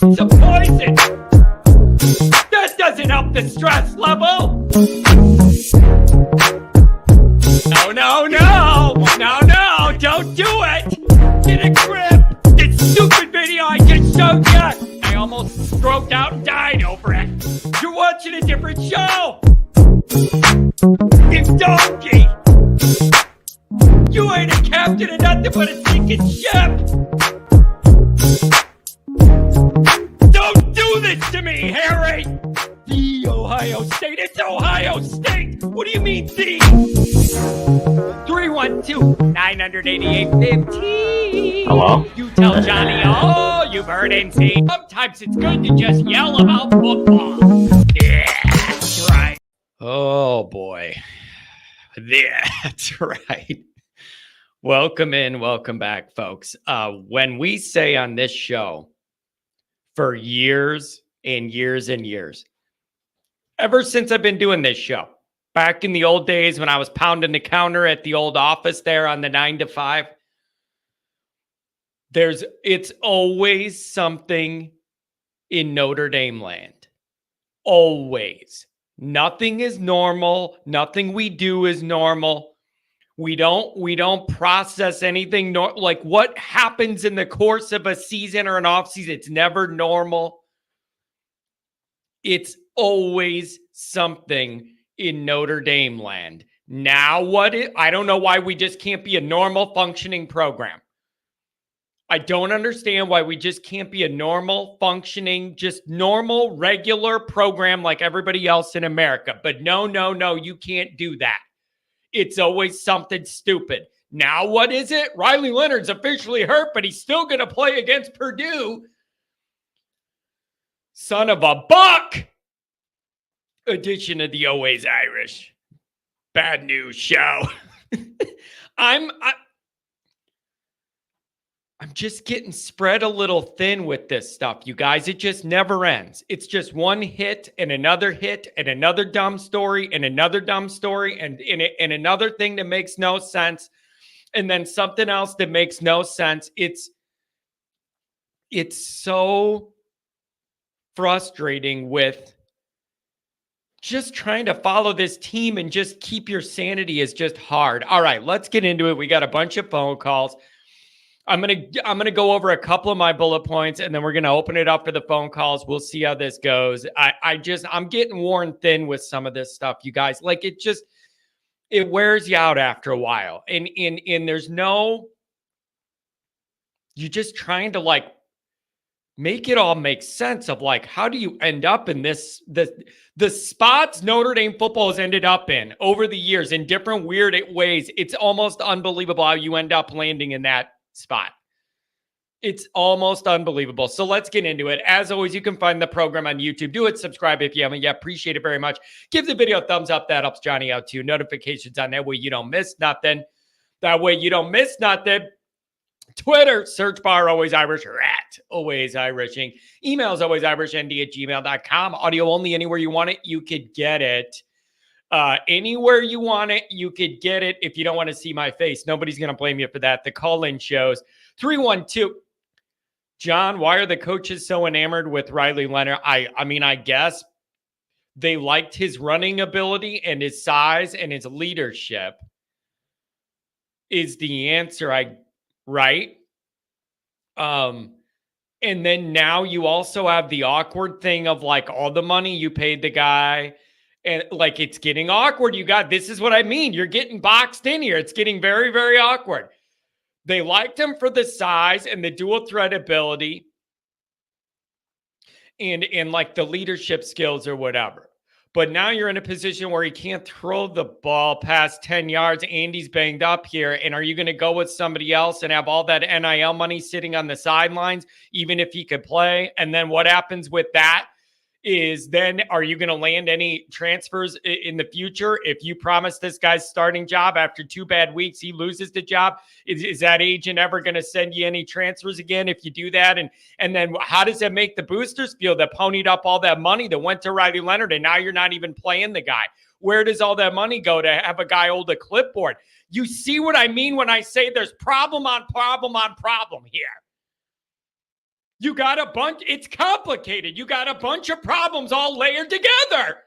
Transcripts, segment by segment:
It's a poison. That doesn't help the stress level. No, don't do it. Get a grip. This stupid video I just showed you. I almost stroked out and died over it. You're watching a different show. You donkey. You ain't a captain of nothing but a sinking ship. Don't do this to me, Harry. The Ohio State. It's Ohio State. What do you mean, the? 312-988-15. Hello? You tell Johnny all you've heard and seen. Sometimes it's good to just yell about football. Yeah, that's right. Oh, boy. That's right. Welcome back, folks. When we say on this show for years and years and years, ever since I've been doing this show, back in the old days when I was pounding the counter at the old office there on the 9 to 5, it's always something in Notre Dame land. Always. Nothing is normal. Nothing we do is normal. We don't process anything. Like what happens in the course of a season or an off season, it's never normal. It's always something in Notre Dame land. Now I don't know why we just can't be a normal functioning program. I don't understand why we just can't be a normal functioning, just normal, regular program like everybody else in America. But no, you can't do that. It's always something stupid. Now what is it? Riley Leonard's officially hurt, but he's still going to play against Purdue. Son of a buck! Edition of the Always Irish Bad News Show. I'm just getting spread a little thin with this stuff, you guys. It just never ends. It's just one hit and another dumb story and another dumb story and another thing that makes no sense and then something else that makes no sense. It's so frustrating with just trying to follow this team and just keep your sanity is just hard. All right, let's get into it. We got a bunch of phone calls. I'm gonna go over a couple of my bullet points, and then we're gonna open it up for the phone calls. We'll see how this goes. I'm getting worn thin with some of this stuff, you guys. Like it wears you out after a while, and there's no. You're just trying to like make it all make sense of like how do you end up in this the spots Notre Dame football has ended up in over the years in different weird ways. It's almost unbelievable how you end up landing in that spot. It's almost unbelievable. So let's get into it. As always, you can find the program on YouTube. Do it. Subscribe if you haven't yet. Appreciate it very much. Give the video a thumbs up. That helps Johnny out too. Notifications on that way you don't miss nothing. Twitter, search bar Always Irish or at Always Irishing. Emails alwaysirishnD@gmail.com. Audio only anywhere you want it. You could get it. Anywhere you want it, you could get it. If you don't want to see my face, nobody's going to blame you for that. The call-in shows 312. John, why are the coaches so enamored with Riley Leonard? I mean, I guess they liked his running ability and his size and his leadership is the answer. Right? And then now you also have the awkward thing of like all the money you paid the guy. And like, it's getting awkward. This is what I mean. You're getting boxed in here. It's getting very, very awkward. They liked him for the size and the dual threat ability and like the leadership skills or whatever. But now you're in a position where he can't throw the ball past 10 yards. Andy's banged up here. And are you going to go with somebody else and have all that NIL money sitting on the sidelines, even if he could play? And then what happens with that? Is then are you going to land any transfers in the future? If you promise this guy's starting job after 2 bad weeks, he loses the job. Is that agent ever going to send you any transfers again if you do that? And then how does that make the boosters feel that ponied up all that money that went to Riley Leonard and now you're not even playing the guy? Where does all that money go to have a guy hold a clipboard? You see what I mean when I say there's problem on problem on problem here. It's complicated. You got a bunch of problems all layered together.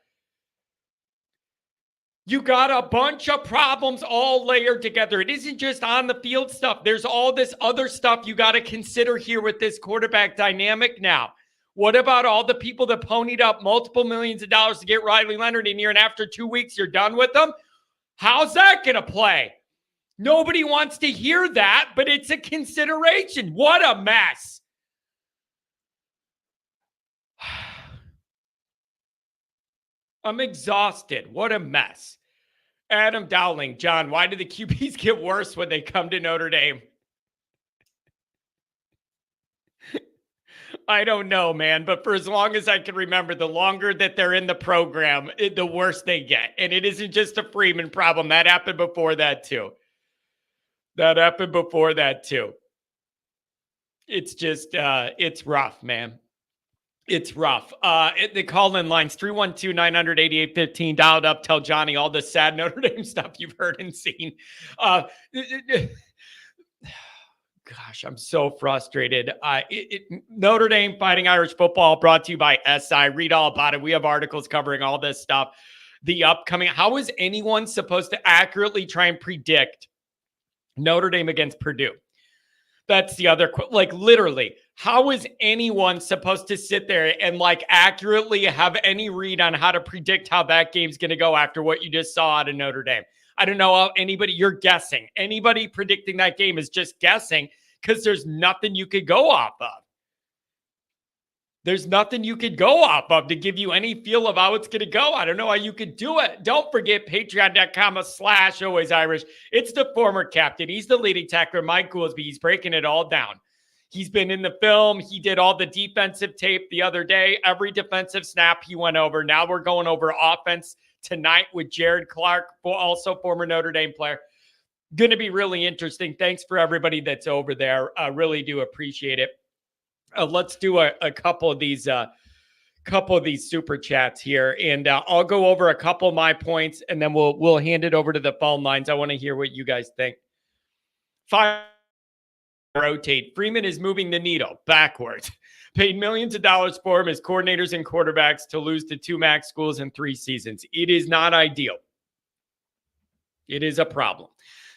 You got a bunch of problems all layered together. It isn't just on the field stuff. There's all this other stuff you got to consider here with this quarterback dynamic now. What about all the people that ponied up multiple millions of dollars to get Riley Leonard in here, and after 2 weeks, you're done with them? How's that going to play? Nobody wants to hear that, but it's a consideration. What a mess. I'm exhausted. What a mess. Adam Dowling, John, why do the QBs get worse when they come to Notre Dame? I don't know, man, but for as long as I can remember, the longer that they're in the program, the worse they get. And it isn't just a Freeman problem. That happened before that, too. It's just, it's rough, man. It's rough. The call-in line's 312-900-8815. Dial it up. Tell Johnny all the sad Notre Dame stuff you've heard and seen. Gosh, I'm so frustrated. Notre Dame Fighting Irish Football brought to you by SI. Read all about it. We have articles covering all this stuff. The upcoming. How is anyone supposed to accurately try and predict Notre Dame against Purdue? That's the other, like, literally, how is anyone supposed to sit there and accurately have any read on how to predict how that game's going to go after what you just saw out of Notre Dame? I don't know how you're guessing. Anybody predicting that game is just guessing because there's nothing you could go off of. There's nothing you could go off of to give you any feel of how it's going to go. I don't know how you could do it. Don't forget patreon.com/alwaysirish. It's the former captain. He's the leading tackler, Mike Goolsby. He's breaking it all down. He's been in the film. He did all the defensive tape the other day. Every defensive snap he went over. Now we're going over offense tonight with Jared Clark, also former Notre Dame player. Going to be really interesting. Thanks for everybody that's over there. I really do appreciate it. Let's do a couple of these super chats here, and I'll go over a couple of my points, and then we'll hand it over to the phone lines. I want to hear what you guys think. Rotate. Freeman is moving the needle backwards. Paid millions of dollars for him as coordinators and quarterbacks to lose to 2 MAC schools in 3 seasons. It is not ideal. It is a problem.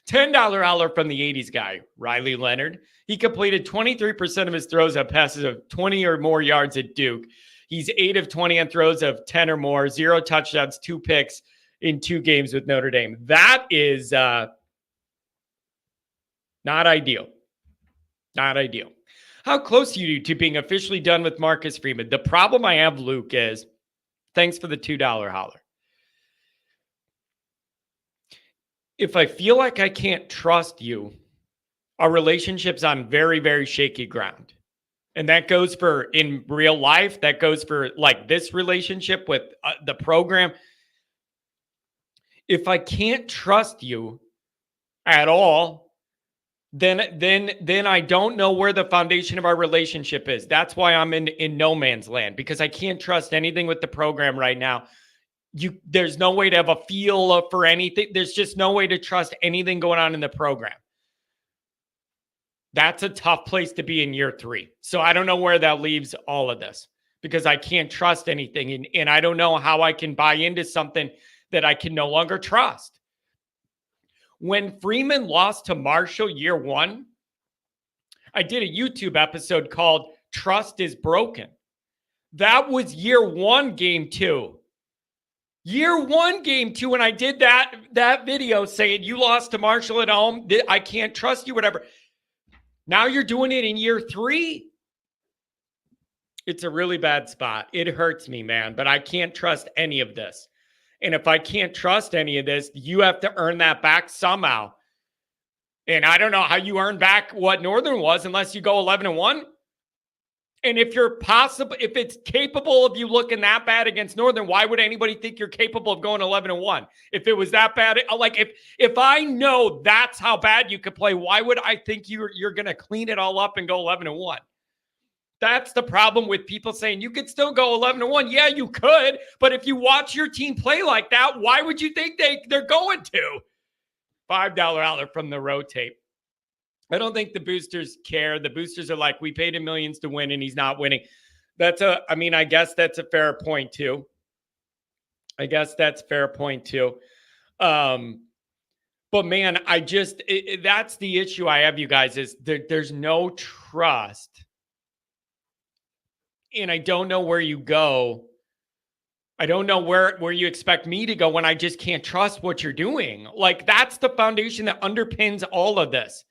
$10 holler from the 80s guy, Riley Leonard. He completed 23% of his throws on passes of 20 or more yards at Duke. He's 8 of 20 on throws of 10 or more, 0 touchdowns, 2 picks in 2 games with Notre Dame. That is not ideal. Not ideal. How close are you to being officially done with Marcus Freeman? The problem I have, Luke, is thanks for the $2 holler. If I feel like I can't trust you, our relationship's on very, very shaky ground. And that goes for in real life. That goes for this relationship with the program. If I can't trust you at all, then I don't know where the foundation of our relationship is. That's why I'm in no man's land, because I can't trust anything with the program right now. There's no way to have a feel for anything. There's just no way to trust anything going on in the program. That's a tough place to be in year 3. So I don't know where that leaves all of this, because I can't trust anything. And I don't know how I can buy into something that I can no longer trust. When Freeman lost to Marshall year 1, I did a YouTube episode called Trust is Broken. That was year 1, game 2. Year 1, game 2, and I did that video saying you lost to Marshall at home. I can't trust you, whatever. Now you're doing it in year 3. It's a really bad spot. It hurts me, man, but I can't trust any of this. And if I can't trust any of this, you have to earn that back somehow. And I don't know how you earn back what Northern was unless you go 11-1. And if it's capable of you looking that bad against Northern, why would anybody think you're capable of going 11-1? If it was that bad, if I know that's how bad you could play, why would I think you're going to clean it all up and go 11-1? That's the problem with people saying you could still go 11-1. Yeah, you could, but if you watch your team play like that, why would you think they're going to? $5 holler from the rotate. I don't think the boosters care. The boosters are like, we paid him millions to win and he's not winning. I guess that's a fair point too. But man, that's the issue I have, you guys, is there's no trust. And I don't know where you go. I don't know where you expect me to go when I just can't trust what you're doing. Like, that's the foundation that underpins all of this.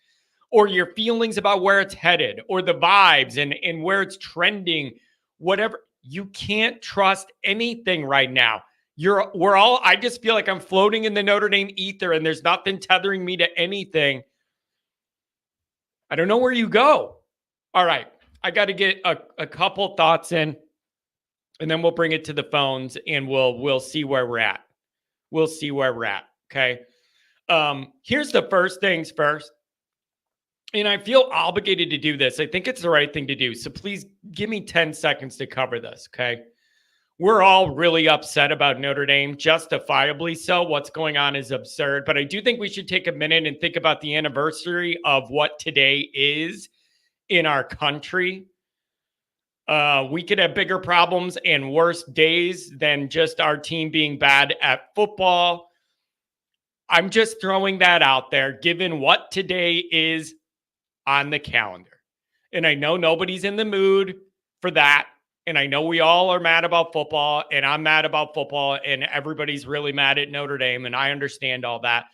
Or your feelings about where it's headed, or the vibes and where it's trending, whatever. You can't trust anything right now. I just feel like I'm floating in the Notre Dame ether and there's nothing tethering me to anything. I don't know where you go. All right. I got to get a couple thoughts in, and then we'll bring it to the phones and we'll see where we're at. Okay. Here's the first things first. And I feel obligated to do this. I think it's the right thing to do. So please give me 10 seconds to cover this, okay? We're all really upset about Notre Dame, justifiably so. What's going on is absurd. But I do think we should take a minute and think about the anniversary of what today is in our country. We could have bigger problems and worse days than just our team being bad at football. I'm just throwing that out there, given what today is on the calendar. And I know nobody's in the mood for that. And I know we all are mad about football, and I'm mad about football, and everybody's really mad at Notre Dame. And I understand all that.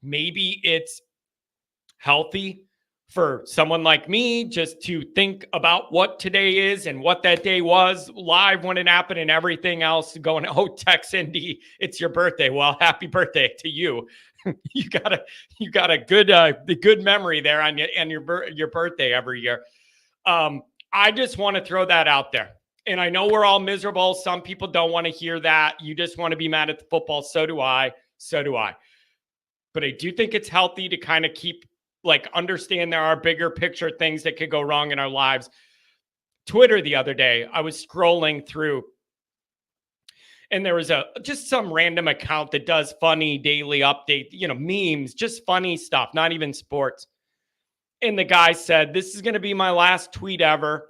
Maybe it's healthy for someone like me just to think about what today is and what that day was live when it happened, and everything else going, oh, Tex Indy, it's your birthday. Well, happy birthday to you. You got a good memory there on your birthday every year. I just want to throw that out there. And I know we're all miserable. Some people don't want to hear that. You just want to be mad at the football. So do I. But I do think it's healthy to kind of understand there are bigger picture things that could go wrong in our lives. Twitter the other day, I was scrolling through, and there was just some random account that does funny daily update, memes, just funny stuff, not even sports. And the guy said, this is going to be my last tweet ever.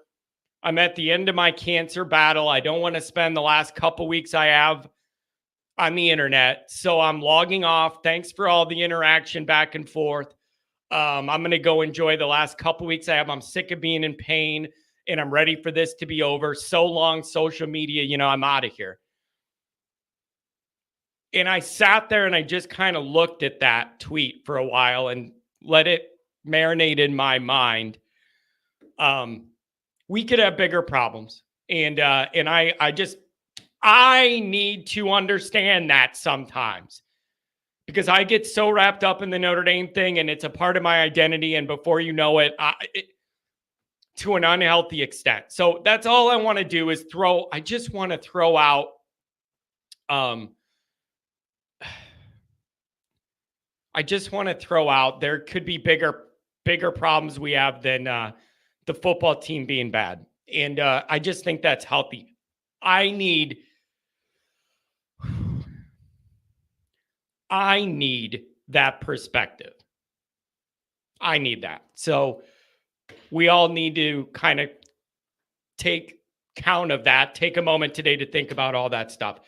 I'm at the end of my cancer battle. I don't want to spend the last couple weeks I have on the internet. So I'm logging off. Thanks for all the interaction back and forth. I'm going to go enjoy the last couple weeks I have. I'm sick of being in pain, and I'm ready for this to be over. So long, social media. I'm out of here. And I sat there and I just kind of looked at that tweet for a while and let it marinate in my mind. We could have bigger problems. And I need to understand that sometimes, because I get so wrapped up in the Notre Dame thing, and it's a part of my identity. And before you know it, to an unhealthy extent. So that's all I want to do is I just want to throw out, there could be bigger problems we have than the football team being bad. And I just think that's healthy. I need that perspective. I need that. So we all need to kind of take count of that. Take a moment today to think about all that stuff.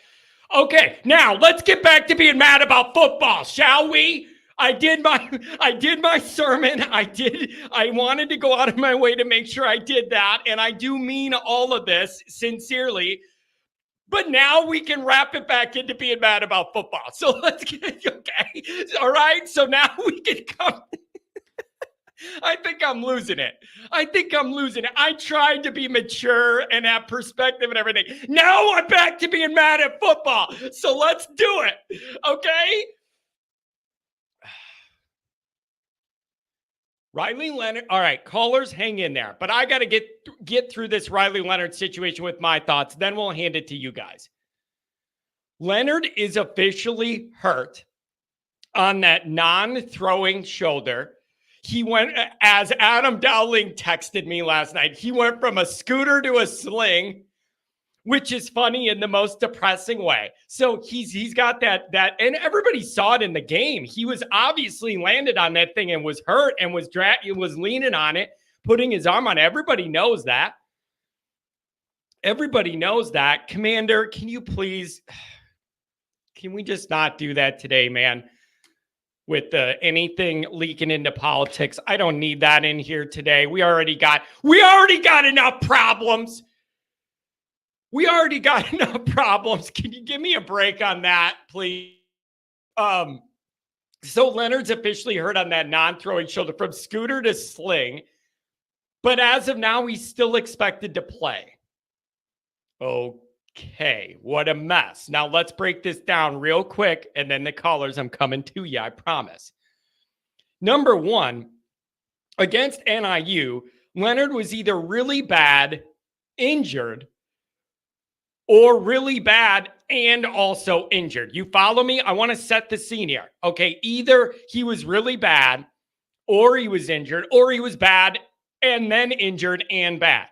Okay, now let's get back to being mad about football, shall we? I did my sermon. I wanted to go out of my way to make sure I did that. And I do mean all of this sincerely. But now we can wrap it back into being mad about football. So let's get, okay. All right. So now we can come. I think I'm losing it. I tried to be mature and have perspective and everything. Now I'm back to being mad at football. So let's do it. Okay. Riley Leonard. All right, callers, hang in there. But I got to get through this Riley Leonard situation with my thoughts. Then we'll hand it to you guys. Leonard is officially hurt on that non-throwing shoulder. He went, as Adam Dowling texted me last night, he went from a scooter to a sling. which is funny in the most depressing way. So he's got that, and everybody saw it in the game. He was obviously landed on that thing and was hurt and was leaning on it, putting his arm on it. Everybody knows that. Everybody knows that. Commander, can we just not do that today, man? With anything leaking into politics. I don't need that in here today. We already got enough problems. We already got enough problems. Can you give me a break on that, please? So Leonard's officially hurt on that non-throwing shoulder from scooter to sling. But as of now, he's still expected to play. Okay, what a mess. Now let's break this down real quick, and then the callers, I'm coming to you, I promise. Number one, against NIU, Leonard was either really bad, injured, or really bad and also injured. You follow me? I want to set the scene here. Okay, either he was really bad, or he was injured, or he was bad and then injured and bad.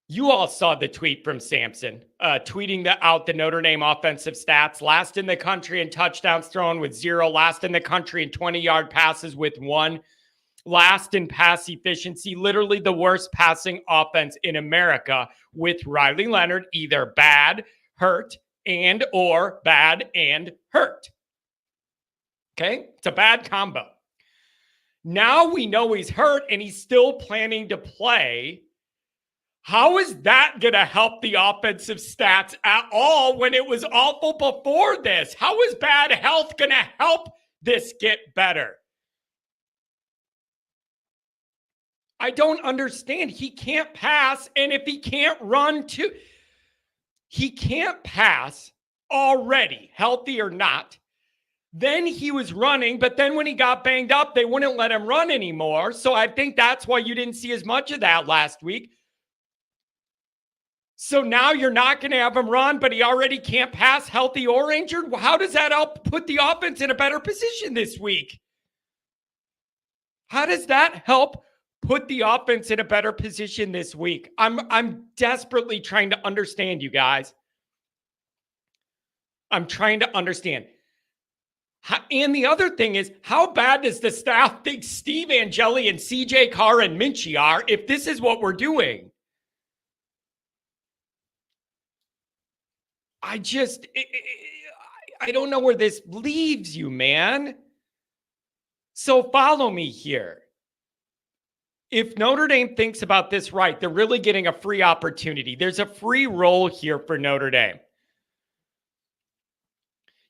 You all saw the tweet from Sampson, tweeting out the Notre Dame offensive stats. Last in the country in touchdowns thrown with 0. Last in the country in 20-yard passes with 1. Last in pass efficiency. Literally the worst passing offense in America with Riley Leonard, either bad, hurt, and or bad and hurt. Okay? It's a bad combo. Now we know he's hurt and he's still planning to play. How is that going to help the offensive stats at all when it was awful before this? How is bad health going to help this get better? I don't understand. He can't pass, and if he can't run too, he can't pass already, healthy or not. Then he was running, but then when he got banged up, they wouldn't let him run anymore. So I think that's why you didn't see as much of that last week. So now you're not going to have him run, but he already can't pass, healthy or injured. How does that help put the offense in a better position this week? How does that help put the offense in a better position this week? I'm desperately trying to understand, you guys. I'm trying to understand. And the other thing is, how bad does the staff think Steve Angeli and CJ Carr and Minchie are if this is what we're doing? I don't know where this leaves you, man. So follow me here. If Notre Dame thinks about this right, they're really getting a free opportunity. There's a free role here for Notre Dame.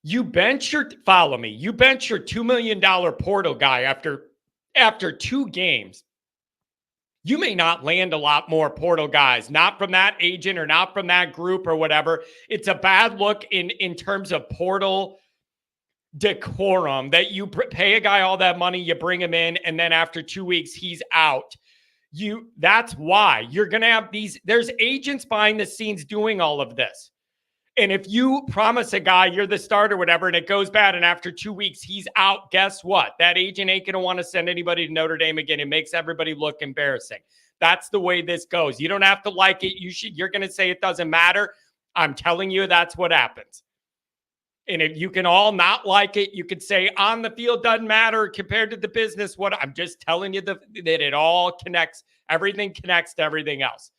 You bench your $2 million portal guy after 2 games. You may not land a lot more portal guys, not from that agent or not from that group or whatever. It's a bad look in terms of portal decorum that you pay a guy all that money, you bring him in, and then after 2 weeks, he's out. That's why you're going to have there's agents behind the scenes doing all of this. And if you promise a guy you're the starter, whatever, and it goes bad, and after 2 weeks he's out, guess what? That agent ain't going to want to send anybody to Notre Dame again. It makes everybody look embarrassing. That's the way this goes. You don't have to like it. You're going to say it doesn't matter. I'm telling you, that's what happens. And if you can all not like it, you could say on the field doesn't matter compared to the business. I'm just telling you that it all connects. Everything connects to everything else.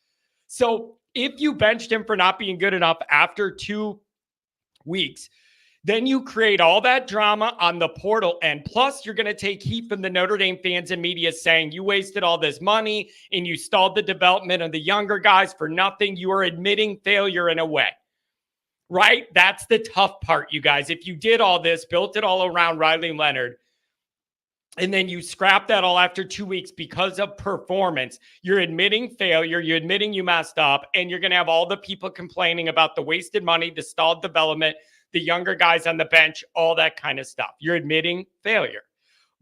So if you benched him for not being good enough after 2 weeks, then you create all that drama on the portal. And plus, you're going to take heat from the Notre Dame fans and media saying you wasted all this money and you stalled the development of the younger guys for nothing. You are admitting failure in a way, right? That's the tough part, you guys. If you did all this, built it all around Riley Leonard, and then you scrap that all after 2 weeks because of performance, you're admitting failure, you're admitting you messed up, and you're going to have all the people complaining about the wasted money, the stalled development, the younger guys on the bench, all that kind of stuff. You're admitting failure.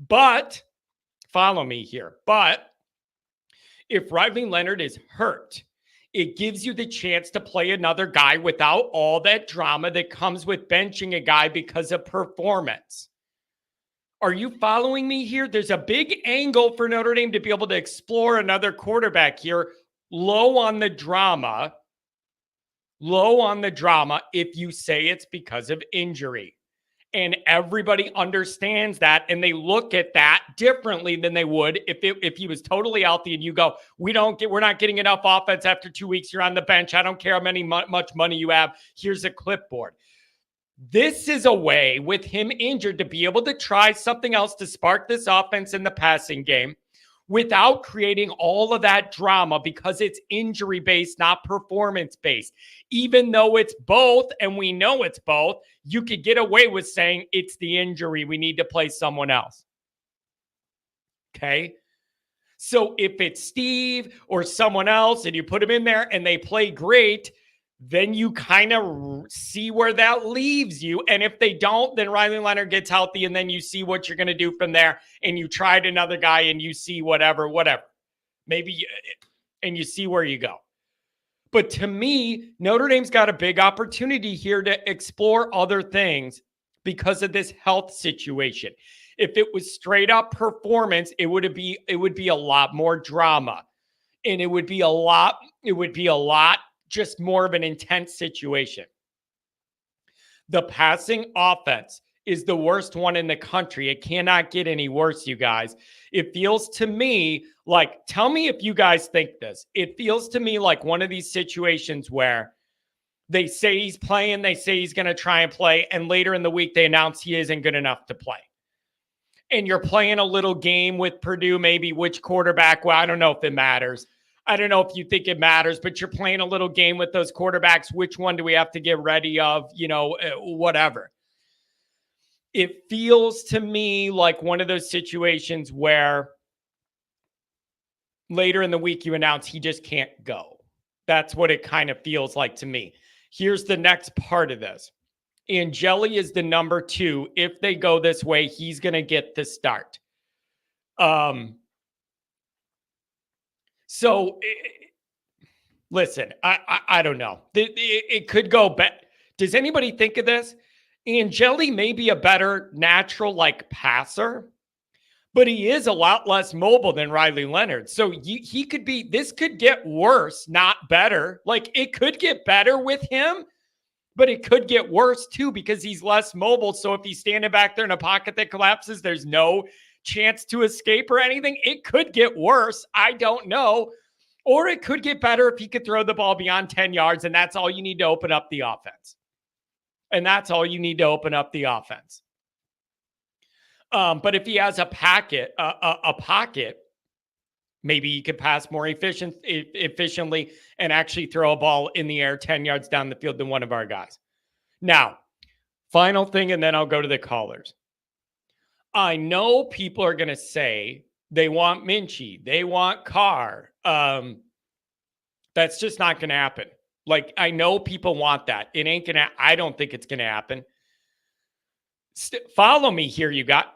But, follow me here, but if Riley Leonard is hurt, it gives you the chance to play another guy without all that drama that comes with benching a guy because of performance. Are you following me here? There's a big angle for Notre Dame to be able to explore another quarterback here, low on the drama, low on the drama if you say it's because of injury. And everybody understands that, and they look at that differently than they would if he was totally healthy and you go, we're not getting enough offense after 2 weeks. You're on the bench. I don't care how much money you have. Here's a clipboard. This is a way with him injured to be able to try something else to spark this offense in the passing game without creating all of that drama, because it's injury-based, not performance-based. Even though it's both, and we know it's both, you could get away with saying it's the injury. We need to play someone else. Okay? So if it's Steve or someone else and you put them in there and they play great, then you kind of see where that leaves you. And if they don't, then Riley Leonard gets healthy, and then you see what you're going to do from there. And you tried another guy and you see whatever. Maybe, and you see where you go. But to me, Notre Dame's got a big opportunity here to explore other things because of this health situation. If it was straight up performance, it would be a lot more drama. And it would be a lot just more of an intense situation. The passing offense is the worst one in the country. It cannot get any worse, you guys. It feels to me like, tell me if you guys think this. It feels to me like one of these situations where they say he's playing, they say he's going to try and play, and later in the week they announce he isn't good enough to play. And you're playing a little game with Purdue, maybe which quarterback. Well, I don't know if it matters. I don't know if you think it matters, but you're playing a little game with those quarterbacks. Which one do we have to get ready of? Whatever. It feels to me like one of those situations where later in the week you announce he just can't go. That's what it kind of feels like to me. Here's the next part of this. Angeli is the number 2. If they go this way, he's going to get the start. So, listen, I don't know. It could go back. Does anybody think of this? Angeli may be a better natural passer, but he is a lot less mobile than Riley Leonard. So he could be, this could get worse, not better. It could get better with him, but it could get worse too because he's less mobile. So if he's standing back there in a pocket that collapses, there's no chance to escape or anything. It could get worse. I don't know. Or it could get better if he could throw the ball beyond 10 yards, and that's all you need to open up the offense. But if he has a pocket, maybe he could pass more efficiently and actually throw a ball in the air 10 yards down the field than one of our guys. Now, final thing, and then I'll go to the callers. I know people are going to say they want Minchie, they want Carr. That's just not going to happen. I know people want that. It ain't going to, I don't think it's going to happen. Follow me here, you got.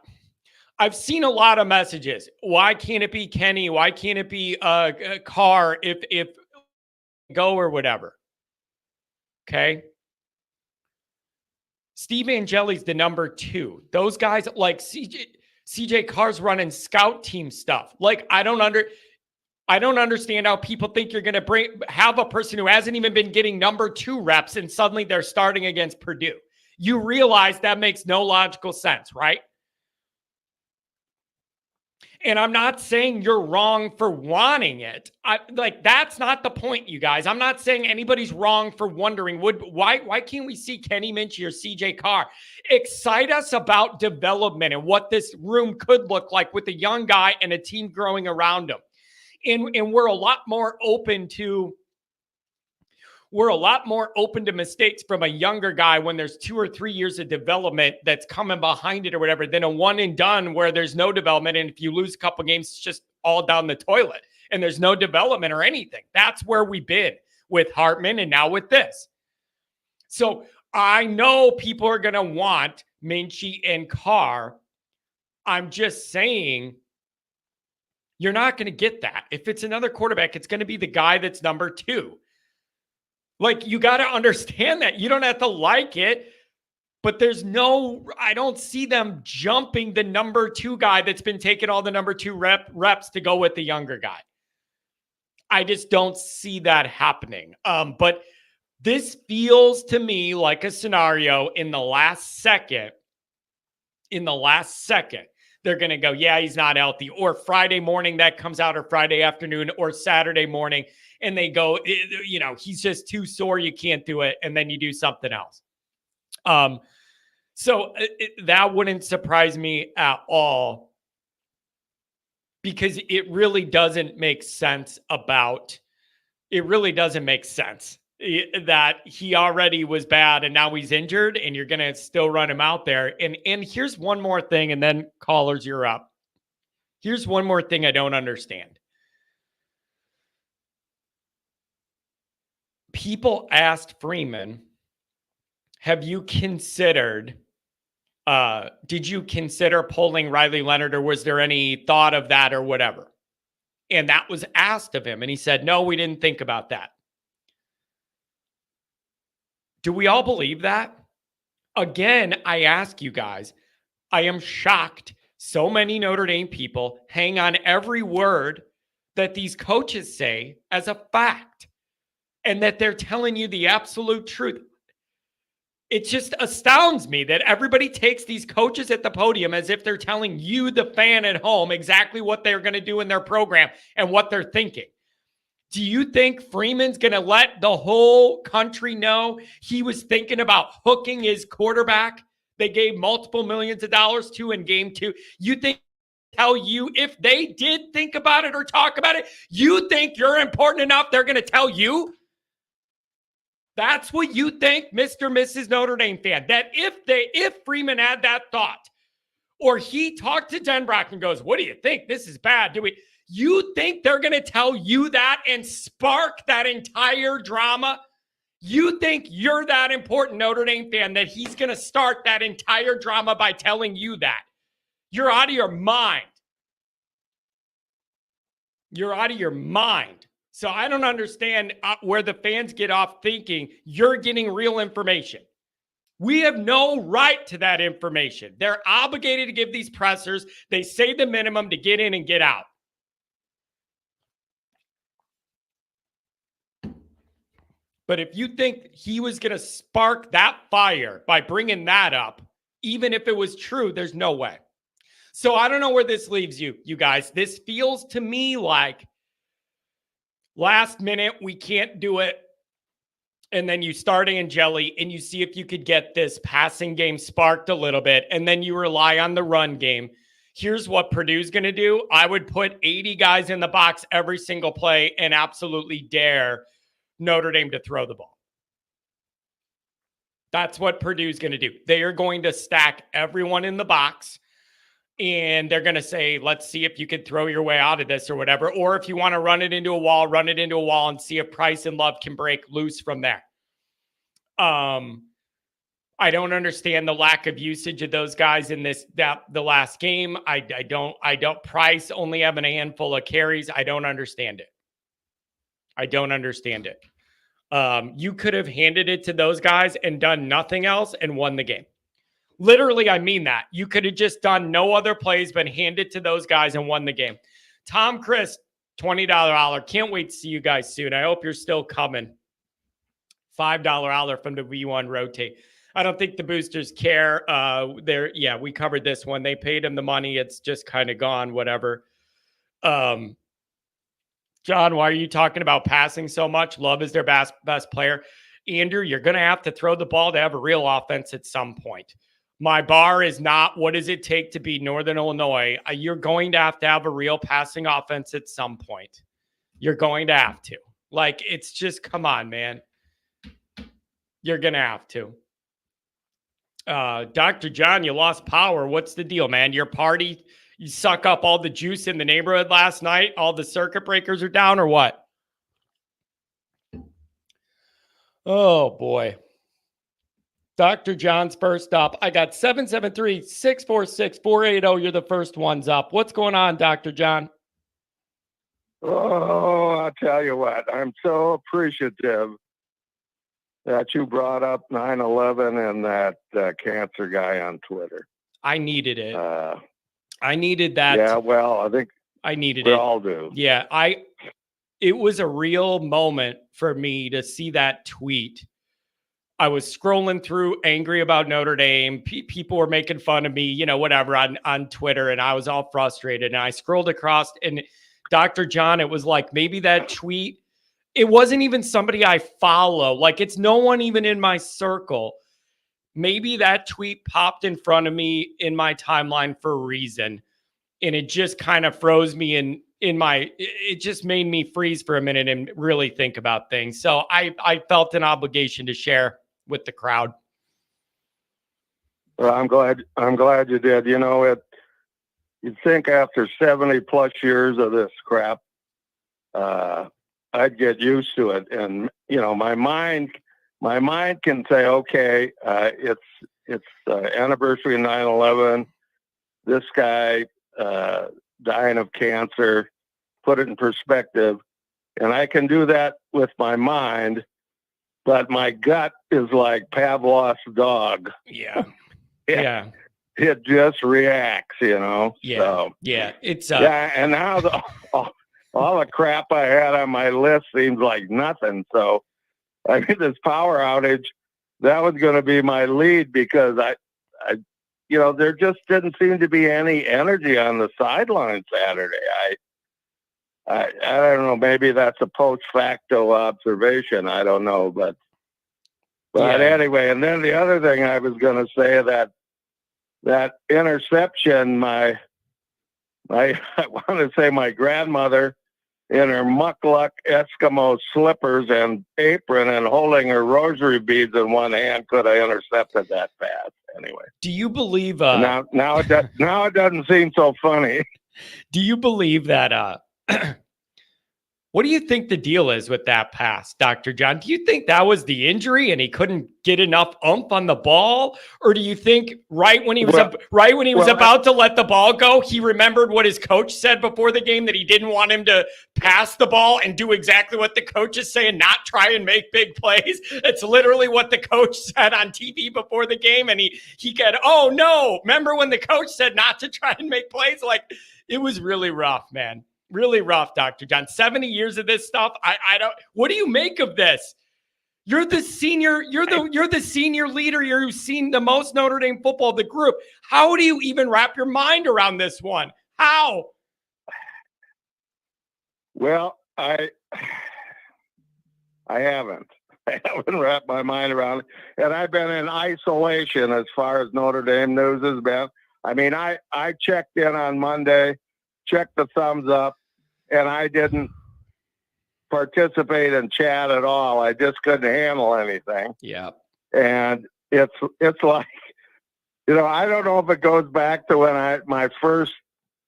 I've seen a lot of messages. Why can't it be Kenny? Why can't it be Carr if go or whatever? Okay. Steve Angeli's the number 2. Those guys CJ Carr's running scout team stuff. I don't understand how people think you're going to have a person who hasn't even been getting number 2 reps and suddenly they're starting against Purdue. You realize that makes no logical sense, right? And I'm not saying you're wrong for wanting it. That's not the point, you guys. I'm not saying anybody's wrong for wondering, why can't we see Kenny Minchie or CJ Carr? Excite us about development and what this room could look like with a young guy and a team growing around him. And we're a lot more open to mistakes from a younger guy when there's 2 or 3 years of development that's coming behind it or whatever than a one and done where there's no development. And if you lose a couple games, it's just all down the toilet and there's no development or anything. That's where we've been with Hartman and now with this. So I know people are going to want Minchie and Carr. I'm just saying you're not going to get that. If it's another quarterback, it's going to be the guy that's number 2. You got to understand that. You don't have to like it, but I don't see them jumping the number 2 guy that's been taking all the number 2 reps to go with the younger guy. I just don't see that happening. But This feels to me like a scenario in the last second, they're going to go, yeah, he's not healthy. Or Friday morning that comes out, or Friday afternoon, or Saturday morning. And they go, he's just too sore. You can't do it. And then you do something else. So that wouldn't surprise me at all, because it really doesn't make sense that he already was bad and now he's injured and you're going to still run him out there. And here's one more thing, and then callers, you're up. Here's one more thing I don't understand. People asked Freeman, did you consider pulling Riley Leonard, or was there any thought of that or whatever? And that was asked of him. And he said, no, we didn't think about that. Do we all believe that? Again, I ask you guys, I am shocked so many Notre Dame people hang on every word that these coaches say as a fact, and that they're telling you the absolute truth. It just astounds me that everybody takes these coaches at the podium as if they're telling you, the fan at home, exactly what they're going to do in their program and what they're thinking. Do you think Freeman's going to let the whole country know he was thinking about hooking his quarterback they gave multiple millions of dollars to in game 2? You think tell you if they did think about it or talk about it, you think you're important enough they're going to tell you? That's what you think, Mr. and Mrs. Notre Dame fan, that if Freeman had that thought, or he talked to Denbrock and goes, what do you think? This is bad. You think they're going to tell you that and spark that entire drama? You think you're that important, Notre Dame fan, that he's going to start that entire drama by telling you that? You're out of your mind. You're out of your mind. So I don't understand where the fans get off thinking you're getting real information. We have no right to that information. They're obligated to give these pressers. They say the minimum to get in and get out. But if you think he was going to spark that fire by bringing that up, even if it was true, there's no way. So I don't know where this leaves you guys. This feels to me like last minute, we can't do it. And then you start Angeli and you see if you could get this passing game sparked a little bit. And then you rely on the run game. Here's what Purdue's going to do. I would put 80 guys in the box every single play and absolutely dare Notre Dame to throw the ball. That's what Purdue's going to do. They are going to stack everyone in the box. And they're going to say, let's see if you can throw your way out of this or whatever. Or if you want to run it into a wall and see if Price and Love can break loose from there. I don't understand the lack of usage of those guys in the last game. I don't. Price only having a handful of carries. I don't understand it. You could have handed it to those guys and done nothing else and won the game. Literally, I mean that. You could have just done no other plays, but handed to those guys and won the game. Tom Chris, $20 holler. Can't wait to see you guys soon. I hope you're still coming. $5 holler from the V1 Rotate. I don't think the boosters care. We covered this one. They paid him the money. It's just kind of gone, whatever. John, why are you talking about passing so much? Love is their best player. Andrew, you're going to have to throw the ball to have a real offense at some point. My bar is not what does it take to beat Northern Illinois. You're going to have a real passing offense at some point. You're going to have to. Like, it's just, come on, man. You're going to have to. Dr. John, you lost power. What's the deal, man? Your party, you suck up all the juice in the neighborhood last night? All the circuit breakers are down or what? Oh, boy. Dr. John's first up. I got 773-646-480. You're the first ones up. What's going on, Dr. John? Oh, I'll tell you what. I'm so appreciative that you brought up 9/11 and that cancer guy on Twitter. I needed it. I needed that. Yeah, well, I think I needed we it. all do. Yeah, it was a real moment for me to see that tweet. I was scrolling through angry about Notre Dame. People were making fun of me, you know, whatever on Twitter. And I was all frustrated. And I scrolled across, and Dr. John, it was like maybe that tweet, it wasn't even somebody I follow. Like, it's no one even in my circle. Maybe that tweet popped in front of me in my timeline for a reason. And it just kind of froze me it just made me freeze for a minute and really think about things. So I felt an obligation to share with the crowd. Well, I'm glad you did. You know, you'd think after 70 plus years of this crap, I'd get used to it. And, you know, my mind can say, okay, it's anniversary of 9/11. This guy, dying of cancer, put it in perspective. And I can do that with my mind, but my gut is like Pavlov's dog. Yeah. Yeah. It just reacts, you know? Yeah. So, yeah. It's, yeah. And now all the crap I had on my list seems like nothing. So I mean, this power outage, that was going to be my lead because I, you know, there just didn't seem to be any energy on the sideline Saturday. I don't know. Maybe that's a post facto observation. I don't know, but anyway. And then the other thing I was going to say, that interception, I want to say my grandmother in her muckluck Eskimo slippers and apron and holding her rosary beads in one hand could have intercepted that pass. Anyway, do you believe now it doesn't seem so funny? Do you believe that what do you think the deal is with that pass, Dr. John? Do you think that was the injury and he couldn't get enough oomph on the ball? Or do you think right when he was about to let the ball go, he remembered what his coach said before the game, that he didn't want him to pass the ball and do exactly what the coach is saying, not try and make big plays? It's literally what the coach said on TV before the game. And he got, oh no, remember when the coach said not to try and make plays? Like, it was really rough, man. Really rough, Dr. John. 70 years of this stuff. I don't. What do you make of this? You're the senior. You're the senior leader. You've seen the most Notre Dame football of the group. How do you even wrap your mind around this one? How? Well, I haven't. I haven't wrapped my mind around it, and I've been in isolation as far as Notre Dame news has been. I mean, I checked in on Monday, checked the thumbs up, and I didn't participate in chat at all. I just couldn't handle anything. Yeah. And it's like, you know, I don't know if it goes back to when my first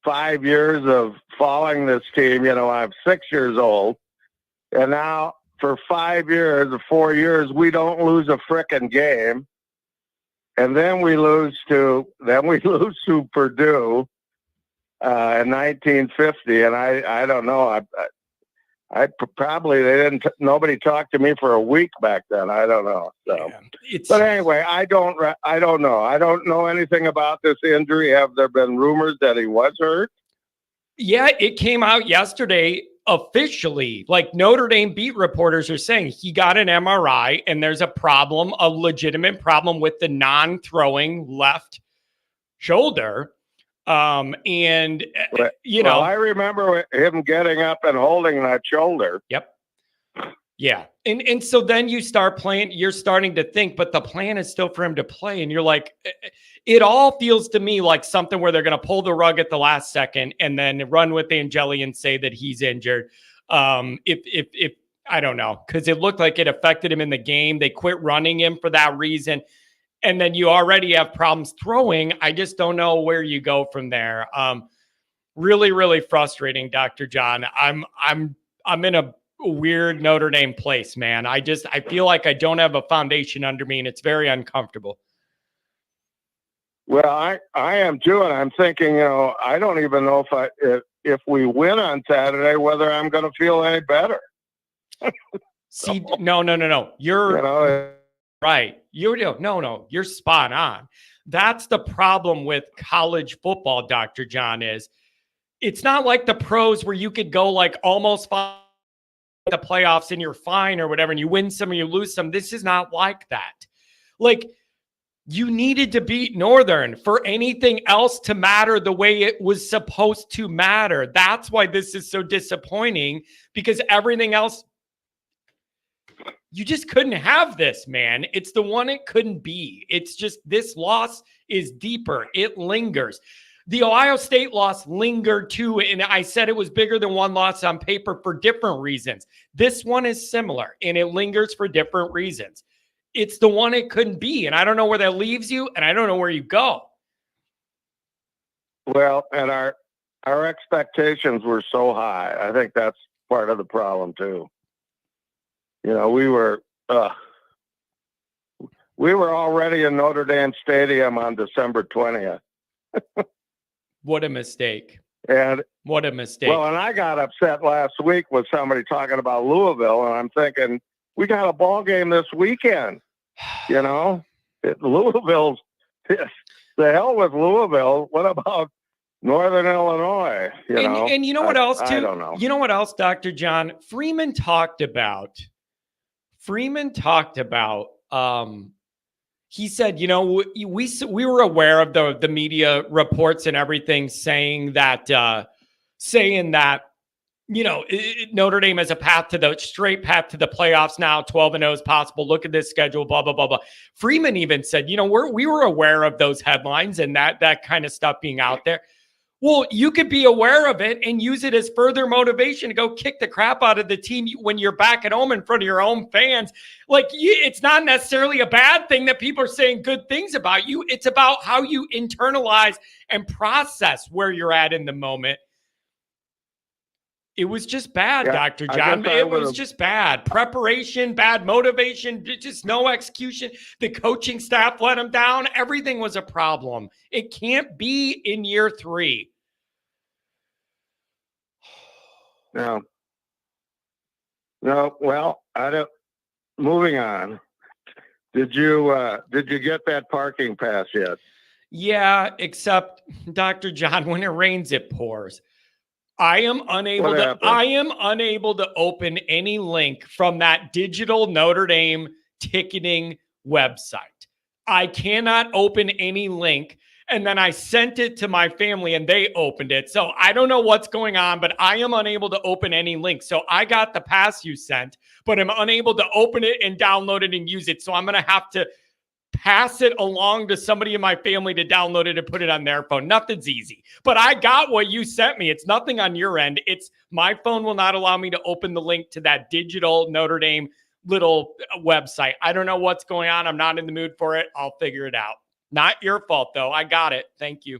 5 years of following this team, you know, I'm 6 years old, and now for 5 years or 4 years, we don't lose a frickin' game. And then we lose to Purdue in 1950, and I don't know. I probably nobody talked to me for a week back then. I don't know. So, yeah, but anyway, I don't know. I don't know anything about this injury. Have there been rumors that he was hurt? Yeah, it came out yesterday officially. Like, Notre Dame beat reporters are saying he got an MRI and there's a legitimate problem with the non-throwing left shoulder. And you know, I remember him getting up and holding that shoulder. Yep. Yeah. And so then you're starting to think, but the plan is still for him to play. And you're like, it all feels to me like something where they're going to pull the rug at the last second and then run with Angeli and say that he's injured. If I don't know, because it looked like it affected him in the game. They quit running him for that reason. And then you already have problems throwing. I just don't know where you go from there. Really, really frustrating, Dr. John. I'm in a weird Notre Dame place, man. I feel like I don't have a foundation under me, and it's very uncomfortable. Well, I am too, and I'm thinking, you know, I don't even know if we win on Saturday, whether I'm going to feel any better. See, no. You're right. You're spot on. That's the problem with college football, Dr. John, is it's not like the pros where you could go like almost 5 the playoffs and you're fine or whatever, and you win some or you lose some. This is not like that. Like, you needed to beat Northern for anything else to matter the way it was supposed to matter. That's why this is so disappointing, because everything else, you just couldn't have this, man. It's the one it couldn't be. It's just, this loss is deeper. It lingers. The Ohio State loss lingered too, and I said it was bigger than one loss on paper for different reasons. This one is similar, and it lingers for different reasons. It's the one it couldn't be, and I don't know where that leaves you, and I don't know where you go. Well, and our expectations were so high. I think that's part of the problem too. You know, we were already in Notre Dame Stadium on December 20th. What a mistake. And what a mistake. Well, and I got upset last week with somebody talking about Louisville, and I'm thinking, we got a ball game this weekend. You know, Louisville's, the hell with Louisville. What about Northern Illinois? And you know what else, too? I don't know. You know what else, Dr. John? Freeman talked about, he said, you know, we were aware of the media reports and everything saying that, you know, Notre Dame has a straight path to the playoffs now. 12-0 is possible. Look at this schedule, blah, blah, blah, blah. Freeman even said, you know, we were aware of those headlines and that kind of stuff being out there. Well, you could be aware of it and use it as further motivation to go kick the crap out of the team when you're back at home in front of your own fans. Like, it's not necessarily a bad thing that people are saying good things about you. It's about how you internalize and process where you're at in the moment. It was just bad, yeah, Dr. John. It was just bad. Preparation, bad motivation, just no execution. The coaching staff let him down. Everything was a problem. It can't be in year 3. No. Well, I don't. Moving on. Did you get that parking pass yet? Yeah, except, Dr. John, when it rains, it pours. I am unable to open any link from that digital Notre Dame ticketing website. I cannot open any link. And then I sent it to my family and they opened it. So I don't know what's going on, but I am unable to open any link. So I got the pass you sent, but I'm unable to open it and download it and use it. So I'm going to have to pass it along to somebody in my family to download it and put it on their phone. Nothing's easy, but I got what you sent me. It's nothing on your end. It's my phone will not allow me to open the link to that digital Notre Dame little website. I don't know what's going on. I'm not in the mood for it. I'll figure it out. Not your fault though. I got it. Thank you.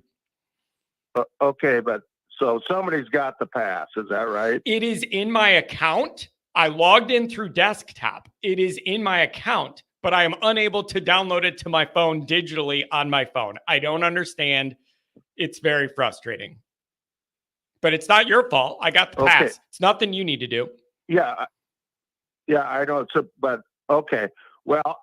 Okay. But so somebody's got the pass. Is that right? It is in my account. I logged in through desktop. It is in my account, but I am unable to download it to my phone digitally on my phone. I don't understand. It's very frustrating. But it's not your fault. I got the pass. It's nothing you need to do. Yeah, I know. But okay. Well,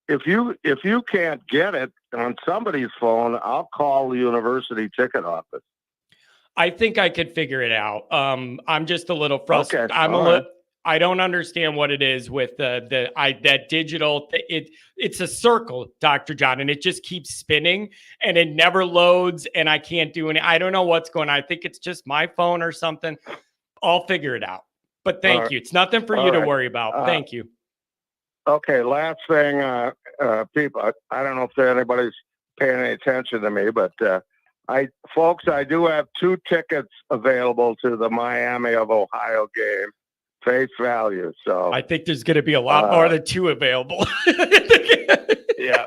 if you can't get it on somebody's phone, I'll call the university ticket office. I think I could figure it out. I'm just a little frustrated. Okay. I don't understand what it is with that digital. It's a circle, Dr. John, and it just keeps spinning and it never loads and I can't do any. I don't know what's going on. I think it's just my phone or something. I'll figure it out. But thank you. It's nothing for you to worry about. Thank you. Okay. Last thing, people, I don't know if anybody's paying any attention to me, but I do have 2 tickets available to the Miami of Ohio game. Face value. So I think there's going to be a lot more than 2 available. Yeah.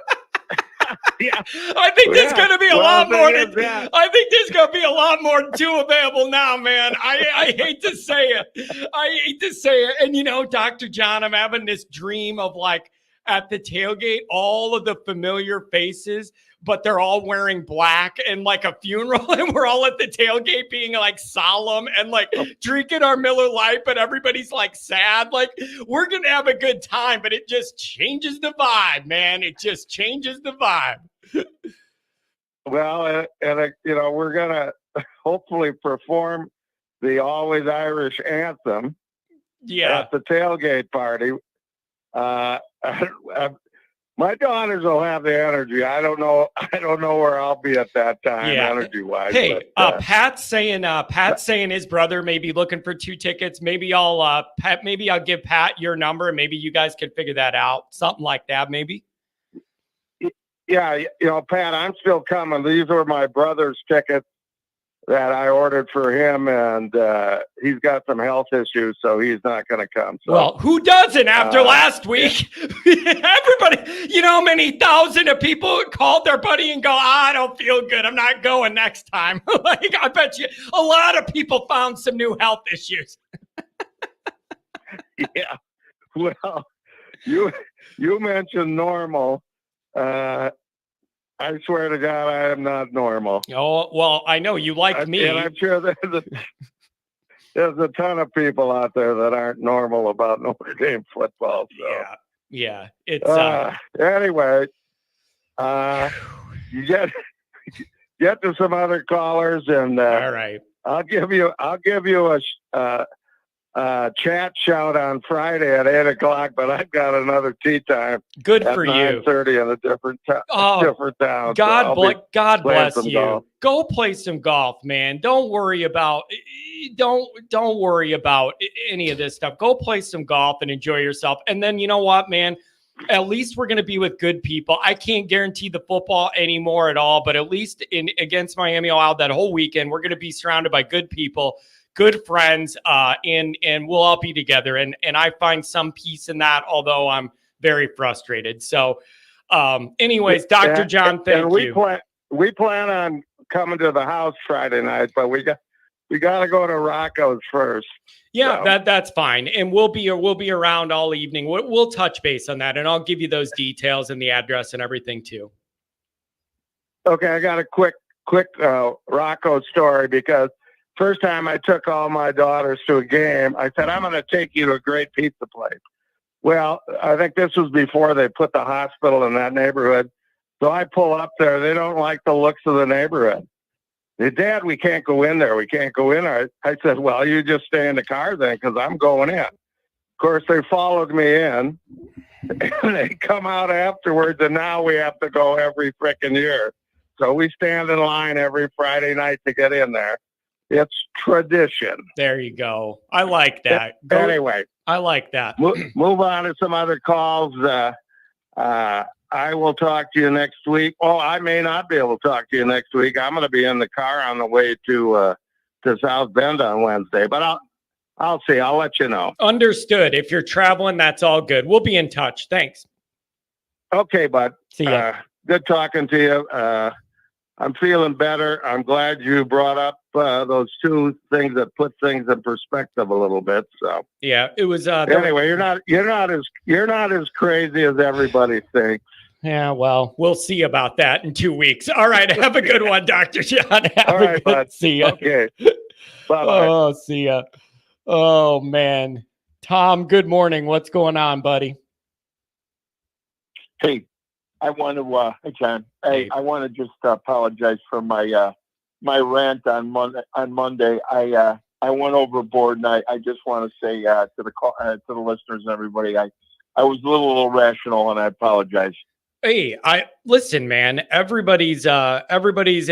Yeah. I think there's going to be a lot more than that. I think there's going to be a lot more than 2 available now, man. I hate to say it. And you know, Dr. John, I'm having this dream of like at the tailgate, all of the familiar faces, but they're all wearing black and like a funeral. And we're all at the tailgate being like solemn and like drinking our Miller Lite, but everybody's like sad. Like we're going to have a good time, but it just changes the vibe, man. It just changes the vibe. Well, and you know, we're going to hopefully perform the Always Irish anthem. Yeah. at the tailgate party. My daughters will have the energy. I don't know where I'll be at that time, energy wise. Hey, Pat's saying his brother may be looking for 2 tickets. Maybe I'll give Pat your number and maybe you guys can figure that out. Something like that, maybe. Yeah, Pat, I'm still coming. These are my brother's tickets that I ordered for him, and he's got some health issues, so he's not going to come. So, well, who doesn't after last week? Yeah. Everybody, how many thousand of people called their buddy and go, I don't feel good. I'm not going next time. Like, I bet you a lot of people found some new health issues. Yeah. Well, you mentioned normal. I swear to God, I am not normal. Oh, well, I know you like me. And I'm sure there's a ton of people out there that aren't normal about Notre Dame football. So. Yeah. It's anyway, you get to some other callers, and all right. I'll give you a chat shout on Friday at 8:00, but I've got another tea time. Good for you. 9:30 in a different town. God bless you. Golf. Go play some golf, man. Don't worry about any of this stuff. Go play some golf and enjoy yourself. And then you know what, man? At least we're going to be with good people. I can't guarantee the football anymore at all, but at least against Miami Wild that whole weekend, we're going to be surrounded by good people, good friends, and we'll all be together. And I find some peace in that, although I'm very frustrated. So anyways, Dr. John, thank you. We plan on coming to the house Friday night, but we got to go to Rocco's first. Yeah, so. That's fine. And we'll be around all evening. We'll touch base on that, and I'll give you those details and the address and everything too. Okay, I got a quick Rocco story, because first time I took all my daughters to a game, I said, I'm going to take you to a great pizza place. Well, I think this was before they put the hospital in that neighborhood. So I pull up there. They don't like the looks of the neighborhood. Hey, Dad, we can't go in there. We can't go in there. I said, well, you just stay in the car then, because I'm going in. Of course, they followed me in, and they come out afterwards, and now we have to go every frickin' year. So we stand in line every Friday night to get in there. It's tradition. There you go. I like that. Anyway. I like that. Move on to some other calls. I will talk to you next week. Oh, I may not be able to talk to you next week. I'm going to be in the car on the way to South Bend on Wednesday, but I'll see. I'll let you know. Understood. If you're traveling, that's all good. We'll be in touch. Thanks. Okay, bud. See ya. Good talking to you. I'm feeling better. I'm glad you brought up those 2 things that put things in perspective a little bit. So yeah, it was. Anyway, you're not as crazy as everybody thinks. Yeah, well, we'll see about that in 2 weeks. All right, have a good one, Dr. John. All right, bud. See ya. Okay. Bye-bye. Oh, see ya. Oh man, Tom. Good morning. What's going on, buddy? Hey. I want to, hey John. Hey, I want to just apologize for my my rant on Monday. I went overboard, and I just want to say to the listeners and everybody, I was a little irrational, and I apologize. Hey, listen, man. Everybody's in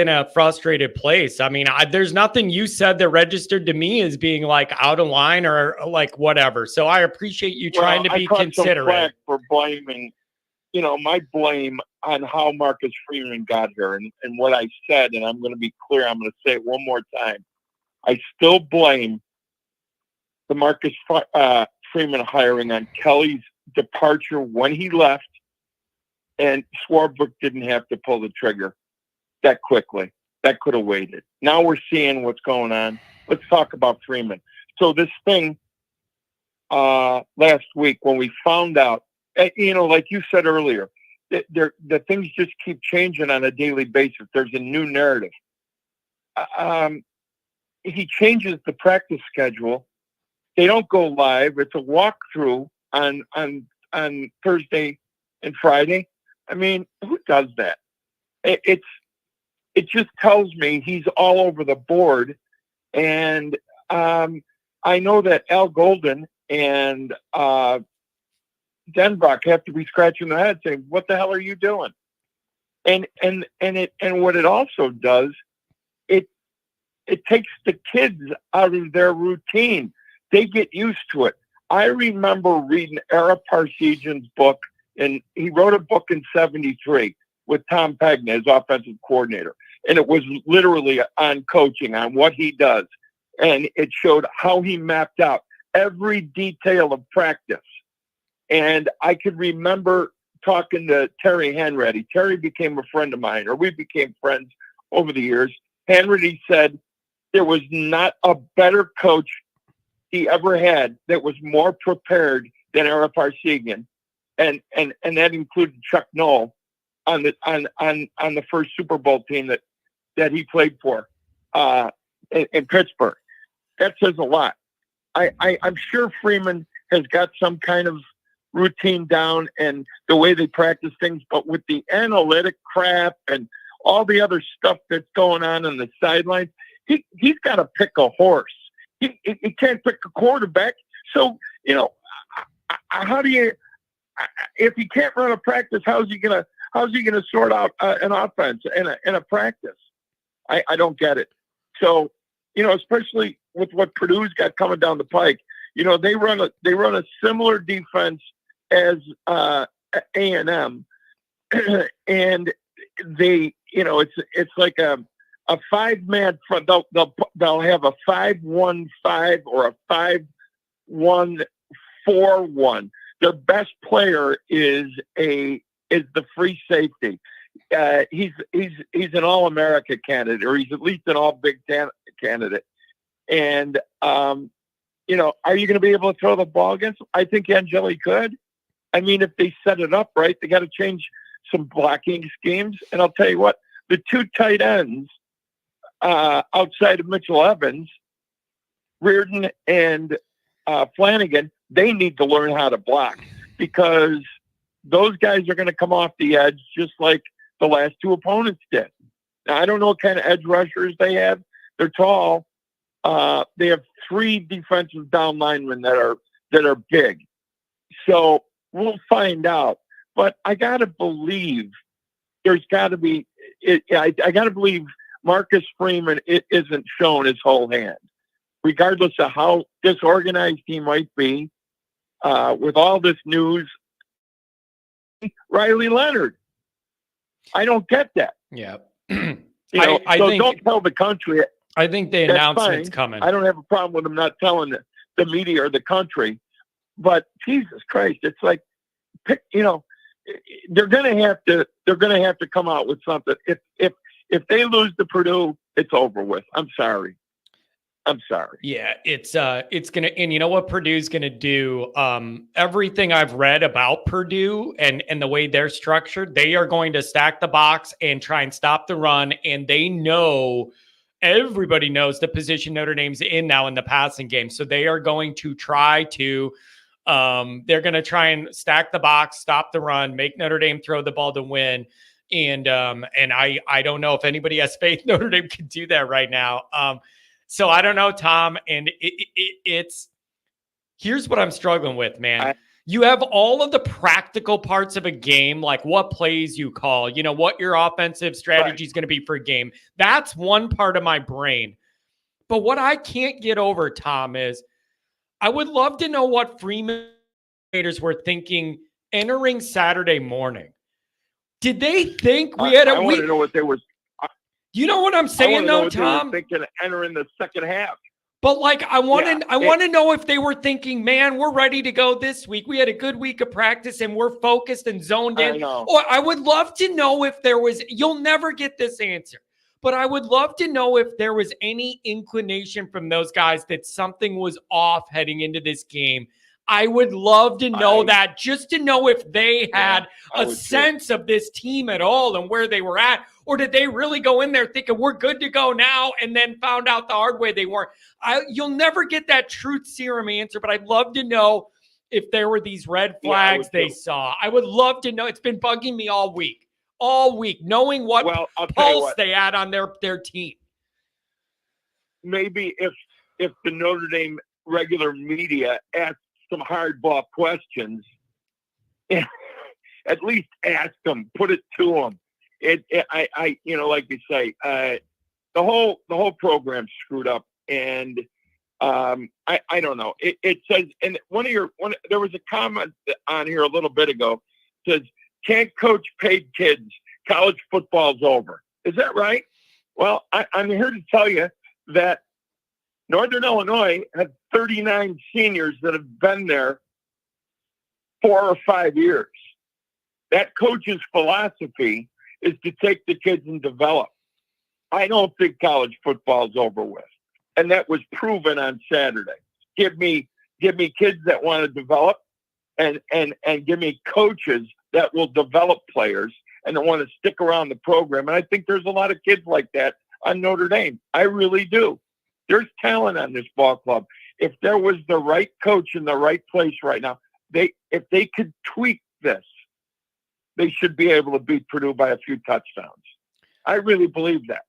a frustrated place. I mean, there's nothing you said that registered to me as being like out of line or like whatever. So I appreciate you trying to be considerate. For blaming. My blame on how Marcus Freeman got here and what I said, and I'm going to be clear, I'm going to say it one more time. I still blame the Marcus Freeman hiring on Kelly's departure when he left, and Swarbrick didn't have to pull the trigger that quickly. That could have waited. Now we're seeing what's going on. Let's talk about Freeman. So this thing last week when we found out, like you said earlier, the things just keep changing on a daily basis. There's a new narrative. He changes the practice schedule. They don't go live. It's a walkthrough on Thursday and Friday. I mean, who does that? It just tells me he's all over the board. And I know that Al Golden and Denbrock have to be scratching their head saying, "What the hell are you doing?" And what it also does, it takes the kids out of their routine. They get used to it. I remember reading Ara Parsegian's book, and he wrote a book in '73 with Tom Pegna as offensive coordinator. And it was literally on coaching, on what he does. And it showed how he mapped out every detail of practice. And I could remember talking to Terry Hanratty. Terry became a friend of mine, or we became friends over the years. Hanratty said there was not a better coach he ever had that was more prepared than Ara Parsegian. And that included Chuck Noll on the first Super Bowl team that he played for in Pittsburgh. That says a lot. I'm sure Freeman has got some kind of routine down and the way they practice things, but with the analytic crap and all the other stuff that's going on the sidelines, he's got to pick a horse. He can't pick a quarterback. So, how do you, if he can't run a practice, how's he gonna sort out an offense in a practice? I don't get it. So, especially with what Purdue's got coming down the pike, they run a similar defense as A&M, and they, it's like a 5-man front. They'll have a 5-1-5 or a 5-1-4-1. Their best player is the free safety. He's an All-America candidate, or he's at least an All-Big Ten candidate. And are you going to be able to throw the ball against him? I think Angeli could. I mean, if they set it up right, they got to change some blocking schemes. And I'll tell you what, the two tight ends outside of Mitchell Evans, Reardon and Flanagan, they need to learn how to block, because those guys are going to come off the edge just like the last two opponents did. Now, I don't know what kind of edge rushers they have. They're tall. They have 3 defensive down linemen that are big. So we'll find out. But I got to believe there's got to be I got to believe Marcus Freeman isn't shown his whole hand, regardless of how disorganized he might be with all this news. Riley Leonard, I don't get that. Yeah. I think, don't tell the country. I think the announcement's coming. I don't have a problem with them not telling the media or the country, but Jesus Christ, it's like, they're going to have to come out with something. If they lose to Purdue, it's over with. I'm sorry. Yeah, it's gonna, and you know what Purdue's gonna do? Everything I've read about Purdue and the way they're structured, they are going to stack the box and try and stop the run. And everybody knows the position Notre Dame's in now in the passing game. So they are going to try to, they're going to try and stack the box, stop the run, make Notre Dame throw the ball to win. And I don't know if anybody has faith Notre Dame can do that right now. So I don't know, Tom, and it's here's what I'm struggling with, man. You have all of the practical parts of a game, like what plays you call, what your offensive strategy is going to be for a game. That's one part of my brain. But what I can't get over, Tom, is I would love to know what Freeman were thinking entering Saturday morning. Did they think we had a I want to know what they were. You know what I'm saying, though, Tom? Thinking of entering the second half. But I want to know if they were thinking, man, we're ready to go this week. We had a good week of practice and we're focused and zoned in. Or I would love to know if there was. You'll never get this answer, but I would love to know if there was any inclination from those guys that something was off heading into this game. I would love to know that, just to know if they had a sense of this team at all and where they were at. Or did they really go in there thinking we're good to go now and then found out the hard way they weren't? You'll never get that truth serum answer, but I'd love to know if there were these red flags they saw. I would love to know. It's been bugging me all week, knowing what pulse they had on their team. Maybe if the Notre Dame regular media asked some hardball questions, at least ask them, put it to them. Like you say, the whole program's screwed up, and I don't know. It says, and there was a comment on here a little bit ago, says, can't coach paid kids. College football's over. Is that right? Well, I'm here to tell you that Northern Illinois had 39 seniors that have been there 4 or 5 years. That coach's philosophy is to take the kids and develop. I don't think college football is over with. And that was proven on Saturday. Give me kids that want to develop and give me coaches that will develop players and that want to stick around the program. And I think there's a lot of kids like that on Notre Dame. I really do. There's talent on this ball club. If there was the right coach in the right place right now, if they could tweak this, they should be able to beat Purdue by a few touchdowns. I really believe that.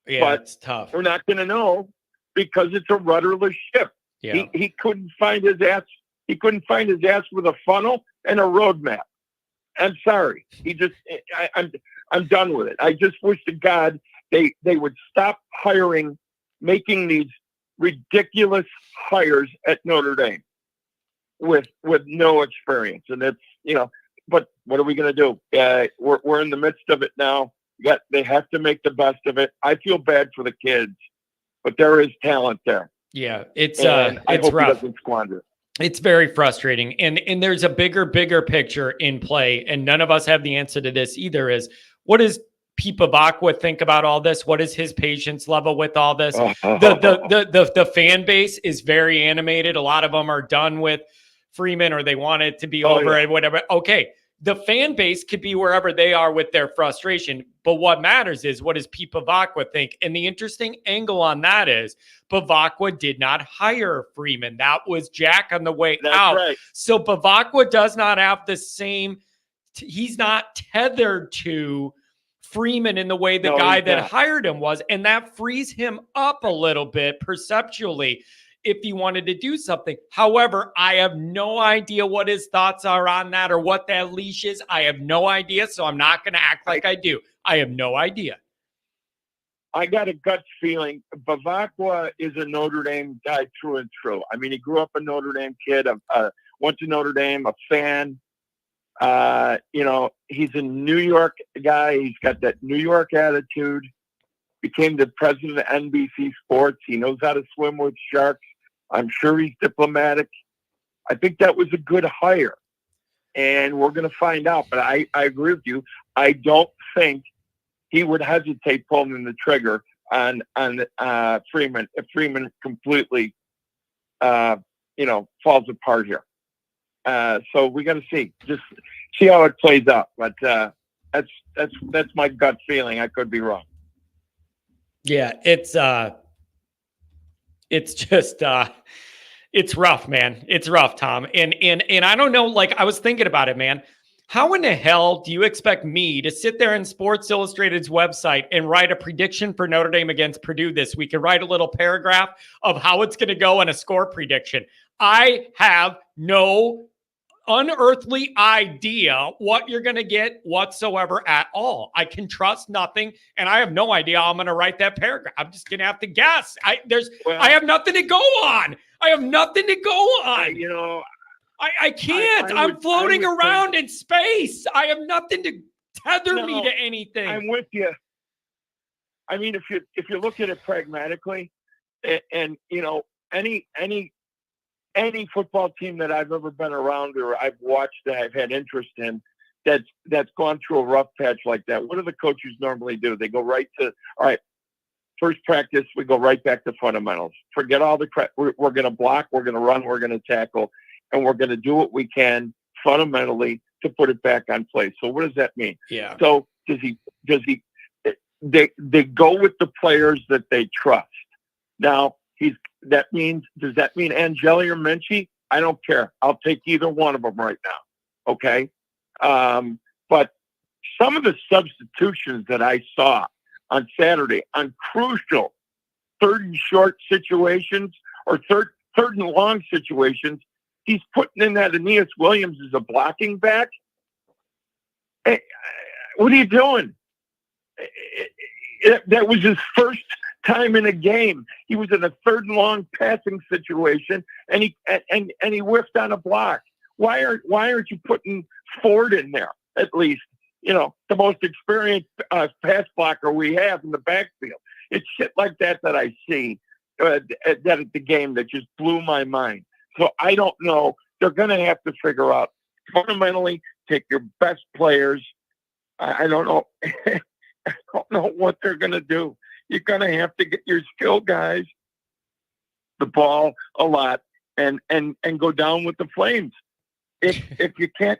Yeah, but it's tough. We're not going to know because it's a rudderless ship. Yeah. He couldn't find his ass. He couldn't find his ass with a funnel and a roadmap. I'm sorry. I'm done with it. I just wish to God they would stop making these ridiculous hires at Notre Dame with no experience. And it's, but what are we going to do? We're in the midst of it now. They have to make the best of it. I feel bad for the kids, but there is talent there. Yeah, it's rough. He doesn't squander it. It's very frustrating. And there's a bigger picture in play. And none of us have the answer to this either. Is what does Pete Bavacqua think about all this? What is his patience level with all this? The fan base is very animated. A lot of them are done with Freeman, or they want it to be over and whatever. Okay. The fan base could be wherever they are with their frustration. But what matters is, what does Pete Bavacqua think? And the interesting angle on that is Bavacqua did not hire Freeman. That was Jack on the way out. Right. So Bavacqua does not have the same, he's not tethered to Freeman in the way the guy that hired him was. And that frees him up a little bit perceptually if he wanted to do something. However, I have no idea what his thoughts are on that or what that leash is. I have no idea, so I'm not going to act like I do. I have no idea. I got a gut feeling. Bavacqua is a Notre Dame guy through and through. I mean, he grew up a Notre Dame kid, went to Notre Dame, a fan. He's a New York guy. He's got that New York attitude. Became the president of NBC Sports. He knows how to swim with sharks. I'm sure he's diplomatic. I think that was a good hire, and we're going to find out. But I agree with you. I don't think he would hesitate pulling the trigger on Freeman if Freeman completely, falls apart here. So we got to just see how it plays out. But that's my gut feeling. I could be wrong. Yeah, it's rough, man. It's rough, Tom. And I don't know, like, I was thinking about it, man. How in the hell do you expect me to sit there in Sports Illustrated's website and write a prediction for Notre Dame against Purdue this week and write a little paragraph of how it's going to go and a score prediction? I have no unearthly idea what you're going to get whatsoever at all. I can trust nothing, and I have no idea how I'm going to write that paragraph. I'm just going to have to guess. I have nothing to go on. I have nothing to go on. I can't. I'm floating around in space. I have nothing to tether me to anything. I'm with you. I mean, if you look at it pragmatically, and any football team that I've ever been around or I've watched that I've had interest in that's gone through a rough patch like that, what do the coaches normally do? They go right to, all right, first practice, we go right back to fundamentals. Forget all the crap. We're going to block, we're going to run, we're going to tackle, and we're going to do what we can fundamentally to put it back on place. So what does that mean? Yeah. So they go with the players that they trust. Now, does that mean Angeli or Minchie? I don't care. I'll take either one of them right now. Okay. But some of the substitutions that I saw on Saturday on crucial third and short situations or third and long situations, he's putting in that Aeneas Williams as a blocking back. Hey, what are you doing? That was his first time in a game. He was in a third and long passing situation, and he whiffed on a block. Why aren't you putting Ford in there at least? The most experienced pass blocker we have in the backfield. It's shit like that I see at the game that just blew my mind. So I don't know. They're going to have to figure out fundamentally, take your best players. I don't know. I don't know what they're going to do. You're going to have to get your skill guys the ball a lot and go down with the Flames. If you can't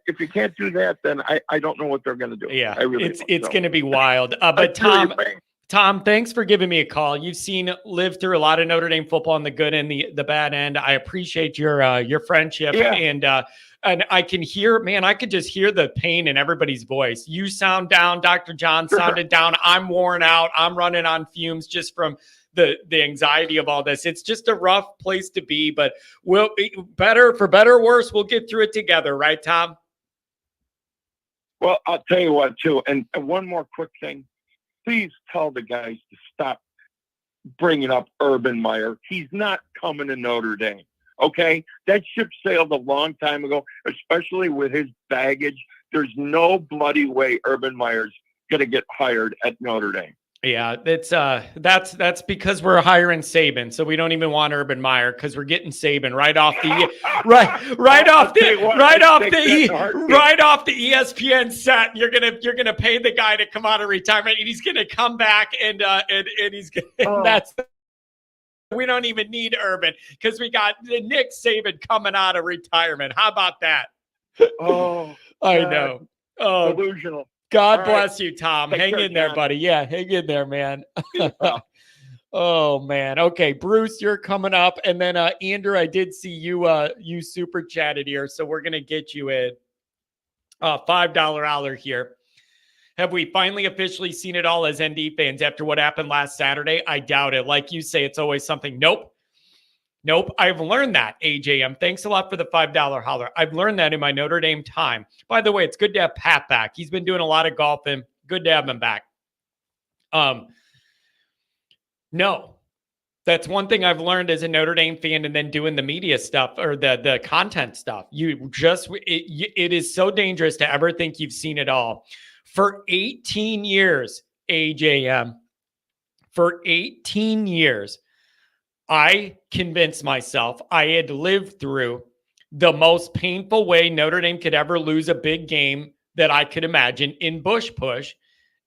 do that, then I don't know what they're going to do. Yeah, it's going to be wild. But Tom, thanks for giving me a call. You've lived through a lot of Notre Dame football on the good and the bad end. I appreciate your friendship. Yeah. And I can hear, man, I could just hear the pain in everybody's voice. You sound down. Dr. John sounded down. I'm worn out. I'm running on fumes just from the anxiety of all this. It's just a rough place to be, but we'll be better, for better or worse, we'll get through it together. Right, Tom? Well, I'll tell you what, too. And one more quick thing. Please tell the guys to stop bringing up Urban Meyer. He's not coming to Notre Dame. Okay? That ship sailed a long time ago, especially with his baggage. There's no bloody way Urban Meyer's going to get hired at Notre Dame. Yeah, that's because we're hiring Saban, so we don't even want Urban Meyer because we're getting Saban right off the ESPN set. You're gonna pay the guy to come out of retirement, and he's gonna come back and he's gonna. We don't even need Urban because we got Nick Saban coming out of retirement. How about that? Oh, I know. Oh, delusional. God bless you, Tom. Hang in there, John. buddy. Yeah, hang in there, man. Oh, man. Okay, Bruce, you're coming up. And then, Andrew, I did see you super chatted here, so we're going to get you a $5 hour here. Have we finally officially seen it all as ND fans after what happened last Saturday? I doubt it. Like you say, it's always something. Nope. I've learned that, AJM. Thanks a lot for the $5 holler. I've learned that in my Notre Dame time. By the way, it's good to have Pat back. He's been doing a lot of golfing. Good to have him back. No, that's one thing I've learned as a Notre Dame fan, and then doing the media stuff or the content stuff. It is so dangerous to ever think you've seen it all. For 18 years, AJM, for 18 years, I convinced myself I had lived through the most painful way Notre Dame could ever lose a big game that I could imagine in Bush Push,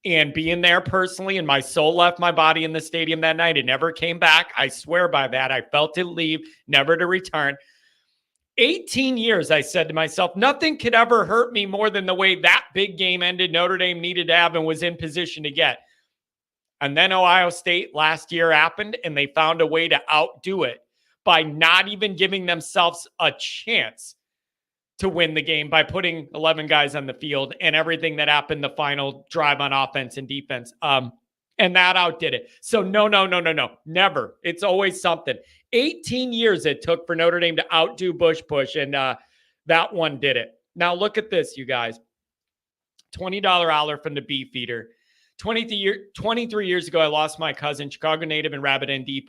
and being there personally, and my soul left my body in the stadium that night. It never came back. I swear by that. I felt it leave, never to return. 18 years, I said to myself, nothing could ever hurt me more than the way that big game ended. Notre Dame needed to have and was in position to get. And then Ohio State last year happened, and they found a way to outdo it by not even giving themselves a chance to win the game by putting 11 guys on the field and everything that happened the final drive on offense and defense. And that outdid it. So no, never. It's always something. 18 years it took for Notre Dame to outdo Bush Push, and that one did it. Now look at this, you guys. $20 holler from the Beefeater. 23 years ago, I lost my cousin, Chicago native and Rabbit ND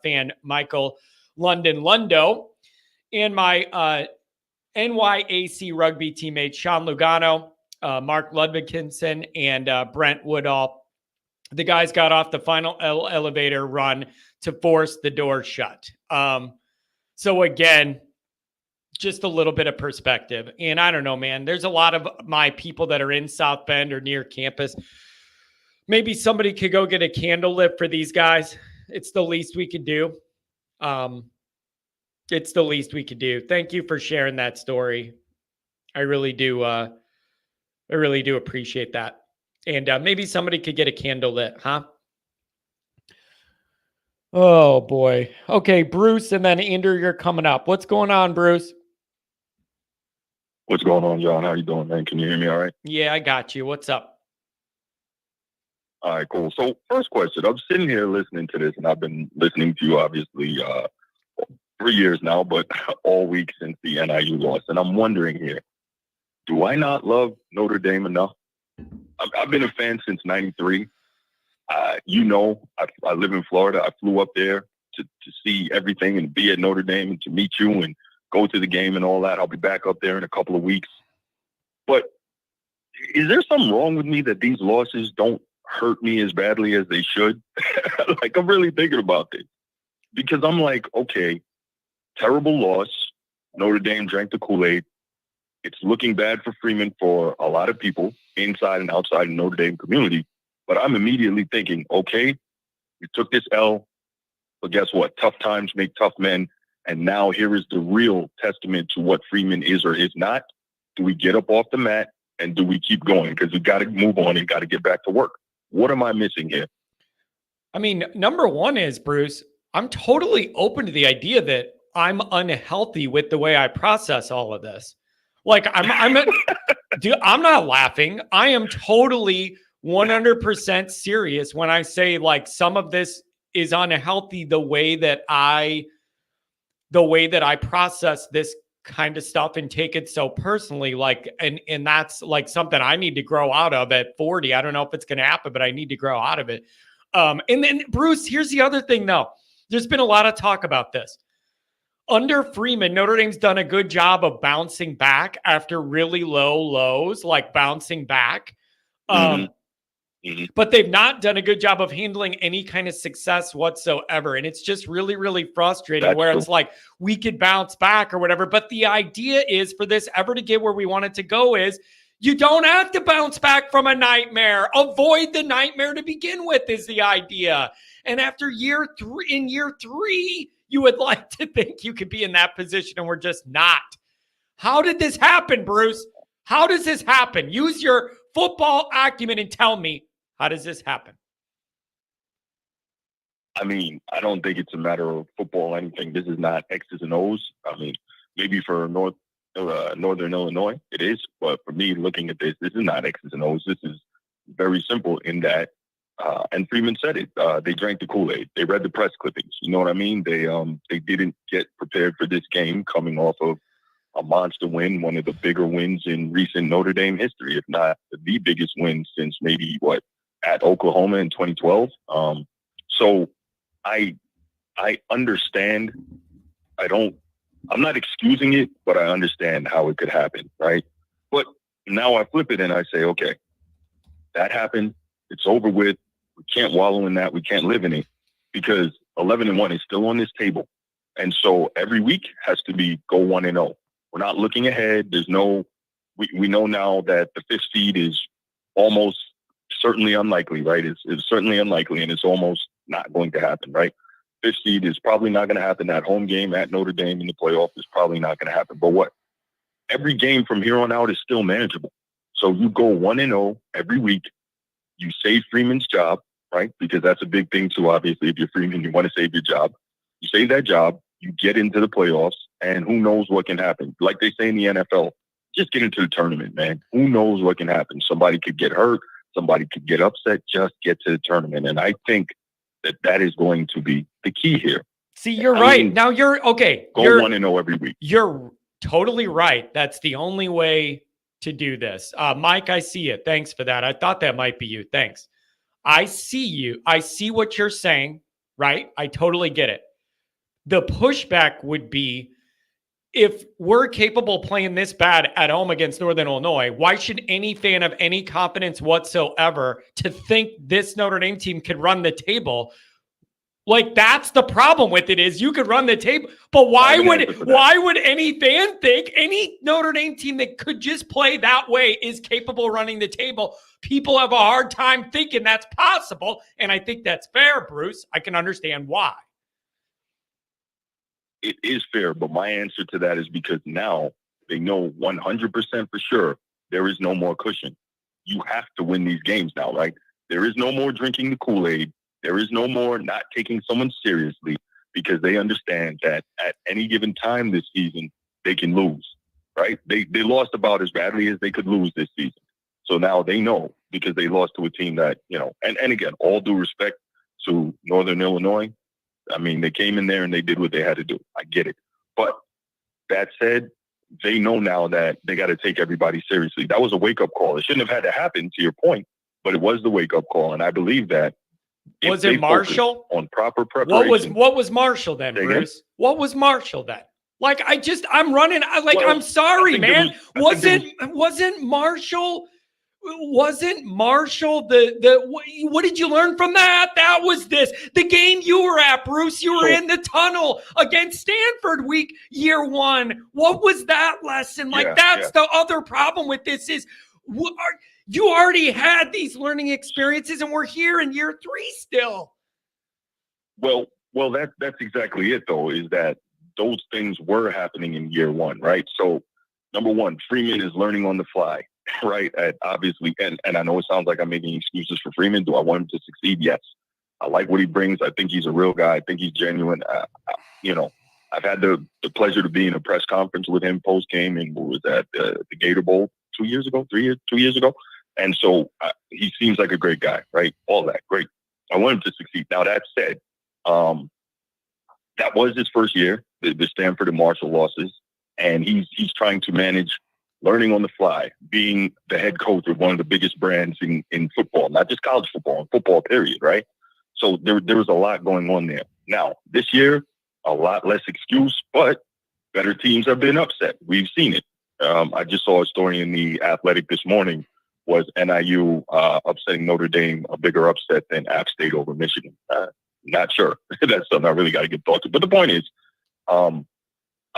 fan Michael London Lundo, and my NYAC rugby teammates Sean Lugano, Mark Ludvigkinson, and Brent Woodall. The guys got off the final elevator run to force the door shut. So again, just a little bit of perspective. And I don't know, man, there's a lot of my people that are in South Bend or near campus. Maybe somebody could go get a candle lit for these guys. It's the least we could do. It's the least we could do. Thank you for sharing that story. I really do appreciate that. And maybe somebody could get a candle lit, huh? Oh, boy. Okay, Bruce, and then Andrew, you're coming up. What's going on, Bruce? What's going on, John? How you doing, man? Can you hear me all right? Yeah, I got you. What's up? All right, cool. So first question, I'm sitting here listening to this, and I've been listening to you, obviously, 3 years now, but all week since the NIU loss. And I'm wondering here, do I not love Notre Dame enough? I've been a fan since '93. I live in Florida. I flew up there to see everything and be at Notre Dame and to meet you and go to the game and all that. I'll be back up there in a couple of weeks. But is there something wrong with me that these losses don't hurt me as badly as they should? Like, I'm really thinking about this because I'm like, okay, terrible loss. Notre Dame drank the Kool-Aid. It's looking bad for Freeman for a lot of people inside and outside the Notre Dame community. But I'm immediately thinking, okay, you took this L, but guess what? Tough times make tough men. And now here is the real testament to what Freeman is or is not. Do we get up off the mat and do we keep going? Because we got to move on and got to get back to work. What am I missing here? I mean, number one is, Bruce, I'm totally open to the idea that I'm unhealthy with the way I process all of this. Like, dude, I'm not laughing. I am totally 100% serious when I say, like, some of this is unhealthy the way that I process this kind of stuff and take it so personally. Like, and that's like something I need to grow out of at 40. I don't know if it's going to happen, but I need to grow out of it. And then, Bruce, here's the other thing, though. There's been a lot of talk about this. Under Freeman, Notre Dame's done a good job of bouncing back after really low lows, like bouncing back. But they've not done a good job of handling any kind of success whatsoever. And it's just really, really frustrating. That's where true. It's like, we could bounce back or whatever. But the idea is, for this ever to get where we want it to go, is you don't have to bounce back from a nightmare. Avoid the nightmare to begin with is the idea. And after year three, you would like to think you could be in that position, and we're just not. How did this happen, Bruce? How does this happen? Use your football acumen and tell me, how does this happen? I mean, I don't think it's a matter of football or anything. This is not X's and O's. I mean, maybe for Northern Illinois, it is. But for me, looking at this is not X's and O's. This is very simple in that, and Freeman said it, they drank the Kool-Aid. They read the press clippings. You know what I mean? They didn't get prepared for this game coming off of a monster win, one of the bigger wins in recent Notre Dame history, if not the biggest win since maybe, at Oklahoma in 2012. So I understand. I'm not excusing it, but I understand how it could happen, right? But now I flip it and I say, okay, that happened. It's over with. We can't wallow in that. We can't live in it because 11-1 is still on this table. And so every week has to be go 1-0. We're not looking ahead. We know now that the 5th seed is almost certainly unlikely, right? It's certainly unlikely, and it's almost not going to happen, right? 5th seed is probably not going to happen. That home game at Notre Dame in the playoff is probably not going to happen. But every game from here on out is still manageable. So you go 1-0 every week. You save Freeman's job, right? Because that's a big thing too. Obviously, if you're Freeman, you want to save your job. You save that job. You get into the playoffs, and who knows what can happen? Like they say in the NFL, just get into the tournament, man. Who knows what can happen? Somebody could get hurt. Somebody could get upset. Just get to the tournament. And I think that is going to be the key here. See, you're right. Now you're okay. Go 1-0 every week. You're totally right. That's the only way to do this. Mike, I see it. Thanks for that. I thought that might be you. Thanks. I see you. I see what you're saying, right? I totally get it. The pushback would be, if we're capable of playing this bad at home against Northern Illinois, why should any fan have any confidence whatsoever to think this Notre Dame team could run the table? Like, that's the problem with it, is you could run the table, but why would any fan think any Notre Dame team that could just play that way is capable of running the table? People have a hard time thinking that's possible, and I think that's fair, Bruce. I can understand why. It is fair, but my answer to that is because now they know 100% for sure there is no more cushion. You have to win these games now, right? There is no more drinking the Kool-Aid. There is no more not taking someone seriously, because they understand that at any given time this season, they can lose, right? They lost about as badly as they could lose this season. So now they know, because they lost to a team that, and again, all due respect to Northern Illinois, I mean, they came in there and they did what they had to do. I get it. But that said, they know now that they got to take everybody seriously. That was a wake-up call. It shouldn't have had to happen, to your point, but it was the wake-up call. And I believe that Was it Marshall? On proper preparation. What was Marshall then, Bruce? What was Marshall then? Like, I'm running. I'm sorry, man. Wasn't Marshall what did you learn from that? That was the game you were at, Bruce. You were in the tunnel against Stanford year one. What was that lesson? That's the other problem with this is you already had these learning experiences and we're here in year 3 still. Well, that's exactly it though, is that those things were happening in year 1, right? So number one, Freeman is learning on the fly. Right. Obviously. And I know it sounds like I'm making excuses for Freeman. Do I want him to succeed? Yes. I like what he brings. I think he's a real guy. I think he's genuine. I've had the pleasure to be in a press conference with him post game, and what was that, the Gator Bowl 2 years ago. And so he seems like a great guy, right? All that. Great. I want him to succeed. Now, that said, that was his first year, the Stanford and Marshall losses. And he's trying to manage learning on the fly, being the head coach of one of the biggest brands in football, not just college football, in football, period, right? So there was a lot going on there. Now, this year, a lot less excuse, but better teams have been upset. We've seen it. I just saw a story in The Athletic this morning, was NIU upsetting Notre Dame a bigger upset than App State over Michigan. Not sure. That's something I really got to get thought to. But the point is, I'm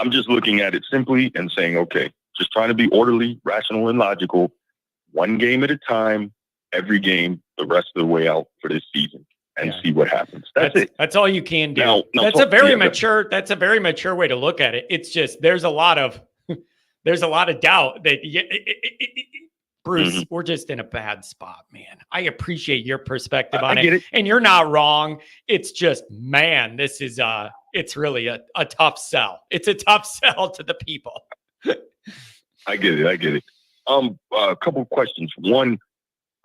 just looking at it simply and saying, okay, just trying to be orderly, rational, and logical, one game at a time, every game, the rest of the way out for this season, and see what happens. That's it. That's all you can do. That's a very mature way to look at it. It's just there's a lot of doubt that Bruce, we're just in a bad spot, man. I appreciate your perspective on it, and you're not wrong. It's just, man, this is it's really a tough sell. It's a tough sell to the people. I get it. A couple of questions. One,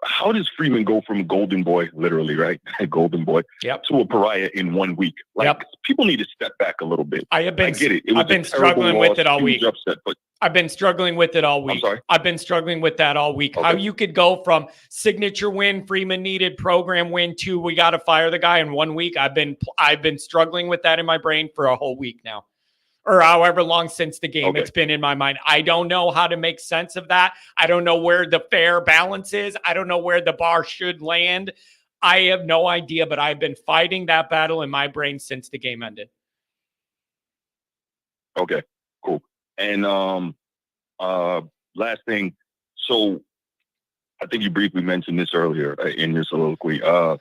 how does Freeman go from golden boy, literally, right? Golden boy, to a pariah in 1 week? People need to step back a little bit. I get it. I've been struggling with it all week. I've been struggling with it all week. I'm sorry? I've been struggling with that all week. Okay. How you could go from signature win, Freeman needed, program win, to we got to fire the guy in 1 week. I've been struggling with that in my brain for a whole week now, or however long since the game. It's been in my mind. I don't know how to make sense of that. I don't know where the fair balance is. I don't know where the bar should land. I have no idea, but I've been fighting that battle in my brain since the game ended. Okay, cool. And last thing. So I think you briefly mentioned this earlier in your soliloquy. So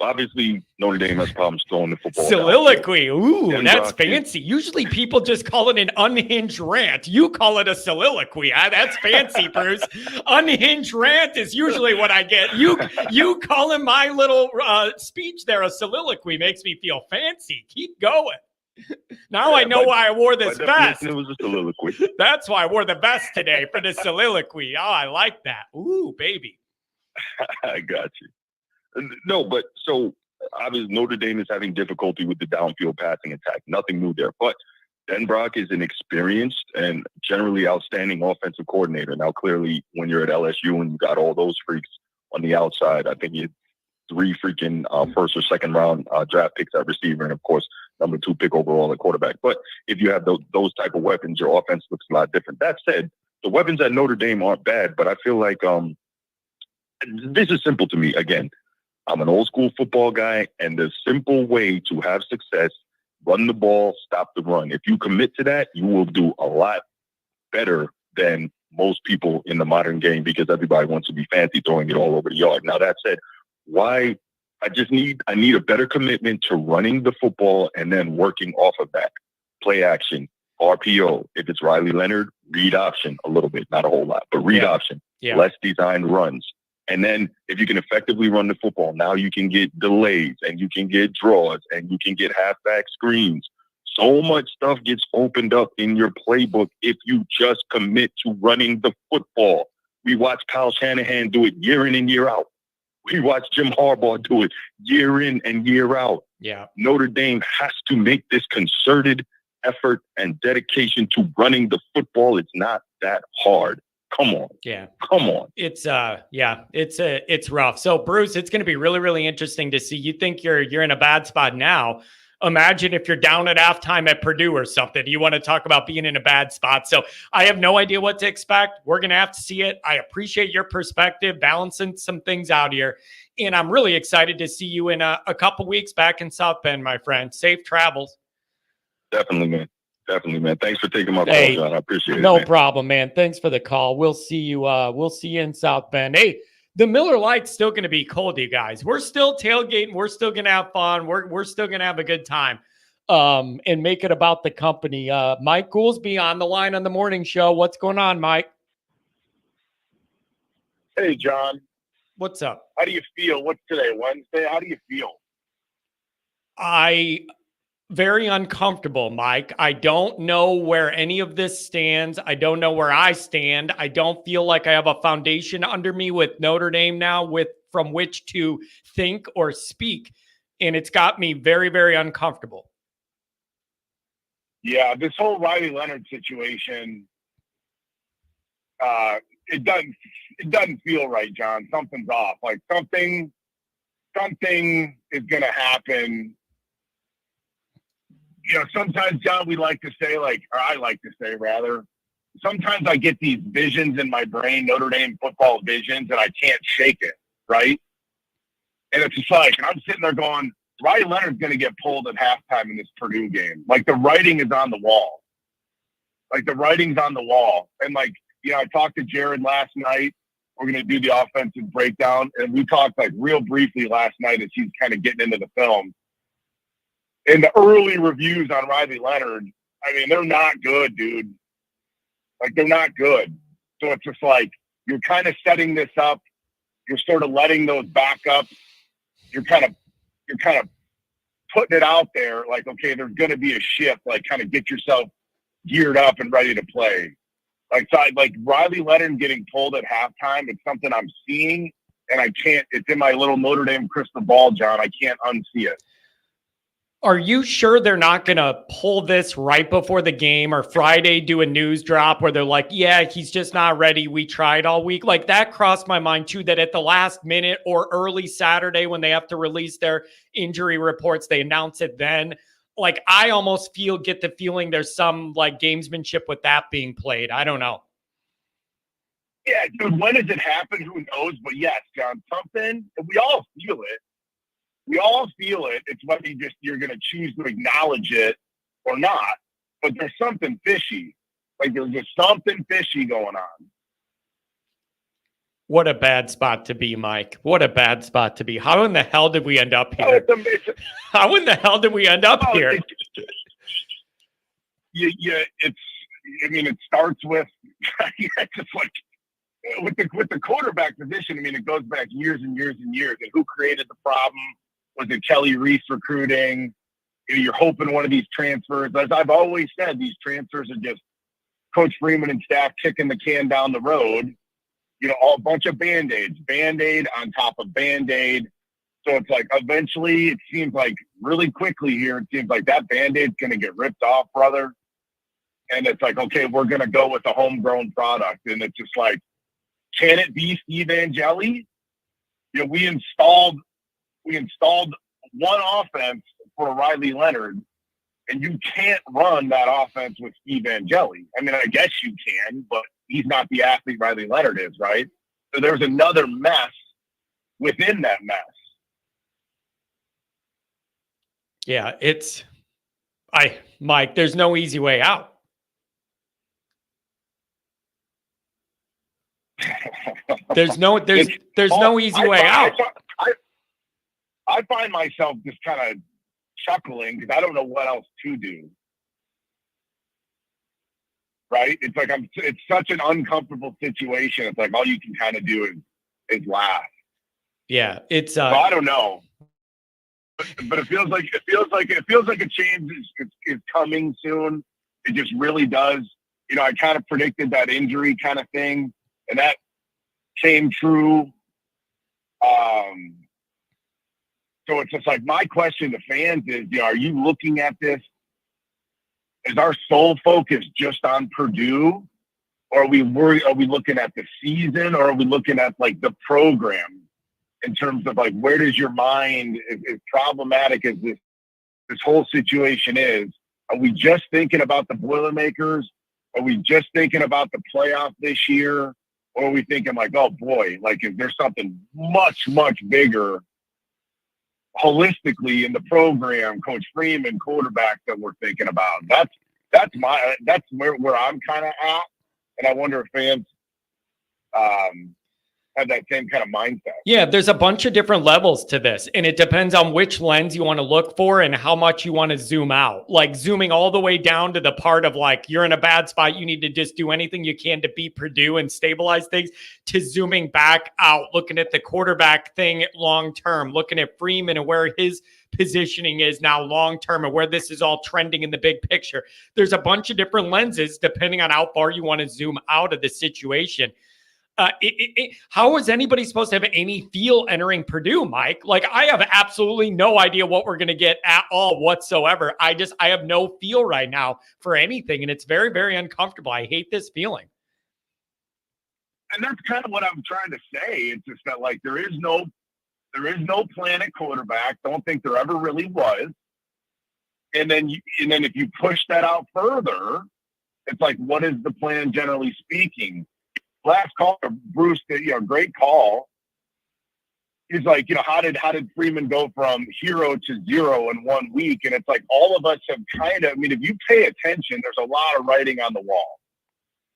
obviously Notre Dame has problems throwing the football. Soliloquy. Ooh, that's fancy. Usually people just call it an unhinged rant. You call it a soliloquy. That's fancy, Bruce. Unhinged rant is usually what I get. You calling my little speech there a soliloquy makes me feel fancy. Keep going. Now I know why I wore this vest. It was a soliloquy. That's why I wore the vest today, for the soliloquy. Oh, I like that. Ooh, baby. I got you. No, but so obviously Notre Dame is having difficulty with the downfield passing attack. Nothing new there. But Ben Brock is an experienced and generally outstanding offensive coordinator. Now, clearly, when you're at LSU and you got all those freaks on the outside, I think you had 3 freaking first or second round draft picks at receiver, and of course, number 2 pick overall at quarterback. But if you have those type of weapons, your offense looks a lot different. That said, the weapons at Notre Dame aren't bad, but I feel like this is simple to me. Again, I'm an old school football guy, and the simple way to have success, run the ball, stop the run. If you commit to that, you will do a lot better than most people in the modern game, because everybody wants to be fancy throwing it all over the yard. Now, that said, I need a better commitment to running the football and then working off of that. Play action, RPO. If it's Riley Leonard, read option a little bit, not a whole lot, but read option. Less designed runs. And then if you can effectively run the football, now you can get delays and you can get draws and you can get halfback screens. So much stuff gets opened up in your playbook if you just commit to running the football. We watch Kyle Shanahan do it year in and year out. We watch Jim Harbaugh do it year in and year out. Yeah. Notre Dame has to make this concerted effort and dedication to running the football. It's not that hard. Come on. Yeah. Come on. It's it's rough. So Bruce, it's going to be really, really interesting to see. You think you're in a bad spot now. Imagine if you're down at halftime at Purdue or something. You want to talk about being in a bad spot. So I have no idea what to expect. We're going to have to see it. I appreciate your perspective, balancing some things out here. And I'm really excited to see you in a couple weeks back in South Bend, my friend. Safe travels. Definitely, man. Definitely, man. Thanks for taking my call, Hey, John. I appreciate it. No man. problem, man. Thanks for the call. We'll see you. We'll see you in South Bend. Hey, the Miller Lite's still going to be cold, you guys. We're still tailgating. We're still going to have fun. We're still going to have a good time. And make it about the company. Mike Goolsby on the line on the morning show. What's going on, Mike? Hey, John. What's up? How do you feel? What's today, Wednesday? How do you feel? Very uncomfortable, Mike. I don't know where any of this stands. I don't know where I stand. I don't feel like I have a foundation under me with Notre Dame now from which to think or speak. And it's got me very, very uncomfortable. Yeah, this whole Riley Leonard situation, it doesn't feel right, John. Something's off. Like something is gonna happen. You know, sometimes, John, we like to say, or I like to say rather, sometimes I get these visions in my brain, Notre Dame football visions, and I can't shake it, right? And it's just like, and I'm sitting there going, Riley Leonard's going to get pulled at halftime in this Purdue game. Like, the writing is on the wall. Like, the writing's on the wall. And, I talked to Jared last night. We're going to do the offensive breakdown. And we talked, real briefly last night as he's kind of getting into the film. And the early reviews on Riley Leonard, I mean, they're not good, dude. They're not good. So it's just you're kind of setting this up. You're sort of letting those backups. You're kind of putting it out there. Okay, there's going to be a shift. Kind of get yourself geared up and ready to play. Riley Leonard getting pulled at halftime. It's something I'm seeing, and I can't. It's in my little Notre Dame crystal ball, John. I can't unsee it. Are you sure they're not going to pull this right before the game or Friday do a news drop where they're like, yeah, he's just not ready. We tried all week. That crossed my mind too, that at the last minute or early Saturday when they have to release their injury reports, they announce it then. I almost get the feeling there's some gamesmanship with that being played. I don't know. Yeah, dude, when does it happen? Who knows? But yes, John, something, we all feel it. We all feel it. It's whether you're going to choose to acknowledge it or not. But there's something fishy. There's just something fishy going on. What a bad spot to be, Mike. What a bad spot to be. How in the hell did we end up here? How in the hell did we end up here? It starts with just with the quarterback position. I mean, it goes back years and years and years. And who created the problem? Was it Kelly Reese recruiting? You're hoping one of these transfers. As I've always said, these transfers are just Coach Freeman and staff kicking the can down the road. A bunch of Band-Aids. Band-Aid on top of Band-Aid. So it's eventually, it seems really quickly here, it seems that Band-Aid's going to get ripped off, brother. And it's okay, we're going to go with a homegrown product. And it's just can it be Steve Angeli? We installed one offense for Riley Leonard, and you can't run that offense with Steve Angeli. I mean, I guess you can, but he's not the athlete Riley Leonard is, right? So there's another mess within that mess. Yeah, Mike, there's no easy way out. There's no easy way out. I find myself just kind of chuckling because I don't know what else to do. Right? It's such an uncomfortable situation. It's all you can kind of do is laugh. Yeah, it's I don't know. But it feels like a change is coming soon. It just really does. I kind of predicted that injury kind of thing, and that came true. So it's just like my question to fans is, are you looking at this? Is our sole focus just on Purdue? Or are we looking at the season, or are we looking at like the program in terms of like, where does your mind, as problematic as this whole situation is, are we just thinking about the Boilermakers? Are we just thinking about the playoff this year? Or are we thinking like, oh boy, like is there something much, much bigger holistically in the program, Coach Freeman, quarterback, that we're thinking about? That's where I'm kind of at. And I wonder if fans have that same kind of mindset. Yeah, there's a bunch of different levels to this, and it depends on which lens you want to look for and how much you want to zoom out. Like zooming all the way down to the part of like, you're in a bad spot, you need to just do anything you can to beat Purdue and stabilize things, to zooming back out, looking at the quarterback thing long-term, looking at Freeman and where his positioning is now long-term and where this is all trending in the big picture. There's a bunch of different lenses depending on how far you want to zoom out of the situation. How is anybody supposed to have any feel entering Purdue, Mike? Like, I have absolutely no idea what we're going to get at all whatsoever. I have no feel right now for anything, and it's very, very uncomfortable. I hate this feeling. And that's kind of what I'm trying to say. It's just that like there is no plan at quarterback. Don't think there ever really was. And then if you push that out further, it's like, what is the plan generally speaking? Last call, Bruce, great call. He's like, how did Freeman go from hero to zero in 1 week? And it's like all of us have if you pay attention, there's a lot of writing on the wall.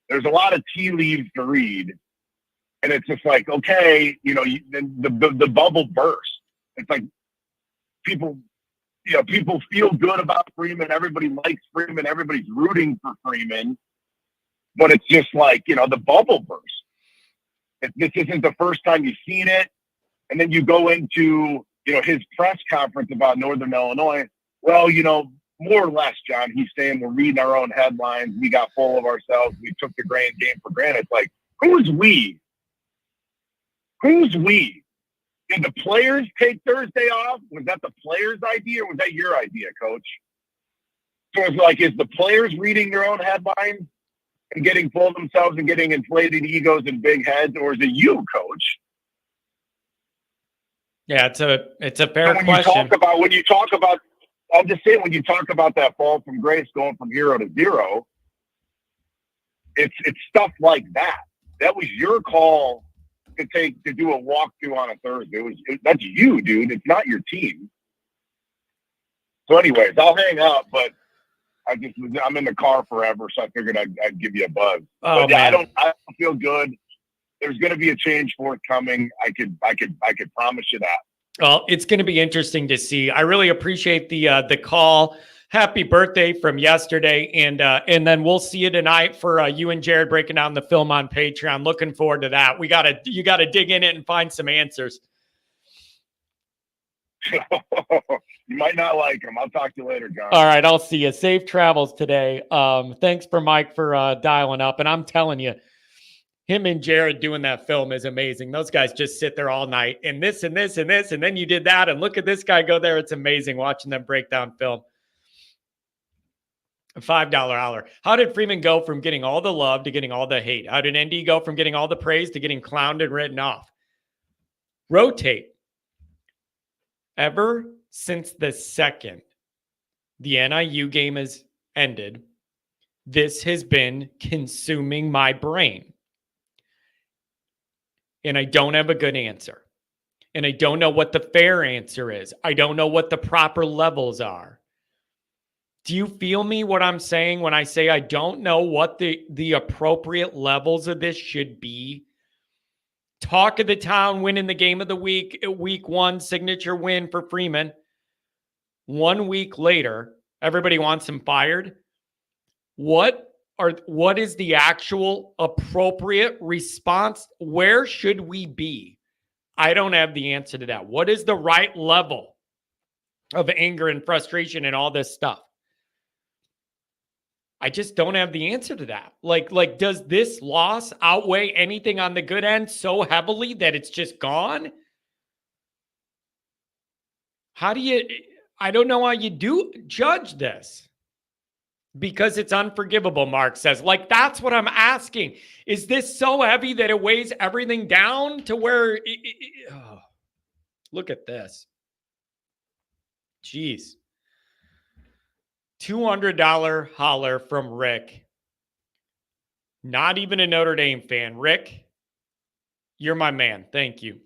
There's a lot of tea leaves to read. And it's just like, okay, the bubble burst. It's like people feel good about Freeman. Everybody likes Freeman. Everybody's rooting for Freeman. But it's just like, the bubble burst. This isn't the first time you've seen it. And then you go into, his press conference about Northern Illinois. Well, more or less, John, he's saying we're reading our own headlines. We got full of ourselves. We took the game for granted. It's like, who's we? Who's we? Did the players take Thursday off? Was that the players' idea, or was that your idea, Coach? So it's like, is the players reading their own headlines and getting full of themselves and getting inflated egos and big heads, or is it you, Coach? Yeah, it's a fair question. When you talk about, I'm just saying, when you talk about that fall from grace, going from hero to zero, it's stuff like that. That was your call to do a walkthrough on a Thursday. That's you, dude. It's not your team. So, anyways, I'll hang up, but I'm in the car forever, so I figured I'd give you a buzz. Oh, but yeah, man. I don't feel good. There's going to be a change forthcoming. I could promise you that. Well, it's going to be interesting to see. I really appreciate the call. Happy birthday from yesterday, and then we'll see you tonight for you and Jared breaking down the film on Patreon. Looking forward to that. You got to dig in it and find some answers. You might not like them. I'll talk to you later, John. All right, I'll see you. Safe travels today. Thanks for Mike for dialing up. And I'm telling you, him and Jared doing that film is amazing. Those guys just sit there all night and this and this and this, and then you did that, and look at this guy go there. It's amazing watching them break down film. A $5 hour. How did Freeman go from getting all the love to getting all the hate? How did ND go from getting all the praise to getting clowned and written off? Rotate. Ever since the second the NIU game has ended, this has been consuming my brain. And I don't have a good answer. And I don't know what the fair answer is. I don't know what the proper levels are. Do you feel me what I'm saying when I say I don't know what the appropriate levels of this should be? Talk of the town winning the game of the week, week one, signature win for Freeman. 1 week later, everybody wants him fired. What is the actual appropriate response? Where should we be? I don't have the answer to that. What is the right level of anger and frustration and all this stuff? I just don't have the answer to that. Like, does this loss outweigh anything on the good end so heavily that it's just gone? I don't know how you do judge this. Because it's unforgivable, Mark says. Like, that's what I'm asking. Is this so heavy that it weighs everything down to where... oh, look at this. Jeez. $200 holler from Rick. Not even a Notre Dame fan. Rick, you're my man. Thank you.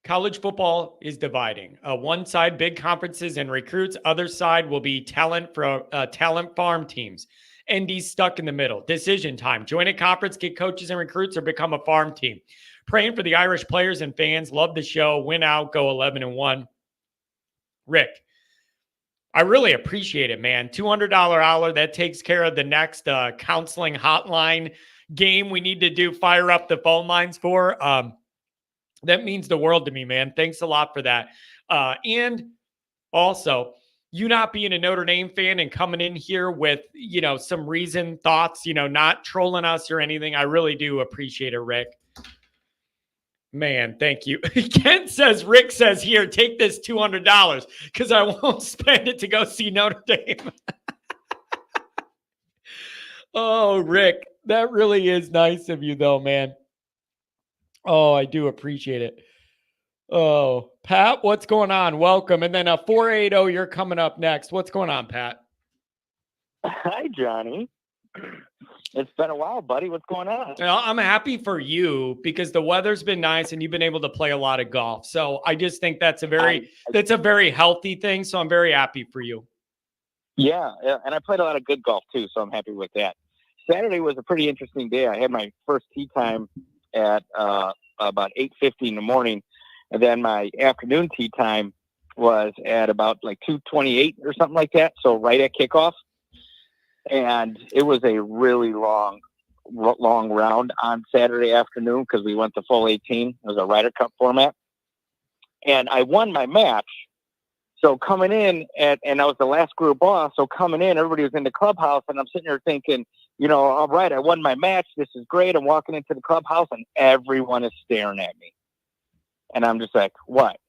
College football is dividing. One side, big conferences and recruits. Other side will be talent from talent farm teams. ND's stuck in the middle. Decision time. Join a conference, get coaches and recruits, or become a farm team. Praying for the Irish players and fans. Love the show. Win out. Go 11-1. Rick, I really appreciate it, man. $200 hour. That takes care of the next counseling hotline game we need to do. Fire up the phone lines for. That means the world to me, man. Thanks a lot for that. And also, you not being a Notre Dame fan and coming in here with, some reasoned thoughts, not trolling us or anything. I really do appreciate it, Rick. Man, thank you. Rick says, here, take this $200 because I won't spend it to go see Notre Dame. Oh, Rick, that really is nice of you, though, man. Oh, I do appreciate it. Oh, Pat, what's going on? Welcome. And then 480, you're coming up next. What's going on, Pat? Hi, Johnny. It's been a while, buddy. What's going on? Well, I'm happy for you because the weather's been nice and you've been able to play a lot of golf. So I just think that's a very healthy thing. So I'm very happy for you. Yeah, and I played a lot of good golf too, so I'm happy with that. Saturday was a pretty interesting day. I had my first tee time at about 8:50 in the morning, and then my afternoon tee time was at about like 2:28 or something like that. So right at kickoff, and it was a really long round on Saturday afternoon because we went the full 18. It was a Ryder Cup format, and I won my match. So coming in, and I was the last group off. So coming in, everybody was in the clubhouse, and I'm sitting there thinking, all right, I won my match. This is great. I'm walking into the clubhouse, and everyone is staring at me. And I'm just like, what?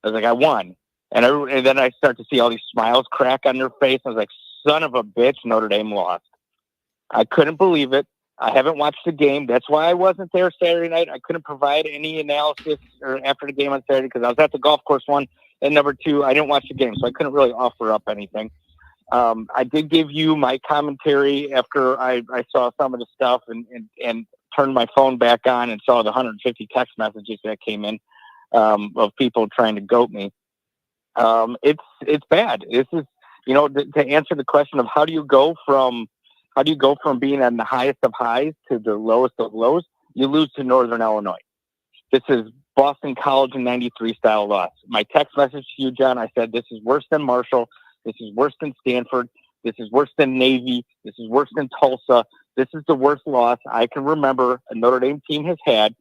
I was like, I won. And then I start to see all these smiles crack on their face. I was like, son of a bitch, Notre Dame lost. I couldn't believe it. I haven't watched the game. That's why I wasn't there Saturday night. I couldn't provide any analysis or after the game on Saturday because I was at the golf course, one. And number two, I didn't watch the game, so I couldn't really offer up anything. I did give you my commentary after I saw some of the stuff and turned my phone back on and saw the 150 text messages that came in of people trying to goat me. It's bad. This is, to answer the question of how do you go from being on the highest of highs to the lowest of lows, you lose to Northern Illinois. This is Boston College in 93 style loss. My text message to you, John, I said, this is worse than Marshall. This is worse than Stanford. This is worse than Navy. This is worse than Tulsa. This is the worst loss I can remember a Notre Dame team has had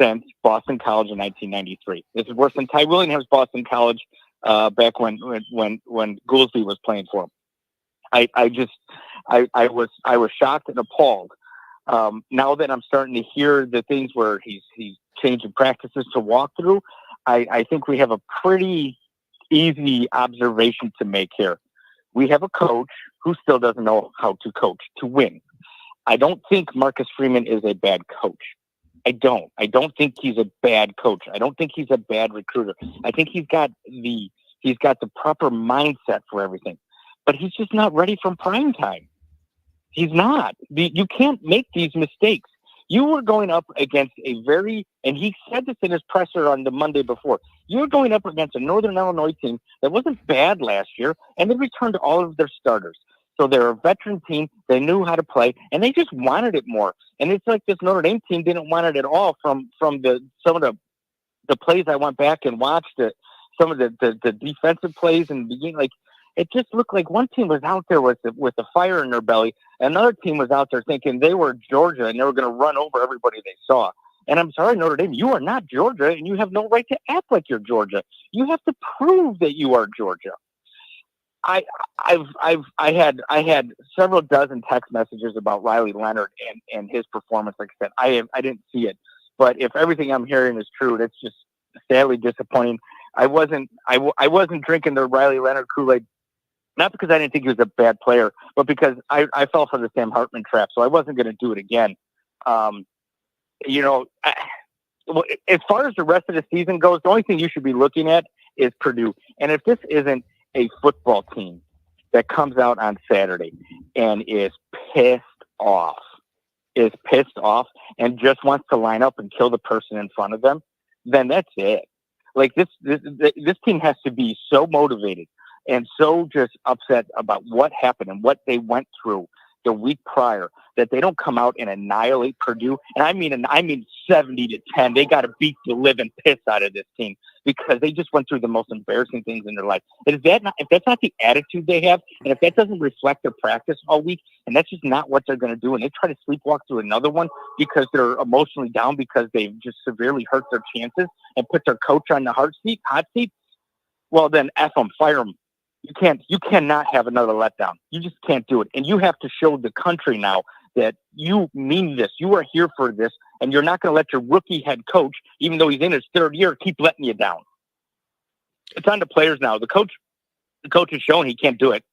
since Boston College in 1993. This is worse than Ty Willingham's Boston College back when Goolsby was playing for him. I was shocked and appalled. Now that I'm starting to hear the things where he's changing practices to walk through, I think we have a pretty easy observation to make here. We have a coach who still doesn't know how to coach to win. I don't think Marcus Freeman is a bad coach. I don't think he's a bad coach. I don't think he's a bad recruiter. I think he's got the proper mindset for everything, but he's just not ready for prime time. He's not. You can't make these mistakes. You were going up against and he said this in his presser on the Monday before, you were going up against a Northern Illinois team that wasn't bad last year, and they returned all of their starters. So they're a veteran team. They knew how to play, and they just wanted it more. And it's like this Notre Dame team didn't want it at all from some of the plays I went back and watched it, some of the defensive plays in the beginning. Like, it just looked like one team was out there with the fire in their belly. Another team was out there thinking they were Georgia and they were going to run over everybody they saw. And I'm sorry, Notre Dame, you are not Georgia, and you have no right to act like you're Georgia. You have to prove that you are Georgia. I had several dozen text messages about Riley Leonard and his performance. Like I said, I didn't see it, but if everything I'm hearing is true, sadly disappointing. I wasn't drinking the Riley Leonard Kool-Aid, not because I didn't think he was a bad player, but because I fell for the Sam Hartman trap, so I wasn't going to do it again. As far as the rest of the season goes, the only thing you should be looking at is Purdue. And if this isn't a football team that comes out on Saturday and is pissed off and just wants to line up and kill the person in front of them, then that's it. Like this team has to be so motivated and so just upset about what happened and what they went through the week prior that they don't come out and annihilate Purdue. And I mean 70-10. They got to beat the living piss out of this team because they just went through the most embarrassing things in their life. And if that's not the attitude they have, and if that doesn't reflect their practice all week, and that's just not what they're going to do, and they try to sleepwalk through another one because they're emotionally down because they've just severely hurt their chances and put their coach on the hot seat, well then F them, fire them. You cannot have another letdown. You just can't do it. And you have to show the country now that you mean this. You are here for this, and you're not going to let your rookie head coach, even though he's in his third year, keep letting you down. It's on the players now. The coach has shown he can't do it.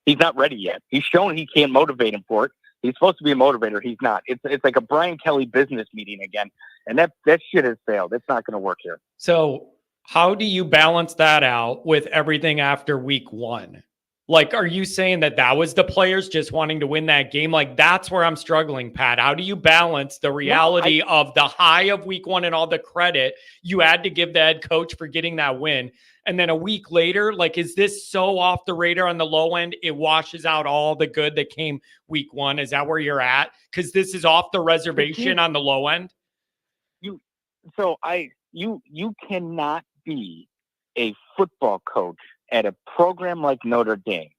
He's not ready yet. He's shown he can't motivate him for it. He's supposed to be a motivator. He's not. It's like a Brian Kelly business meeting again, and that shit has failed. It's not going to work here. So how do you balance that out with everything after week one? Like, are you saying that was the players just wanting to win that game? Like, that's where I'm struggling, Pat. How do you balance the reality of the high of week one and all the credit you had to give the head coach for getting that win? And then a week later, like, is this so off the radar on the low end, it washes out all the good that came week one? Is that where you're at? Because this is off the reservation on the low end? You cannot be a football coach at a program like Notre Dame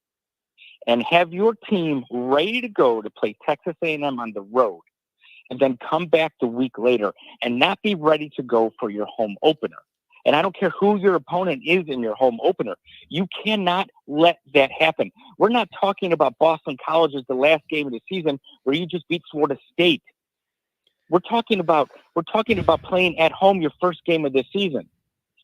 and have your team ready to go to play Texas A&M on the road and then come back the week later and not be ready to go for your home opener. And I don't care who your opponent is in your home opener. You cannot let that happen. We're not talking about Boston College as the last game of the season where you just beat Florida State. We're talking about playing at home your first game of the season.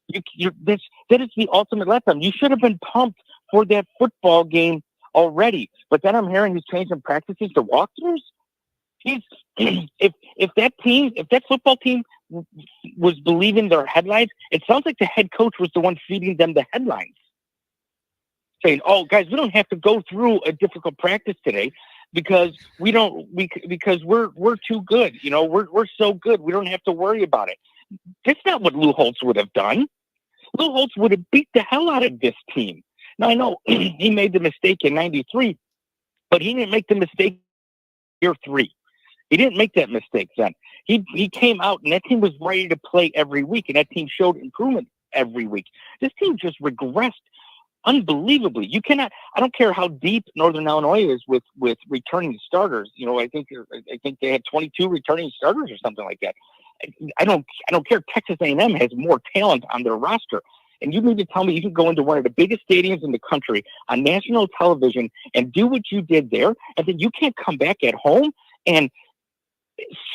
That is the ultimate letdown. You should have been pumped for that football game already. But then I'm hearing he's changing practices to walkthroughs. If that football team was believing their headlines, it sounds like the head coach was the one feeding them the headlines, saying, "Oh, guys, we don't have to go through a difficult practice today because because we're too good. You know, we're so good. We don't have to worry about it." That's not what Lou Holtz would have done. Lou Holtz would have beat the hell out of this team. Now, I know he made the mistake in 93, but he didn't make the mistake year 3. He didn't make that mistake then. He came out, and that team was ready to play every week, and that team showed improvement every week. This team just regressed unbelievably. You cannot. I don't care how deep Northern Illinois is with returning starters. You know, I think they had 22 returning starters or something like that. I don't care. Texas A&M has more talent on their roster. And you mean to tell me you can go into one of the biggest stadiums in the country on national television and do what you did there, and then you can't come back at home and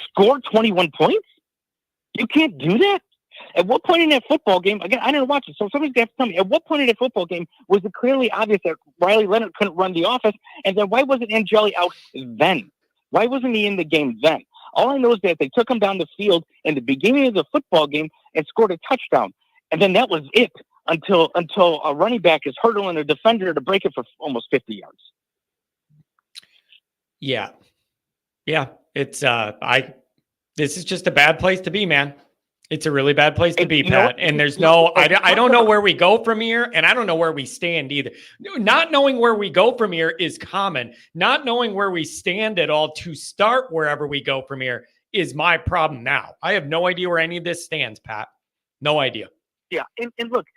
score 21 points? You can't do that? At what point in that football game, again, I didn't watch it, so somebody's going to have to tell me, at what point in that football game was it clearly obvious that Riley Leonard couldn't run the offense, and then why wasn't Angeli out then? Why wasn't he in the game then? All I know is that they took him down the field in the beginning of the football game and scored a touchdown. And then that was it until a running back is hurdling a defender to break it for almost 50 yards. Yeah. It's this is just a bad place to be, man. It's a really bad place to be, Pat. And there's I don't know where we go from here, and I don't know where we stand either. Not knowing where we go from here is common. Not knowing where we stand at all to start wherever we go from here is my problem now. I have no idea where any of this stands, Pat. No idea. Yeah, and look.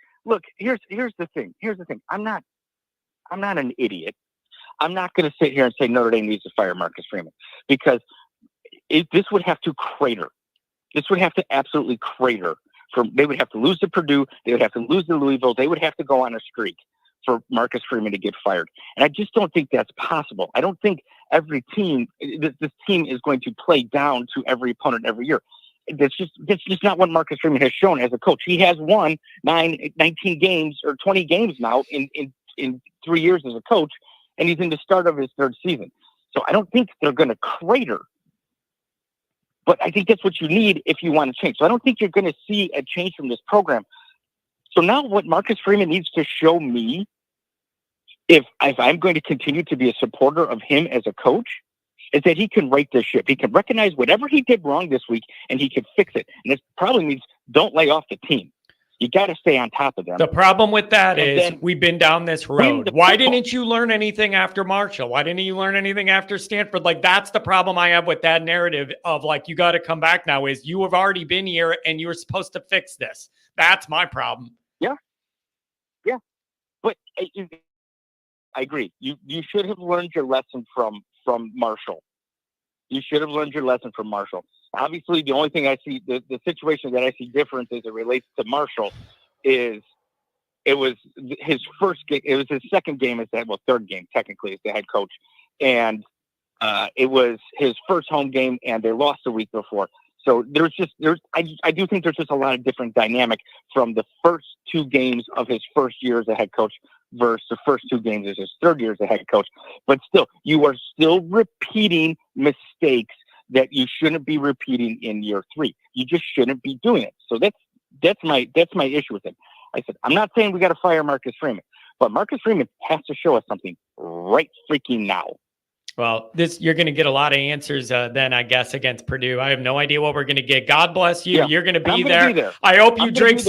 Here's the thing. I'm not an idiot. I'm not going to sit here and say Notre Dame needs to fire Marcus Freeman because this would have to crater. This would have to absolutely crater. They would have to lose to Purdue. They would have to lose to Louisville. They would have to go on a streak for Marcus Freeman to get fired. And I just don't think that's possible. I don't think this team is going to play down to every opponent every year. that's just not what Marcus Freeman has shown as a coach. He has won 19 games or 20 games now in 3 years as a coach, and he's in the start of his third season. So I don't think they're going to crater. But I think that's what you need if you want to change. So I don't think you're going to see a change from this program. So now what Marcus Freeman needs to show me, if I'm going to continue to be a supporter of him as a coach, is that he can right this ship. He can recognize whatever he did wrong this week, and he can fix it. And this probably means don't lay off the team. You got to stay on top of them. The problem with that is we've been down this road. Why didn't you learn anything after Marshall? Why didn't you learn anything after Stanford? Like, that's the problem I have with that narrative of like, you got to come back now, is you have already been here and you were supposed to fix this. That's my problem. Yeah. Yeah. But I agree. You should have learned your lesson from Marshall. You should have learned your lesson from Marshall. Obviously, the only thing I see, the situation that I see different as it relates to Marshall is it was his first game. It was his second game as third game technically as the head coach. And it was his first home game and they lost the week before. So I do think there's just a lot of different dynamic from the first 2 games of his first year as a head coach versus the first 2 games as his third year as a head coach. But still, you are still repeating mistakes that you shouldn't be repeating in year 3. You just shouldn't be doing it. So that's my issue with it. I said, I'm not saying we got to fire Marcus Freeman, but Marcus Freeman has to show us something right freaking now. Well, you're going to get a lot of answers then, I guess, against Purdue. I have no idea what we're going to get. God bless you. Yeah, you're going to be there. I hope you drink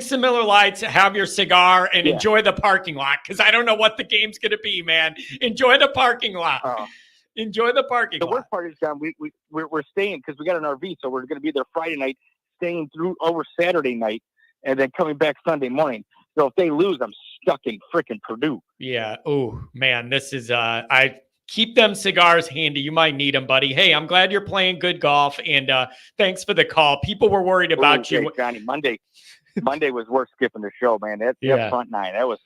some Miller Lights, have your cigar, and enjoy the parking lot, because I don't know what the game's going to be, man. Enjoy the parking lot. Enjoy the parking lot. The worst part is, John, we're staying because we got an RV, so we're going to be there Friday night, staying through over Saturday night, and then coming back Sunday morning. So if they lose, I'm stuck in freaking Purdue. Yeah. Oh, man, this is I keep them cigars handy. You might need them, buddy. Hey, I'm glad you're playing good golf, and thanks for the call. People were worried about you. Hey, Johnny, Monday was worth skipping the show, man. That front nine, I was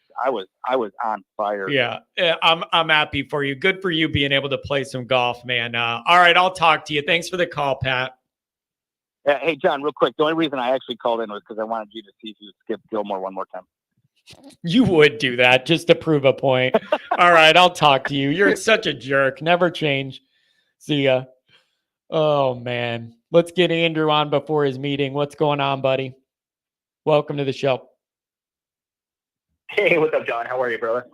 on fire. Yeah, I'm happy for you. Good for you being able to play some golf, man. All right, I'll talk to you. Thanks for the call, Pat. Hey, John, real quick. The only reason I actually called in was because I wanted you to see if you would skip Gilmore one more time. You would do that just to prove a point. All right, I'll talk to you. You're such a jerk. Never change. See ya. Oh, man. Let's get Andrew on before his meeting. What's going on, buddy? Welcome to the show. Hey, what's up, John? How are you, brother?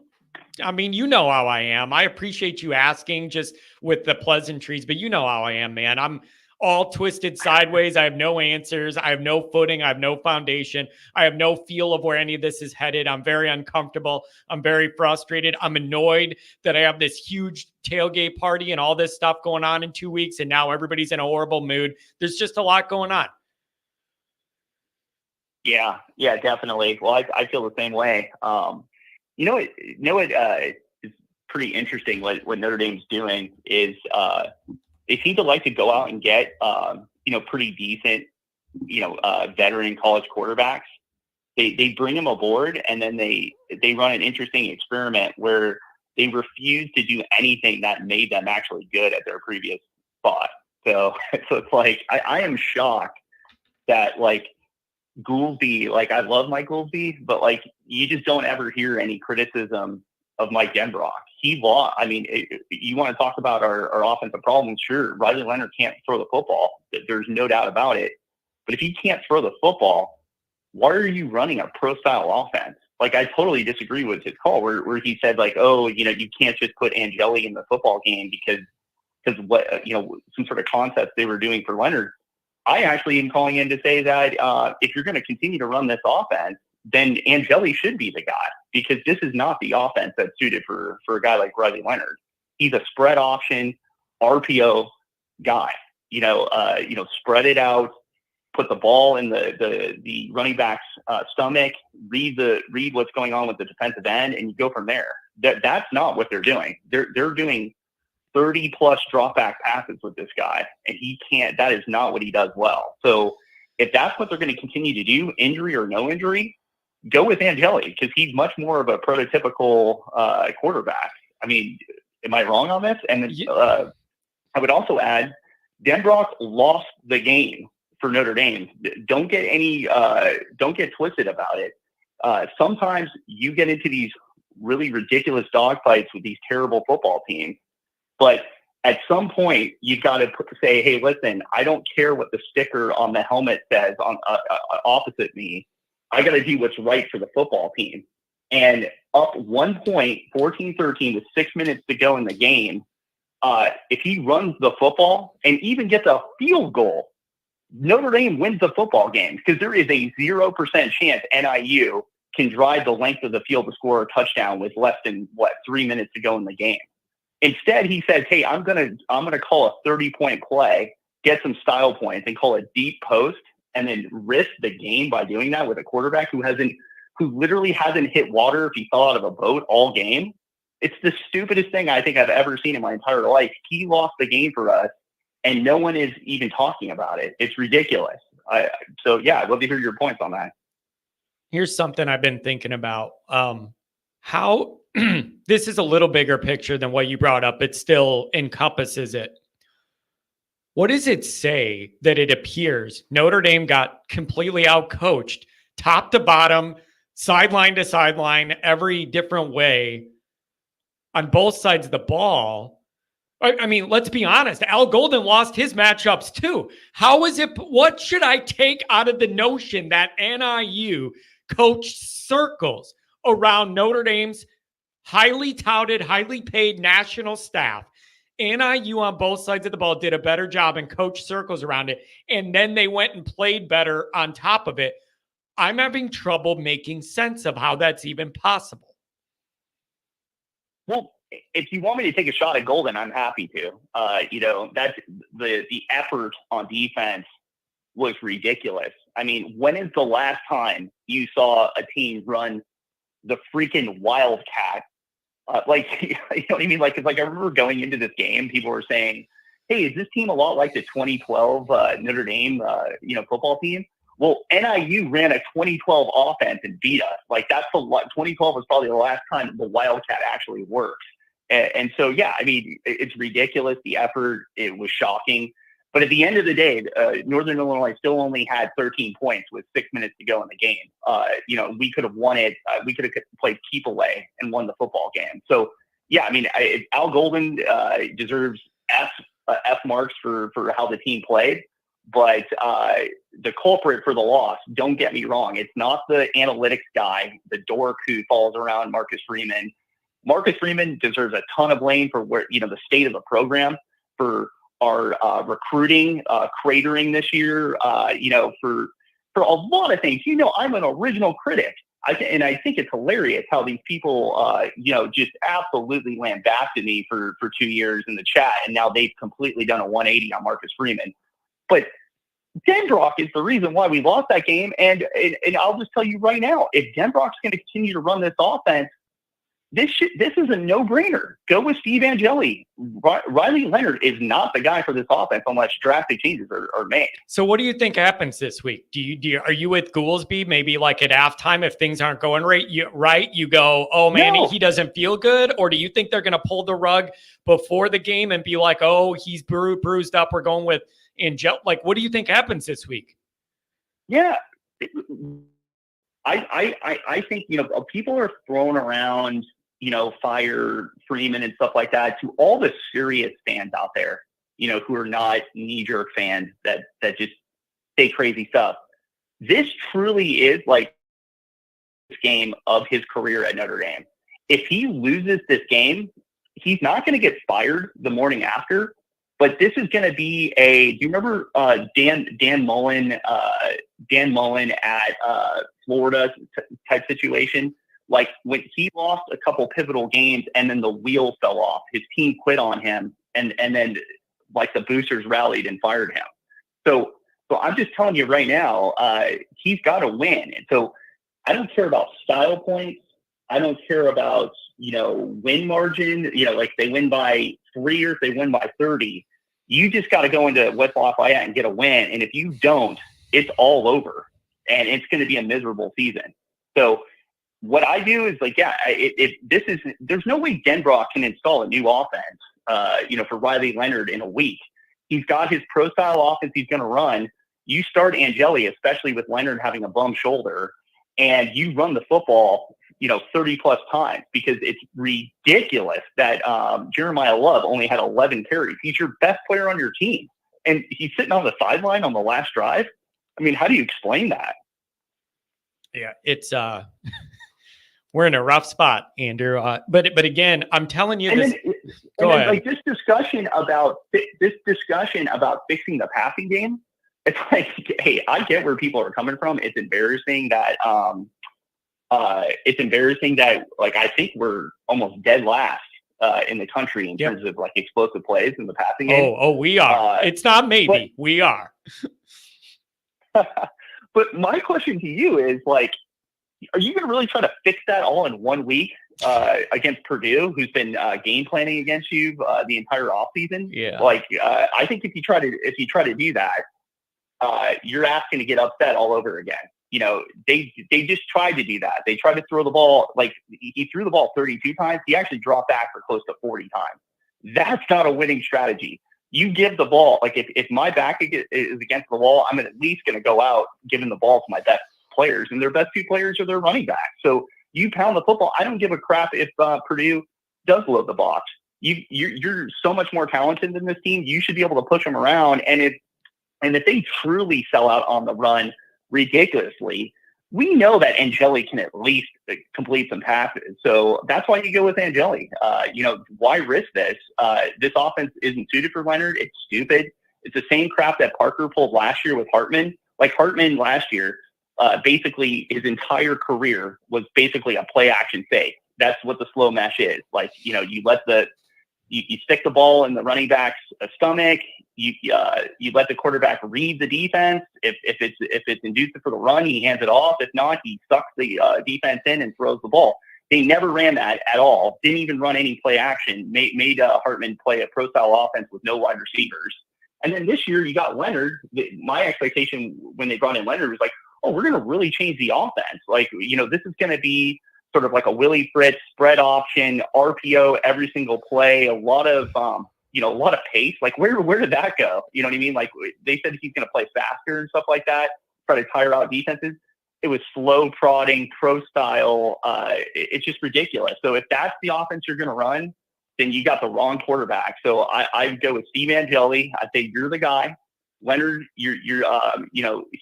I mean, you know how I am. I appreciate you asking just with the pleasantries, but you know how I am, man. I'm all twisted sideways. I have no answers. I have no footing. I have no foundation. I have no feel of where any of this is headed. I'm very uncomfortable. I'm very frustrated. I'm annoyed that I have this huge tailgate party and all this stuff going on in 2 weeks, and now everybody's in a horrible mood. There's just a lot going on. Yeah, definitely. Well, I feel the same way. You know what is pretty interesting. What Notre Dame's doing is they seem to like to go out and get pretty decent veteran college quarterbacks. They bring them aboard, and then they run an interesting experiment where they refuse to do anything that made them actually good at their previous spot. So it's like I am shocked that Goolsby, I love Mike Goolsby, but you just don't ever hear any criticism of Mike Denbrock. He lost. I mean, you want to talk about our offensive problems? Sure, Riley Leonard can't throw the football. There's no doubt about it. But if he can't throw the football, why are you running a pro-style offense? I totally disagree with his call where he said you can't just put Angeli in the football game because what some sort of concept they were doing for Leonard. I actually am calling in to say that if you're going to continue to run this offense, then Angeli should be the guy, because this is not the offense that's suited for a guy like Riley Leonard. He's a spread option RPO guy. Spread it out, put the ball in the running back's stomach, read what's going on with the defensive end, and you go from there. That's not what they're doing. They're doing 30 plus drop back passes with this guy, and he can't. That is not what he does well. So if that's what they're going to continue to do, injury or no injury, go with Angeli, because he's much more of a prototypical quarterback. I mean, am I wrong on this? And I would also add, Denbrock lost the game for Notre Dame. Don't get twisted about it. Sometimes you get into these really ridiculous dogfights with these terrible football teams, but at some point you've got to say, hey, listen, I don't care what the sticker on the helmet says on opposite me. I got to do what's right for the football team. And up 1 point, 14-13 with 6 minutes to go in the game, if he runs the football and even gets a field goal, Notre Dame wins the football game, because there is a 0% chance NIU can drive the length of the field to score a touchdown with less than 3 minutes to go in the game. Instead, he says, hey, I'm gonna call a 30-point play, get some style points, and call a deep post, and then risk the game by doing that with a quarterback who literally hasn't hit water if he fell out of a boat all game. It's the stupidest thing I think I've ever seen in my entire life. He lost the game for us, and no one is even talking about it. It's ridiculous. So yeah, I'd love to hear your points on that. Here's something I've been thinking about. How this is a little bigger picture than what you brought up. It still encompasses it. What does it say that it appears Notre Dame got completely outcoached, top to bottom, sideline to sideline, every different way on both sides of the ball? I mean, let's be honest. Al Golden lost his matchups too. How is it? What should I take out of the notion that NIU coached circles around Notre Dame's highly touted, highly paid national staff? NIU on both sides of the ball did a better job and coached circles around it, and then they went and played better on top of it. I'm having trouble making sense of how that's even possible. Well, if you want me to take a shot at Golden, I'm happy to. That's the effort on defense was ridiculous. I mean, when is the last time you saw a team run the freaking Wildcat? You know what I mean? It's like I remember going into this game, people were saying, hey, is this team a lot like the 2012 Notre Dame football team? Well, NIU ran a 2012 offense and beat us. 2012 was probably the last time the Wildcat actually worked. And so, yeah, I mean, it's ridiculous. The effort, it was shocking. But at the end of the day, Northern Illinois still only had 13 points with 6 minutes to go in the game. We could have won it. We could have played keep away and won the football game. So, yeah, I mean, Al Golden deserves F marks for how the team played. But the culprit for the loss, don't get me wrong, it's not the analytics guy, the dork who falls around Marcus Freeman. Marcus Freeman deserves a ton of blame for the state of the program, for our recruiting cratering this year, for a lot of things. I'm an original critic. I think it's hilarious how these people, just absolutely lambasted me for 2 years in the chat, and now they've completely done a 180 on Marcus Freeman. But Denbrock is the reason why we lost that game, and I'll just tell you right now, if Denbrock's going to continue to run this offense, this is a no-brainer. Go with Steve Angeli. Riley Leonard is not the guy for this offense unless drastic changes are made. So what do you think happens this week? Are you with Goolsby? Maybe like at halftime, if things aren't going right, you go, oh man, No. He doesn't feel good? Or do you think they're going to pull the rug before the game and be like, oh, he's bruised up, we're going with Angel? What do you think happens this week? Yeah. I think, people are throwing around, fire Freeman and stuff like that to all the serious fans out there, who are not knee-jerk fans that just say crazy stuff. This truly is this game of his career at Notre Dame. If he loses this game, he's not going to get fired the morning after, but this is going to be do you remember Dan Mullen at Florida type situation? When he lost a couple pivotal games and then the wheels fell off, his team quit on him, and then the boosters rallied and fired him. So I'm just telling you right now, he's got to win. And so I don't care about style points. I don't care about, win margin, if they win by 3 or if they win by 30. You just got to go into West Lafayette and get a win. And if you don't, it's all over. And it's going to be a miserable season. So what I do is there's no way Denbrock can install a new offense, for Riley Leonard in a week. He's got his pro style offense he's going to run. you start Angeli, especially with Leonard having a bum shoulder, and you run the football, 30 plus times, because it's ridiculous that Jeremiah Love only had 11 carries. He's your best player on your team, and he's sitting on the sideline on the last drive. I mean, how do you explain that? Yeah, it's we're in a rough spot, Andrew. But again, I'm telling you this. Go ahead. Like this discussion about fixing the passing game. It's like, hey, I get where people are coming from. It's embarrassing that like I think we're almost dead last in the country in terms of like explosive plays in the passing game. Oh, we are. It's not maybe. We are. But my question to you is, like, are you going to really try to fix that all in 1 week against Purdue, who's been game planning against you the entire offseason? Yeah. Like, I think if you try to do that, you're asking to get upset all over again. They just tried to do that. They tried to throw the ball. Like, he threw the ball 32 times. He actually dropped back for close to 40 times. That's not a winning strategy. You give the ball, like if my back is against the wall, I'm at least going to go out giving the ball to my best players, and their best two players are their running back. So you pound the football. I don't give a crap if Purdue does load the box. You're so much more talented than this team. You should be able to push them around. And if they truly sell out on the run ridiculously, we know that Angeli can at least complete some passes. So that's why you go with Angeli. Why risk this? This offense isn't suited for Leonard. It's stupid. It's the same crap that Parker pulled last year with Hartman. Like Hartman last year, basically his entire career was basically a play action fake. That's what the slow mesh is. Like, you stick the ball in the running back's stomach. You let the quarterback read the defense. If it's inducive for the run, he hands it off. If not, he sucks the defense in and throws the ball. They never ran that at all. Didn't even run any play action. Made Hartman play a pro style offense with no wide receivers. And then this year you got Leonard. My expectation when they brought in Leonard was like, oh, we're going to really change the offense. Like, this is going to be sort of like a Willie Fritz spread option, RPO every single play, a lot of pace. Like where did that go? You know what I mean? Like they said he's going to play faster and stuff like that, try to tire out defenses. It was slow prodding, pro style. It's just ridiculous. So if that's the offense you're going to run, then you got the wrong quarterback. So I go with Steve Angeli. I say you're the guy. Leonard, you're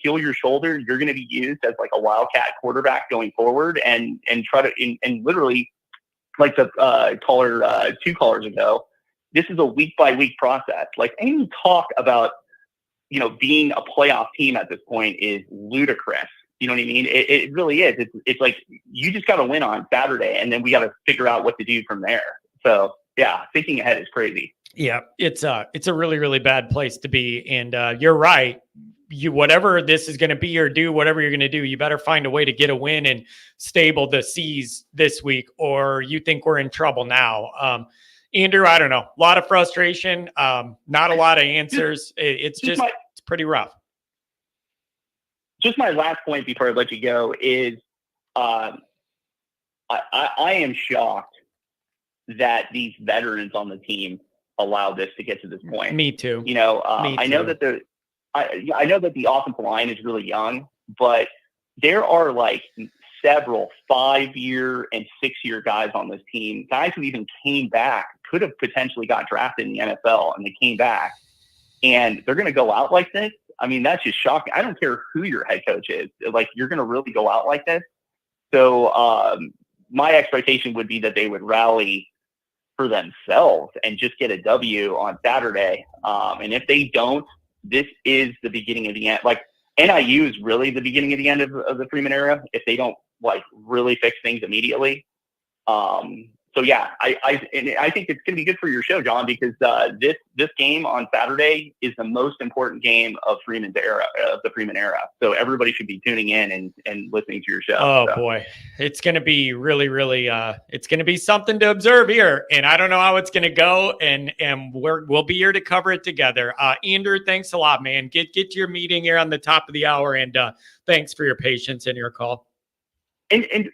heal your shoulder. You're going to be used as like a wildcat quarterback going forward, and try to and literally, like the caller 2 callers ago, this is a week by week process. Like any talk about being a playoff team at this point is ludicrous. You know what I mean? It really is. It's like you just got to win on Saturday, and then we got to figure out what to do from there. So yeah, thinking ahead is crazy. Yeah, it's a really, really bad place to be. And you're right. Whatever this is going to be or do, whatever you're going to do, you better find a way to get a win and stable the seas this week, or you think we're in trouble now. Andrew, I don't know. A lot of frustration, not a lot of answers. It's pretty rough. Just my last point before I let you go is I am shocked that these veterans on the team allow this to get to this point. Me too. I know that I know that the offensive line is really young, but there are like several 5-year and 6-year guys on this team, guys who even came back, could have potentially got drafted in the NFL, and they came back, and they're going to go out like this. I mean, that's just shocking. I don't care who your head coach is. Like, you're going to really go out like this. So my expectation would be that they would rally for themselves and just get a W on Saturday. And if they don't, this is the beginning of the end. Like, NIU is really the beginning of the end of the Freeman era if they don't like really fix things immediately. So yeah, I think it's going to be good for your show, John, because this game on Saturday is the most important game of Freeman's era, of the Freeman era. So everybody should be tuning in and listening to your show. Oh boy, it's going to be really, really. It's going to be something to observe here, and I don't know how it's going to go. And we'll be here to cover it together. Andrew, thanks a lot, man. Get to your meeting here on the top of the hour, and thanks for your patience and your call. And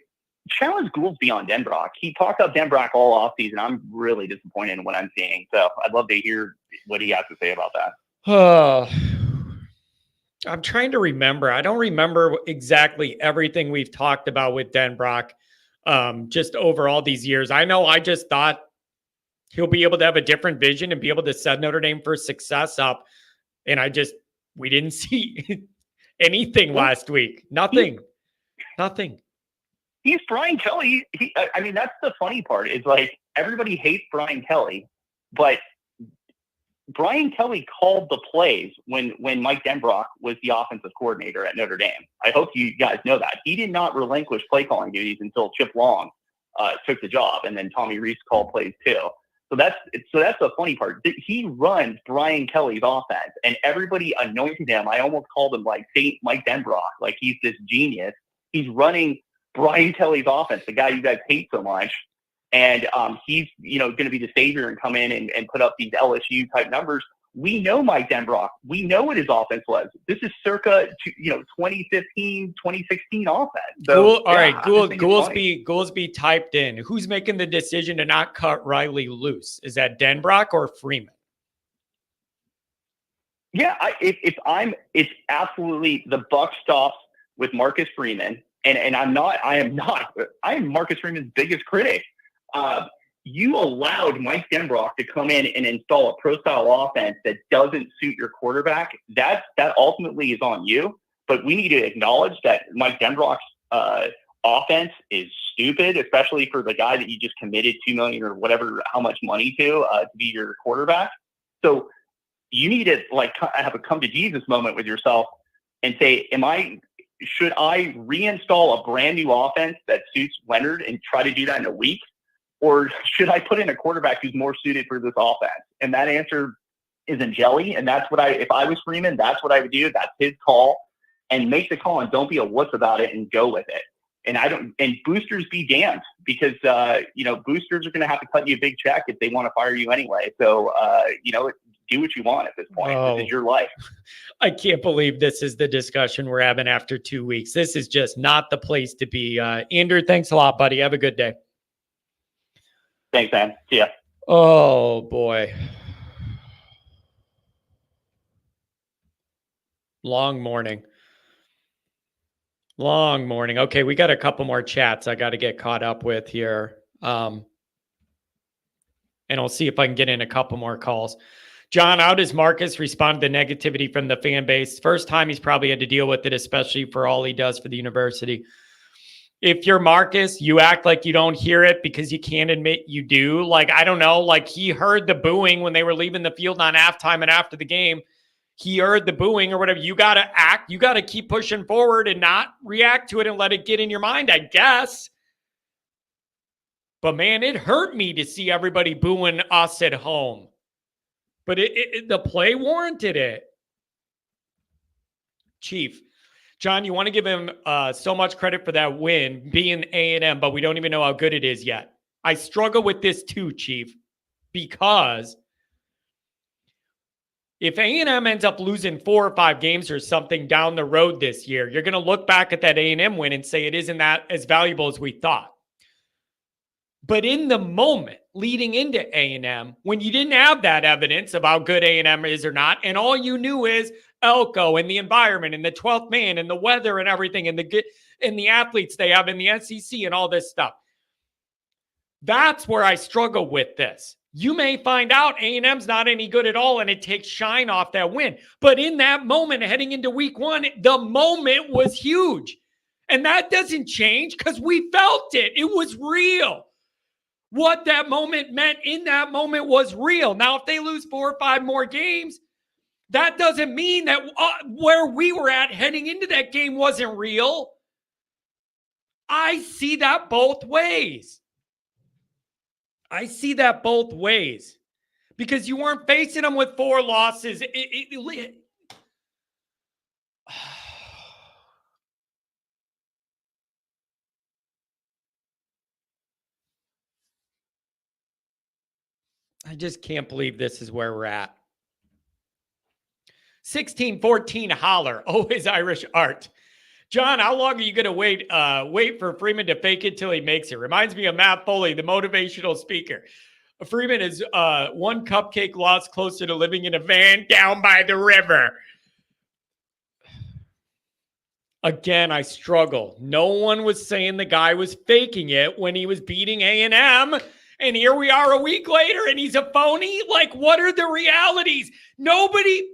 challenge Gouldsby on Denbrock. He talked up Denbrock all offseason. I'm really disappointed in what I'm seeing. So I'd love to hear what he has to say about that. I'm trying to remember. I don't remember exactly everything we've talked about with Denbrock just over all these years. I know I just thought he'll be able to have a different vision and be able to set Notre Dame for success up. And we didn't see anything last week. Nothing. He's Brian Kelly. I mean, that's the funny part is like everybody hates Brian Kelly, but Brian Kelly called the plays when Mike Denbrock was the offensive coordinator at Notre Dame. I hope you guys know that. He did not relinquish play calling duties until Chip Long took the job, and then Tommy Rees called plays too. So that's the funny part. He runs Brian Kelly's offense, and everybody anointed him. I almost called him like Saint Mike Denbrock, like he's this genius. He's running Brian Kelly's offense, the guy you guys hate so much. And he's, going to be the savior and come in and put up these LSU type numbers. We know Mike Denbrock. We know what his offense was. This is circa, 2015, 2016 offense. So, all right, Goolsby typed in. Who's making the decision to not cut Riley loose? Is that Denbrock or Freeman? Yeah, it's absolutely the buck stops with Marcus Freeman. And I am Marcus Freeman's biggest critic. You allowed Mike Denbrock to come in and install a pro-style offense that doesn't suit your quarterback. That ultimately is on you. But we need to acknowledge that Mike Denbrock's offense is stupid, especially for the guy that you just committed $2 million or whatever, how much money to be your quarterback. So you need to have a come to Jesus moment with yourself and say, should I reinstall a brand new offense that suits Leonard and try to do that in a week? Or should I put in a quarterback who's more suited for this offense? And that answer isn't jelly. And that's what if I was Freeman, that's what I would do. That's his call, and make the call and don't be a wuss about it and go with it. And boosters be damned, because, boosters are going to have to cut you a big check if they want to fire you anyway. So, do what you want at this point. Oh, this is your life. I can't believe this is the discussion we're having after 2 weeks. This is just not the place to be. Andrew, thanks a lot, buddy. Have a good day. Thanks, man. See ya. Oh, boy. Long morning. Okay, we got a couple more chats I got to get caught up with here. And I'll see if I can get in a couple more calls. John, how does Marcus respond to negativity from the fan base? First time he's probably had to deal with it, especially for all he does for the university. If you're Marcus, you act like you don't hear it because you can't admit you do. I don't know, he heard the booing when they were leaving the field on halftime and after the game. He heard the booing or whatever. You got to act. You got to keep pushing forward and not react to it and let it get in your mind, I guess. But, man, it hurt me to see everybody booing us at home. But the play warranted it. Chief. John, you want to give him so much credit for that win, being A&M, but we don't even know how good it is yet. I struggle with this too, Chief, because if A&M ends up losing 4 or 5 games or something down the road this year, you're going to look back at that A&M win and say it isn't that as valuable as we thought. But in the moment leading into A&M, when you didn't have that evidence of how good A&M is or not, and all you knew is Elko and the environment and the 12th man and the weather and everything and the athletes they have in the SEC and all this stuff. That's where I struggle with this. You may find out A&M's not any good at all and it takes shine off that win. But in that moment heading into week 1, the moment was huge. And that doesn't change because we felt it. It was real. What that moment meant in that moment was real. Now, if they lose 4 or 5 more games, that doesn't mean that where we were at heading into that game wasn't real. I see that both ways. Because you weren't facing them with 4 losses. I just can't believe this is where we're at. 16-14 holler. Always Irish art. John, how long are you going to wait for Freeman to fake it till he makes it? Reminds me of Matt Foley, the motivational speaker. Freeman is 1 cupcake loss closer to living in a van down by the river. Again, I struggle. No one was saying the guy was faking it when he was beating A&M. And here we are a week later and he's a phony. Like, what are the realities? Nobody.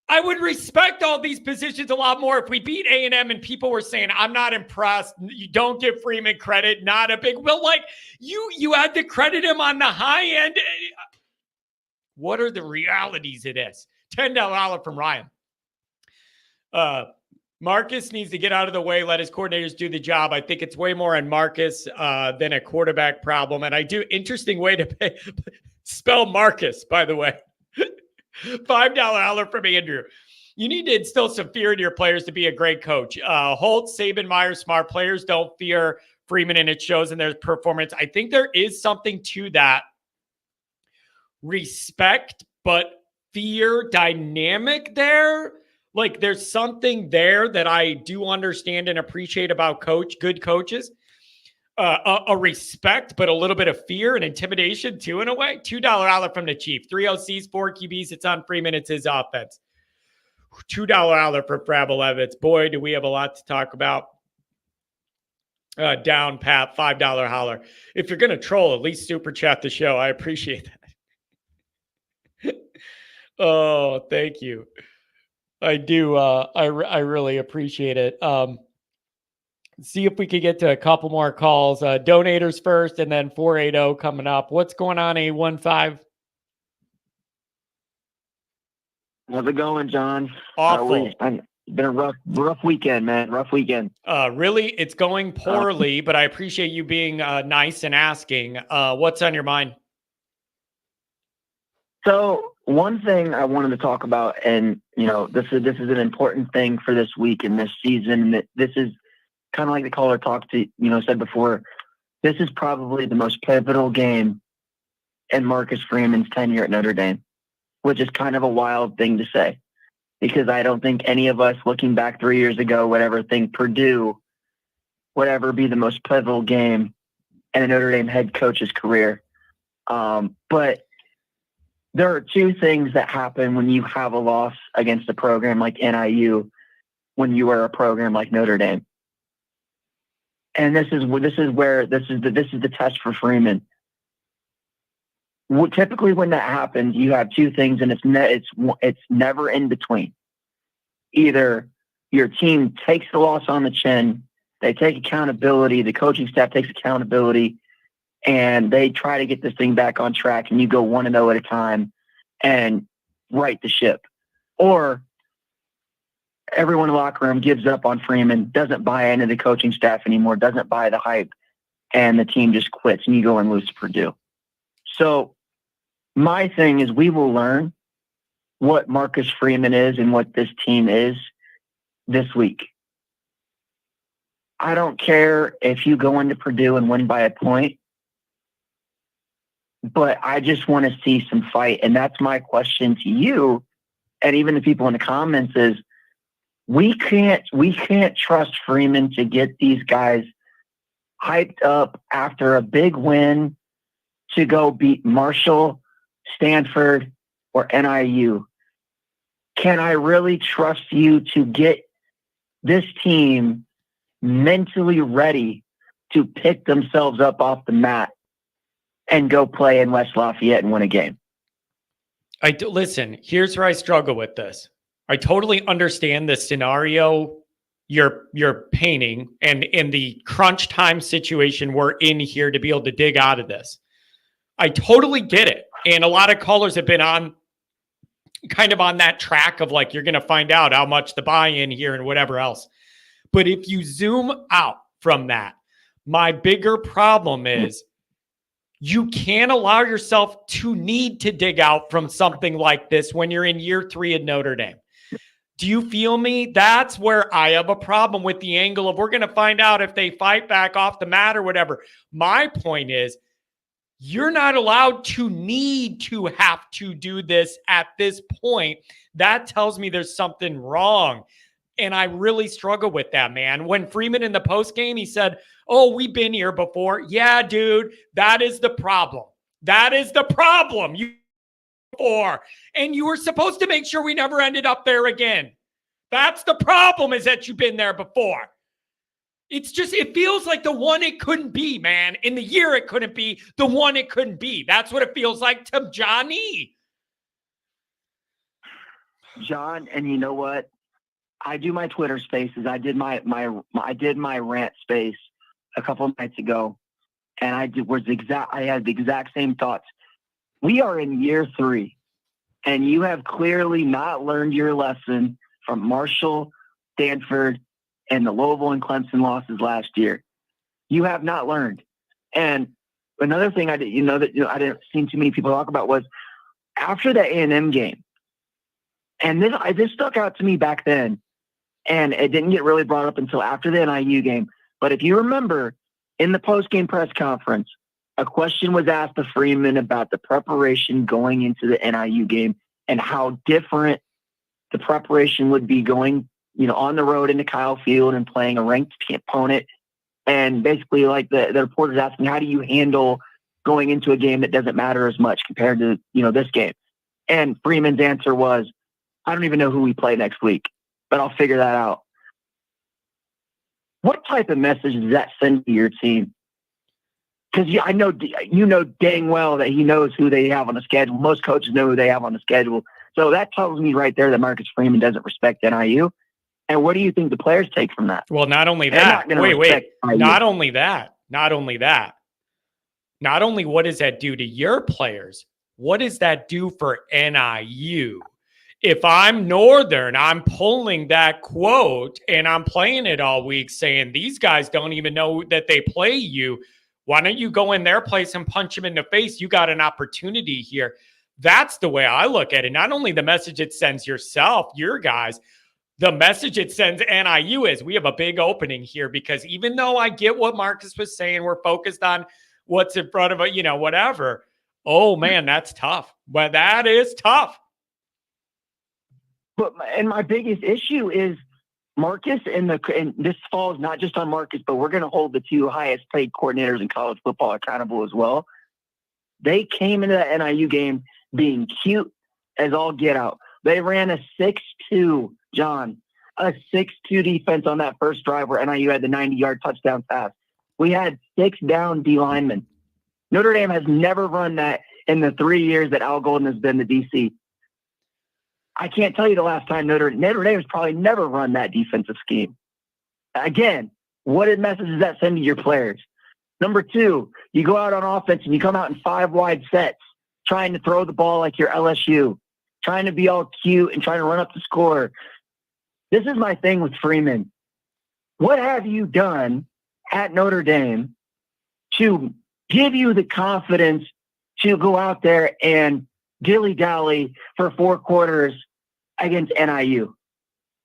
I would respect all these positions a lot more if we beat A&M and people were saying, I'm not impressed. You don't give Freeman credit. Not a big, well, like you had to credit him on the high end. What are the realities of this? $10 from Ryan. Marcus needs to get out of the way, let his coordinators do the job. I think it's way more on Marcus than a quarterback problem. And I do, interesting way to spell Marcus, by the way. $5 from Andrew. You need to instill some fear in your players to be a great coach. Holt, Saban, Myers, smart players don't fear Freeman, and it shows in their performance. I think there is something to that respect, but fear dynamic there. Like there's something there that I do understand and appreciate about good coaches. A respect, but a little bit of fear and intimidation too, in a way. $2 from the Chief. 3 OCs, 4 QBs. It's on Freeman. It's his offense. $2 for Frabble Evans. Boy, do we have a lot to talk about. Down, Pat. $5 holler. If you're going to troll, at least super chat the show. I appreciate that. Oh, thank you. I do. I really appreciate it. See if we could get to a couple more calls. Donators first, and then 480 coming up. What's going on, A15? How's it going, John? Awful. It's been a rough weekend, man. Rough weekend. Really? It's going poorly, but I appreciate you being nice and asking. What's on your mind? So one thing I wanted to talk about, and this is an important thing for this week and this season. This is kind of like the caller talked to, said before. This is probably the most pivotal game in Marcus Freeman's tenure at Notre Dame, which is kind of a wild thing to say, because I don't think any of us looking back 3 years ago would ever think Purdue would ever be the most pivotal game in a Notre Dame head coach's career. But there are two things that happen when you have a loss against a program like NIU, when you are a program like Notre Dame. And this is the test for Freeman. Typically, when that happens, you have two things, and it's never in between. Either your team takes the loss on the chin, they take accountability, the coaching staff takes accountability, and they try to get this thing back on track, and you go 1-0 at a time and right the ship. Or everyone in the locker room gives up on Freeman, doesn't buy into the coaching staff anymore, doesn't buy the hype, and the team just quits, and you go and lose to Purdue. So my thing is, we will learn what Marcus Freeman is and what this team is this week. I don't care if you go into Purdue and win by a point, but I just want to see some fight. And that's my question to you, and even the people in the comments, is we can't trust Freeman to get these guys hyped up after a big win to go beat Marshall, Stanford, or NIU. Can I really trust you to get this team mentally ready to pick themselves up off the mat and go play in West Lafayette and win a game? Listen, here's where I struggle with this. I totally understand the scenario you're painting and in the crunch time situation we're in here to be able to dig out of this. I totally get it. And a lot of callers have been on kind of on that track of like, you're going to find out how much the buy-in here and whatever else. But if you zoom out from that, my bigger problem is you can't allow yourself to need to dig out from something like this when you're in year 3 at Notre Dame. Do you feel me? That's where I have a problem with the angle of we're going to find out if they fight back off the mat or whatever. My point is, you're not allowed to need to have to do this at this point. That tells me there's something wrong. And I really struggle with that, man. When Freeman in the postgame, he said, oh, we've been here before. Yeah, dude, that is the problem. That is the problem. And you were supposed to make sure we never ended up there again. That's the problem, is that you've been there before. It's just, it feels like the one it couldn't be, man. In the year it couldn't be, the one it couldn't be. That's what it feels like to Johnny. John, and you know what? I do my Twitter spaces. I did my rant space a couple of nights ago, and I had the exact same thoughts. We are in year 3, and you have clearly not learned your lesson from Marshall, Stanford, and the Louisville and Clemson losses last year. You have not learned. And another thing I didn't see too many people talk about was after the A&M game, and this stuck out to me back then, and it didn't get really brought up until after the NIU game. But if you remember, in the post-game press conference, a question was asked to Freeman about the preparation going into the NIU game and how different the preparation would be going, on the road into Kyle Field and playing a ranked opponent. And basically, like the reporter's asking, how do you handle going into a game that doesn't matter as much compared to, this game? And Freeman's answer was, I don't even know who we play next week, but I'll figure that out. What type of message does that send to your team? Because I know dang well that he knows who they have on the schedule. Most coaches know who they have on the schedule. So that tells me right there that Marcus Freeman doesn't respect NIU. And what do you think the players take from that? Well, not only that. Wait. Not only that. Not only what does that do to your players, what does that do for NIU? If I'm Northern, I'm pulling that quote and I'm playing it all week saying these guys don't even know that they play you. Why don't you go in their place and punch them in the face? You got an opportunity here. That's the way I look at it. Not only the message it sends yourself, your guys, the message it sends NIU is we have a big opening here, because even though I get what Marcus was saying, we're focused on what's in front of it, whatever. Oh man, that's tough. But that is tough. But my biggest issue is Marcus, and this falls not just on Marcus, but we're going to hold the 2 highest paid coordinators in college football accountable as well. They came into the NIU game being cute as all get out. They ran a 6-2, John, a 6-2 defense on that first drive where NIU had the 90-yard touchdown pass. We had 6 down D linemen. Notre Dame has never run that in the 3 years that Al Golden has been the DC. I can't tell you the last time Notre Dame has probably never run that defensive scheme. Again, what message does that send to your players? Number 2, you go out on offense and you come out in 5 wide sets, trying to throw the ball like you're LSU, trying to be all cute and trying to run up the score. This is my thing with Freeman. What have you done at Notre Dame to give you the confidence to go out there and dilly-dally for 4 quarters against NIU?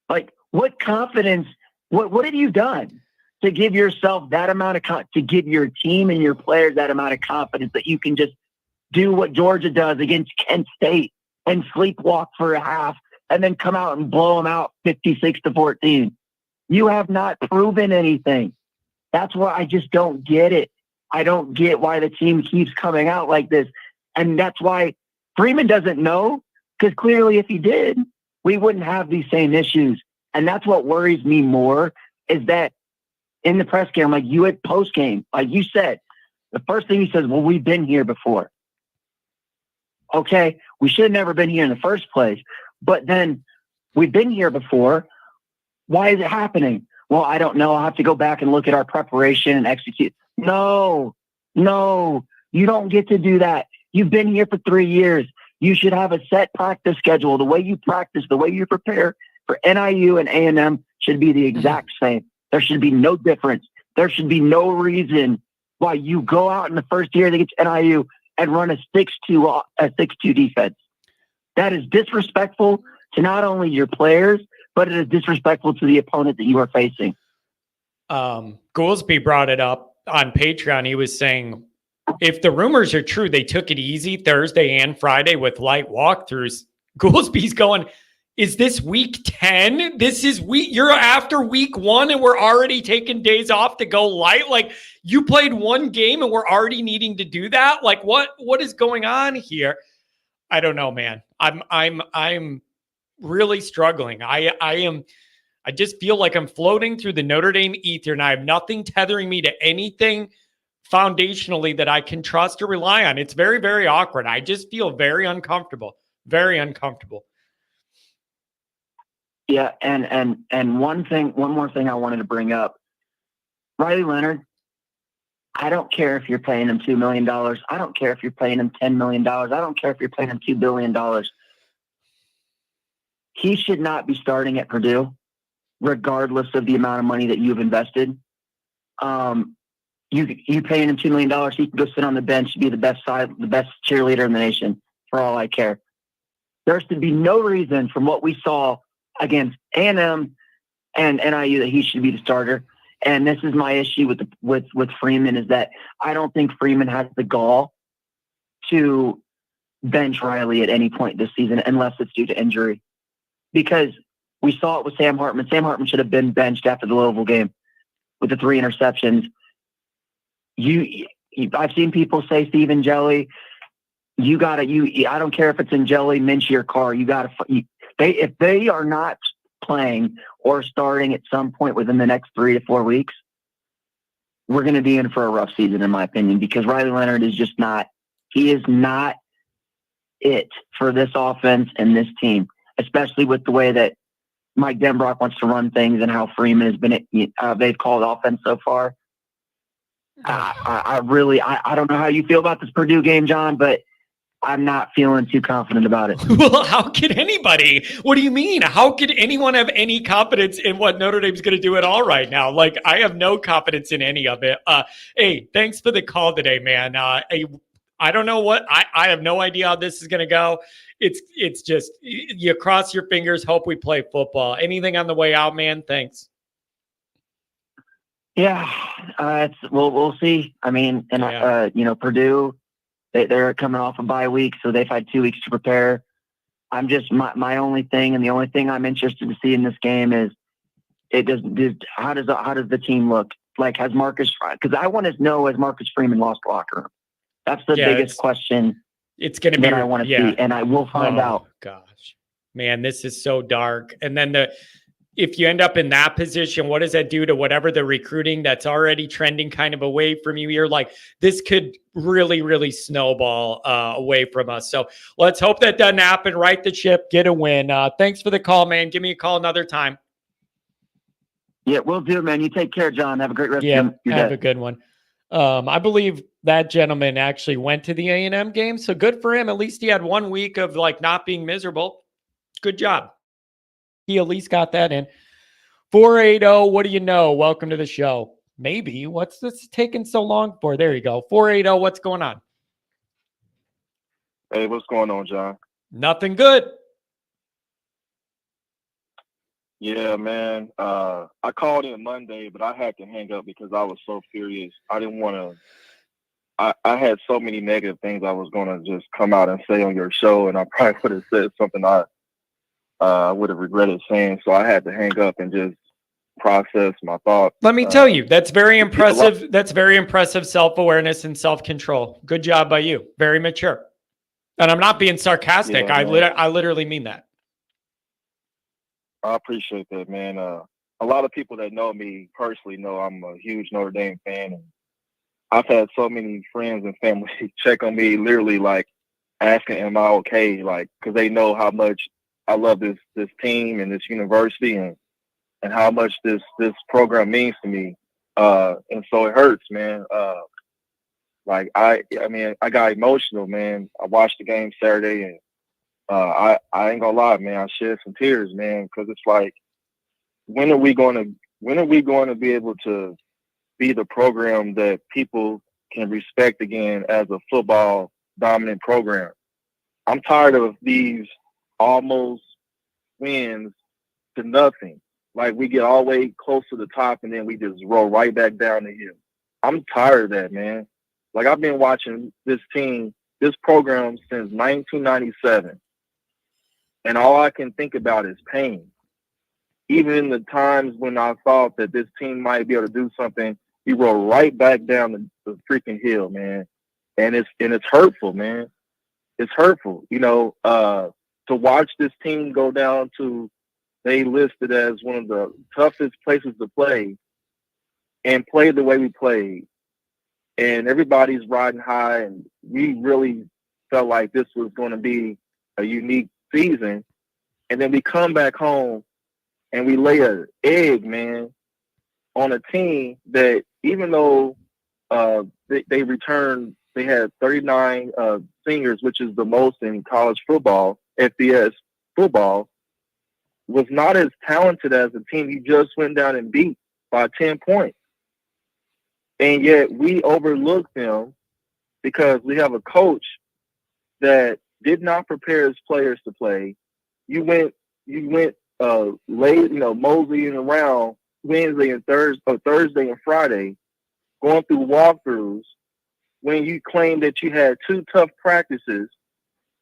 Like, what confidence, what have you done to give yourself that amount of to give your team and your players that amount of confidence that you can just do what Georgia does against Kent State and sleepwalk for a half and then come out and blow them out 56-14? You have not proven anything. That's why I just don't get it. I don't get why the team keeps coming out like this. And that's why Freeman doesn't know, because clearly if he did, we wouldn't have these same issues. And that's what worries me more, is that in the press game, like you at post game, like you said, the first thing he says, well, we've been here before. Okay, we should have never been here in the first place. But then we've been here before. Why is it happening? Well, I don't know. I'll have to go back and look at our preparation and execute. No, you don't get to do that. You've been here for 3 years. You should have a set practice schedule. The way you practice, the way you prepare for NIU and A&M should be the exact same. There should be no difference. There should be no reason why you go out in the first year against NIU and run a 6-2 defense. That is disrespectful to not only your players, but it is disrespectful to the opponent that you are facing. Goolsby brought it up on Patreon. He was saying, if the rumors are true, they took it easy Thursday and Friday with light walkthroughs. Goolsby's going, is this week 10? You're after week 1 and we're already taking days off to go light. Like, you played 1 game and we're already needing to do that. Like, what is going on here? I don't know, man. really struggling. I just feel like I'm floating through the Notre Dame ether, and I have nothing tethering me to anything foundationally that I can trust or rely on. It's very, very awkward. I just feel very uncomfortable. Very uncomfortable. Yeah, and one more thing I wanted to bring up. Riley Leonard, I don't care if you're paying him $2 million. I don't care if you're paying him $10 million. I don't care if you're paying him $2 billion. He should not be starting at Purdue, regardless of the amount of money that you've invested. You paying him $2 million, he can go sit on the bench, be the best cheerleader in the nation, for all I care. There should be no reason from what we saw against A&M and NIU that he should be the starter. And this is my issue with Freeman, is that I don't think Freeman has the gall to bench Riley at any point this season unless it's due to injury. Because we saw it with Sam Hartman. Sam Hartman should have been benched after the Louisville game with the 3 interceptions. I've seen people say Stephen Jelly. I don't care if it's in Jelly, Minchie, or Carr. If they are not playing or starting at some point within the next 3 to 4 weeks, we're going to be in for a rough season, in my opinion, because Riley Leonard is just not. He is not it for this offense and this team, especially with the way that Mike Denbrock wants to run things and how Freeman has been. They've called offense so far. I don't know how you feel about this Purdue game, John, but I'm not feeling too confident about it. Well, how could anybody? What do you mean? How could anyone have any confidence in what Notre Dame's going to do at all right now? Like, I have no confidence in any of it. Hey, thanks for the call today, man. I don't know what I have no idea how this is going to go. It's just you cross your fingers, hope we play football. Anything on the way out, man? Thanks. Yeah, we'll see. I mean, and Purdue, they're coming off a bye week, so they've had 2 weeks to prepare. I'm just my only thing, and the only thing I'm interested to see in this game is how does the team look? Like, has Marcus? Because I want to know, has Marcus Freeman lost the locker room? That's the biggest question. It's going to be that I want to see, and I will find out. Gosh, man, this is so dark. And then if you end up in that position, what does that do to whatever the recruiting that's already trending kind of away from you? You're like, this could really, really snowball away from us. So let's hope that doesn't happen. Right the ship, get a win. Thanks for the call, man. Give me a call another time. Yeah, we'll do, man. You take care, John. Have a great rest of your day. Have a good one. I believe that gentleman actually went to the A&M game. So good for him. At least he had 1 week of like not being miserable. Good job. He at least got that in. 480, what do you know? Welcome to the show. Maybe. What's this taking so long for? There you go. 480, what's going on? Hey, what's going on, John? Nothing good. Yeah, man. I called in Monday, but I had to hang up because I was so furious. I didn't want to. I had so many negative things I was going to just come out and say on your show, and I probably would have said something I would have regretted saying. So I had to hang up and just process my thoughts. Let me tell you, that's very impressive. That's very impressive self-awareness and self-control. Good job by you. Very mature. And I'm not being sarcastic. Yeah, I literally mean that. I appreciate that, man. A lot of people that know me personally know I'm a huge Notre Dame fan, and I've had so many friends and family check on me, literally like asking, "Am I okay?" Like, because they know how much I love this team and this university, and how much this program means to me. And so it hurts, man. Like I mean, I got emotional, man. I watched the game Saturday, and I ain't gonna lie, man. I shed some tears, man, because it's like, when are we going to be able to be the program that people can respect again as a football dominant program? I'm tired of these almost wins to nothing. Like, we get all the way close to the top and then we just roll right back down the hill. I'm tired of that, man. Like, I've been watching this team, this program since 1997. And all I can think about is pain. Even in the times when I thought that this team might be able to do something, we roll right back down the freaking hill, man. And it's hurtful, man. It's hurtful. You know, to watch this team go down to, they listed as one of the toughest places to play, and play the way we played. And everybody's riding high, and we really felt like this was going to be a unique season. And then we come back home and we lay an egg, man, on a team that, even though they returned, they had 39 seniors, which is the most in college football, FBS football, was not as talented as the team you just went down and beat by 10 points. And yet we overlooked them because we have a coach that did not prepare his players to play. You went late, moseying around Wednesday and Thursday and Friday, going through walkthroughs when you claimed that you had 2 tough practices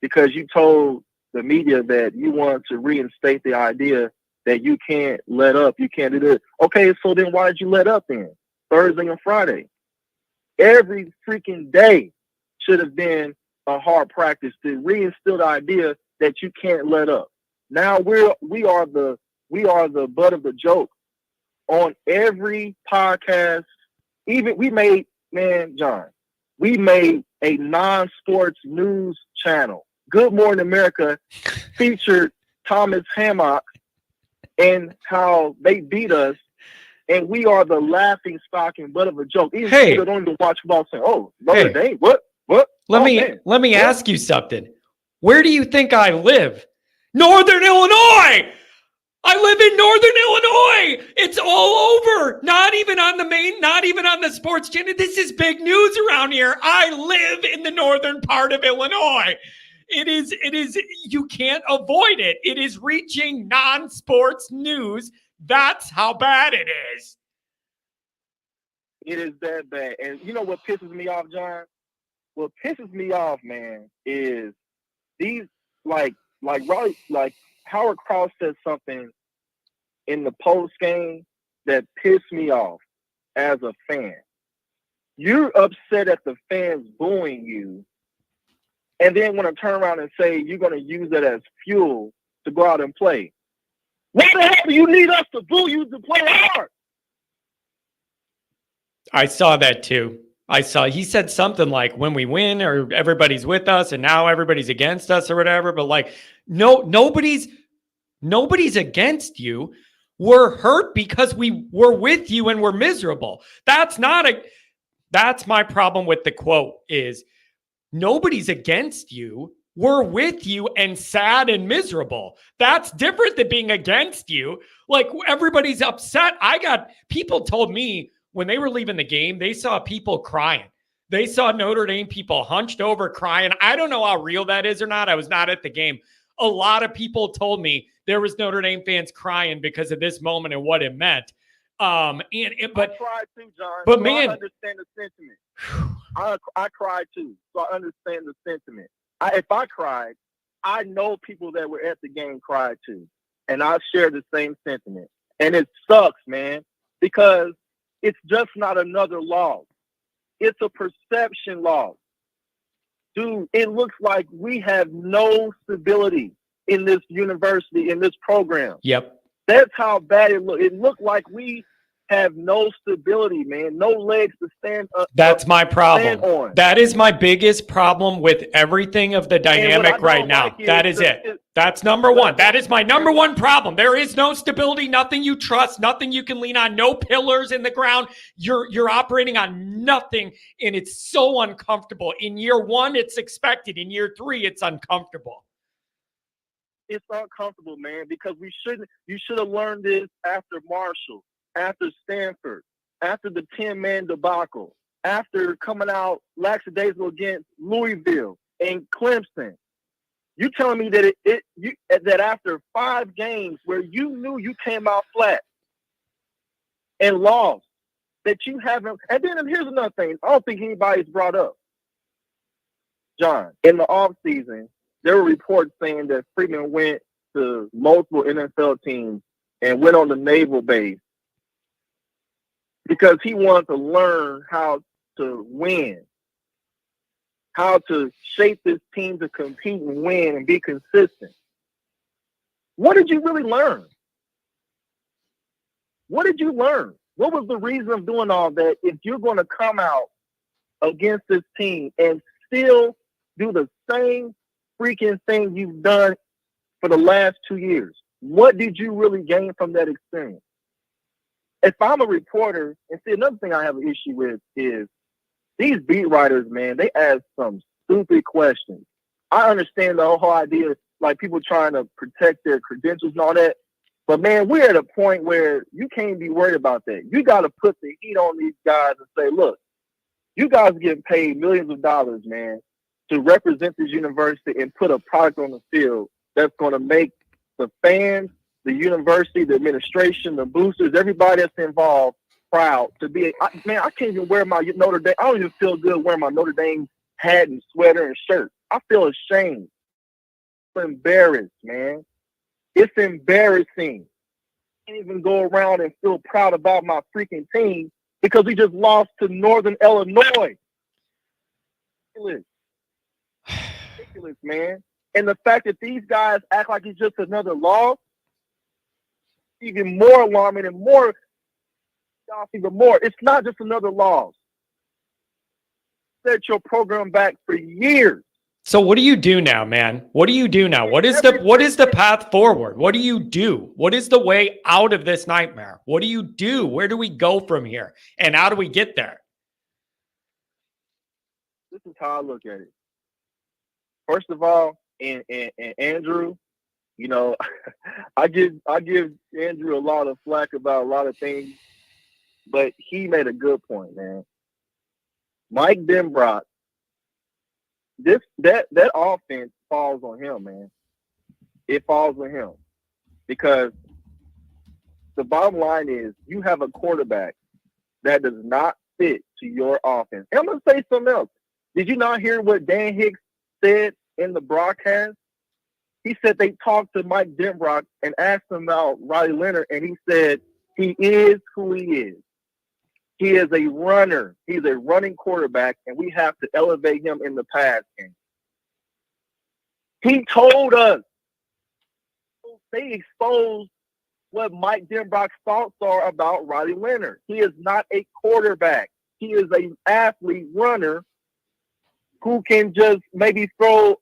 because you told the media that you wanted to reinstate the idea that you can't let up, you can't do this. Okay, so then why did you let up then? Thursday and Friday. Every freaking day should have been a hard practice to reinstill the idea that you can't let up. Now we are the butt of the joke on every podcast. Even we made a non-sports news channel. Good Morning America featured Thomas Hammock and how they beat us. And we are the laughing stock and butt of a joke. Even people that don't even watch football say, "Oh, Notre Dame, what? Let me ask you something. Where do you think I live? Northern Illinois. I live in Northern Illinois. It's all over. Not even on the sports channel. This is big news around here. I live in the northern part of Illinois. It is, you can't avoid it. It is reaching non-sports news. That's how bad it is. It is that bad. And you know what pisses me off, John? What pisses me off, man, is these like Howard Krause said something in the post game that pissed me off as a fan. You're upset at the fans booing you, and then want to turn around and say you're going to use that as fuel to go out and play. Why the hell do you need us to boo you to play hard? I saw that too. He said something like when we win or everybody's with us and now everybody's against us or whatever. But like, nobody's against you. We're hurt because we were with you and we're miserable. That's my problem with the quote is nobody's against you. We're with you and sad and miserable. That's different than being against you. Like everybody's upset. People told me when they were leaving the game, they saw people crying. They saw Notre Dame people hunched over crying. I don't know how real that is or not. I was not at the game. A lot of people told me there was Notre Dame fans crying because of this moment and what it meant. I cried too, John. But so man, I understand the sentiment. I cried too, so I understand the sentiment. If I cried, I know people that were at the game cried too, and I share the same sentiment. And it sucks, man, because it's just not another loss. It's a perception loss. Dude, it looks like we have no stability in this university, in this program. Yep. That's how bad it looked. It looked like we have no stability, man. No legs to stand up. That's my problem. That is my biggest problem with everything of the dynamic right now. That is it. That's number one. That is my number one problem. There is no stability, nothing you trust, nothing you can lean on, no pillars in the ground. You're operating on nothing, and it's so uncomfortable. In year 1, it's expected. In year 3, it's uncomfortable. It's uncomfortable, man, because you should have learned this after Marshall, after Stanford, after the 10-man debacle, after coming out lackadaisical against Louisville and Clemson. You telling me that that after 5 games where you knew you came out flat and lost, that you haven't. And then here's another thing. I don't think anybody's brought up, John, in the offseason, there were reports saying that Freeman went to multiple NFL teams and went on the naval base because he wanted to learn how to win, how to shape this team to compete and win and be consistent. What did you really learn? What did you learn? What was the reason of doing all that if you're going to come out against this team and still do the same freaking thing you've done for the last 2 years? What did you really gain from that experience? If I'm a reporter, and see, another thing I have an issue with is these beat writers, man, they ask some stupid questions. I understand the whole idea, like people trying to protect their credentials and all that. But, man, we're at a point where you can't be worried about that. You got to put the heat on these guys and say, look, you guys are getting paid millions of dollars, man, to represent this university and put a product on the field that's going to make the fans, the university, the administration, the boosters, everybody that's involved proud to be. I can't even wear my Notre Dame. I don't even feel good wearing my Notre Dame hat and sweater and shirt. I feel ashamed. I'm embarrassed, man. It's embarrassing. I can't even go around and feel proud about my freaking team because we just lost to Northern Illinois. Ridiculous, man. And the fact that these guys act like it's just another loss, even more alarming and more, even more. It's not just another loss. Set your program back for years. So what do you do now, man? What do you do now? What is the path forward? What do you do? What is the way out of this nightmare? What do you do? Where do we go from here? And how do we get there? This is how I look at it. First of all, and Andrew, you know, I give Andrew a lot of flack about a lot of things, but he made a good point, man. Mike Denbrock, that offense falls on him, man. It falls on him because the bottom line is you have a quarterback that does not fit to your offense. And I'm going to say something else. Did you not hear what Dan Hicks said in the broadcast? He said they talked to Mike Denbrock and asked him about Riley Leonard, and he said he is who he is. He is a runner. He's a running quarterback, and we have to elevate him in the pass game. He told us. They exposed what Mike Denbrock's thoughts are about Riley Leonard. He is not a quarterback. He is an athlete runner who can just maybe throw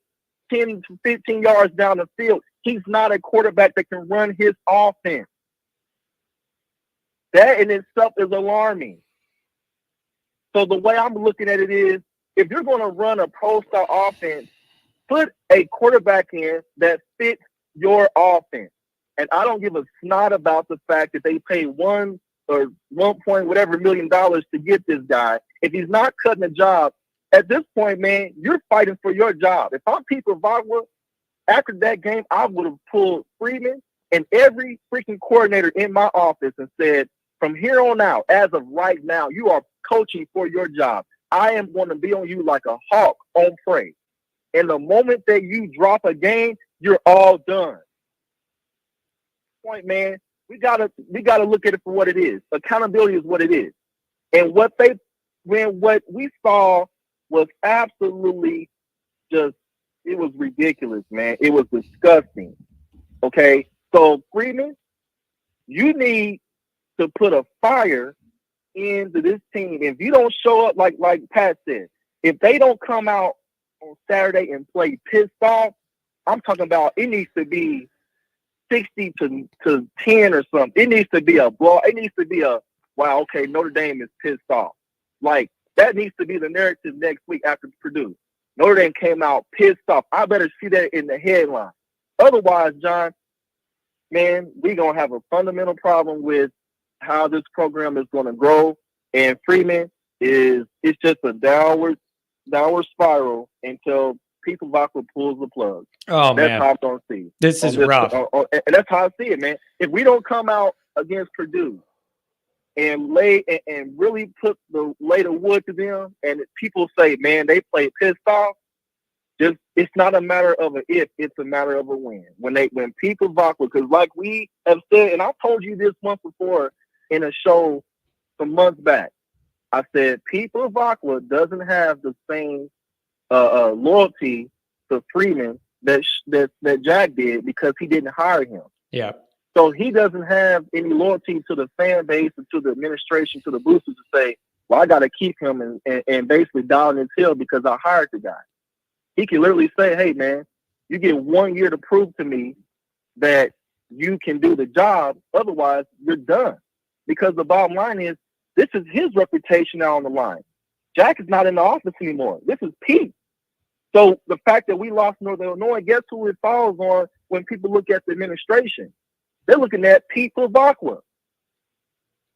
10 to 15 yards down the field. He's not a quarterback that can run his offense. That in itself is alarming. So the way I'm looking at it is, if you're going to run a pro-style offense, put a quarterback in that fits your offense. And I don't give a snot about the fact that they pay $1 point whatever million to get this guy. If he's not cutting a job, at this point, man, you're fighting for your job. If I'm Pete Vavagua, after that game, I would have pulled Freeman and every freaking coordinator in my office and said, from here on out, as of right now, you are coaching for your job. I am going to be on you like a hawk on prey. And the moment that you drop a game, you're all done. Point, man, we gotta look at it for what it is. Accountability is what it is. And what we saw was absolutely just, it was ridiculous, man. It was disgusting. Okay, so Freeman, you need to put a fire into this team. If you don't show up like Pat said, if they don't come out on Saturday and play pissed off, I'm talking about it needs to be 60 to 10 or something. It needs to be a blow. It needs to be a, wow, okay, Notre Dame is pissed off. Like, that needs to be the narrative next week after Purdue. Notre Dame came out pissed off. I better see that in the headline. Otherwise, John, man, we're going to have a fundamental problem with how this program is going to grow. And Freeman it's just a downward spiral until Pete Vavagua pulls the plug. Oh, that's man. how I'm going to see. This is rough. And that's how I see it, man. If we don't come out against Purdue and lay and really lay the wood to them, and people say, man, they played pissed off, it's not a matter of an if, it's a matter of a when. When Pete Vavagua, because like we have said, and I told you this once before in a show some months back, I said Pete Vavagua doesn't have the same loyalty to Freeman that Jack did because he didn't hire him. Yeah. So he doesn't have any loyalty to the fan base and to the administration, to the boosters to say, well, I got to keep him and basically down his hill because I hired the guy. He can literally say, hey, man, you get 1 year to prove to me that you can do the job. Otherwise, you're done. Because the bottom line is, this is his reputation now on the line. Jack is not in the office anymore. This is Pete. So the fact that we lost Northern Illinois, guess who it falls on when people look at the administration? They're looking at Pete Lavacqua.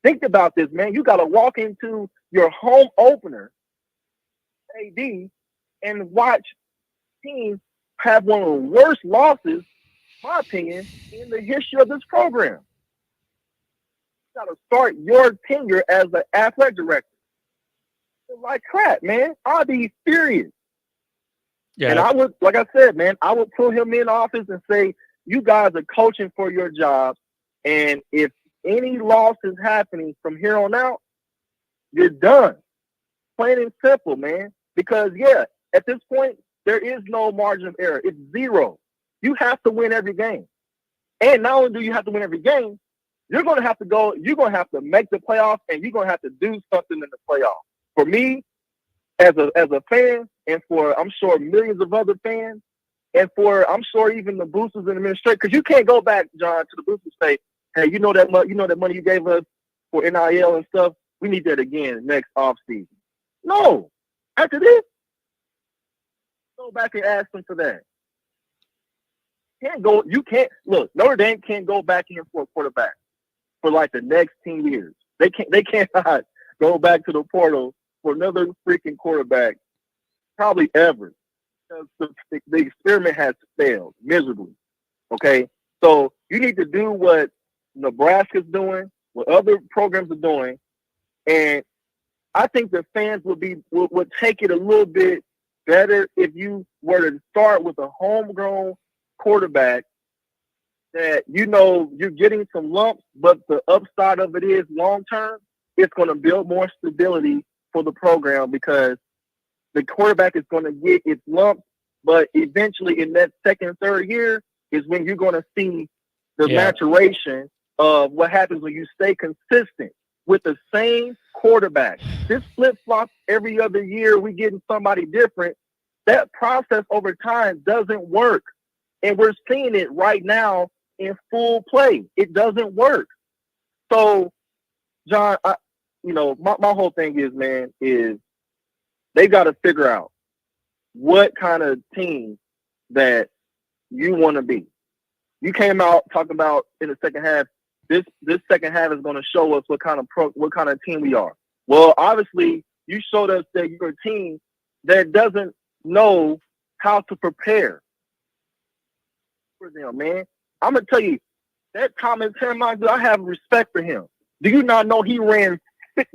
Think about this, man. You got to walk into your home opener, AD, and watch teams have one of the worst losses, in my opinion, in the history of this program. You got to start your tenure as the athletic director. It's like crap, man. I'd be furious. Yeah. And I would, like I said, man, I would put him in office and say, you guys are coaching for your job. And if any loss is happening from here on out, you're done. Plain and simple, man. Because, yeah, at this point, there is no margin of error. It's zero. You have to win every game. And not only do you have to win every game, you're going to have to make the playoffs, and you're going to have to do something in the playoffs. For me, as a fan, and for, I'm sure, millions of other fans, and for, I'm sure, even the boosters and administrators, because you can't go back, John, to the boosters and say, hey, you know that money you gave us for NIL and stuff, we need that again next offseason. No. After this, go back and ask them for that. Notre Dame can't go back in for a quarterback for like the next 10 years. They cannot go back to the portal for another freaking quarterback, probably ever. Because the experiment has failed miserably. Okay? So you need to do what Nebraska's doing, what other programs are doing, and I think the fans would take it a little bit better if you were to start with a homegrown quarterback that you're getting some lumps, but the upside of it is long term, it's going to build more stability for the program because the quarterback is going to get its lumps, but eventually in that second, third year is when you're going to see the maturation of what happens when you stay consistent with the same quarterback. This flip-flop every other year, we getting somebody different. That process over time doesn't work. And we're seeing it right now in full play. It doesn't work. So, John, my whole thing is, man, is they got to figure out what kind of team that you want to be. You came out talking about in the second half, this second half is going to show us what kind of team we are. Well, obviously, you showed us that you're a team that doesn't know how to prepare for them, man. I'm going to tell you, that Thomas Herman, I have respect for him. Do you not know he ran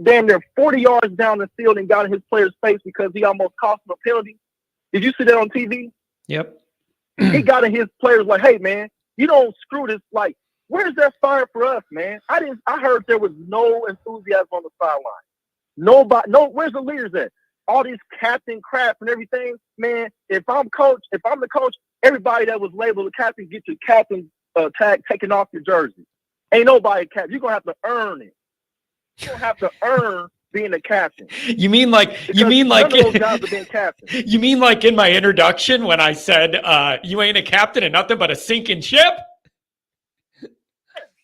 damn near 40 yards down the field and got in his player's face because he almost cost him a penalty? Did you see that on TV? Yep. He got in his players like, hey, man, you don't screw this. Like, where's that fire for us, man? I heard there was no enthusiasm on the sideline. Nobody, where's the leaders at? All these captain crap and everything, man. If I'm the coach, everybody that was labeled a captain, get your captain tag taken off your jersey. Ain't nobody captain. You're gonna have to earn it. You're gonna have to earn being a captain. You mean like none of those guys have been captains. You mean like in my introduction when I said you ain't a captain and nothing but a sinking ship?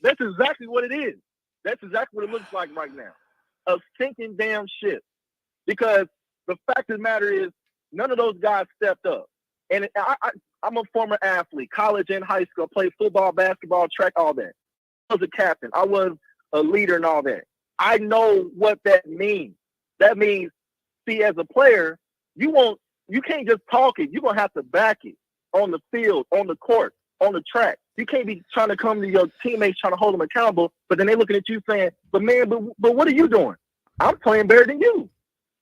That's exactly what it is. That's exactly what it looks like right now. A sinking damn ship. Because the fact of the matter is, none of those guys stepped up. And I'm a former athlete, college and high school. I played football, basketball, track, all that. I was a captain. I was a leader and all that. I know what that means. That means, see, as a player, you can't just talk it. You're going to have to back it on the field, on the court, on the track. You can't be trying to come to your teammates trying to hold them accountable, but then they're looking at you saying, but what are you doing? I'm playing better than you.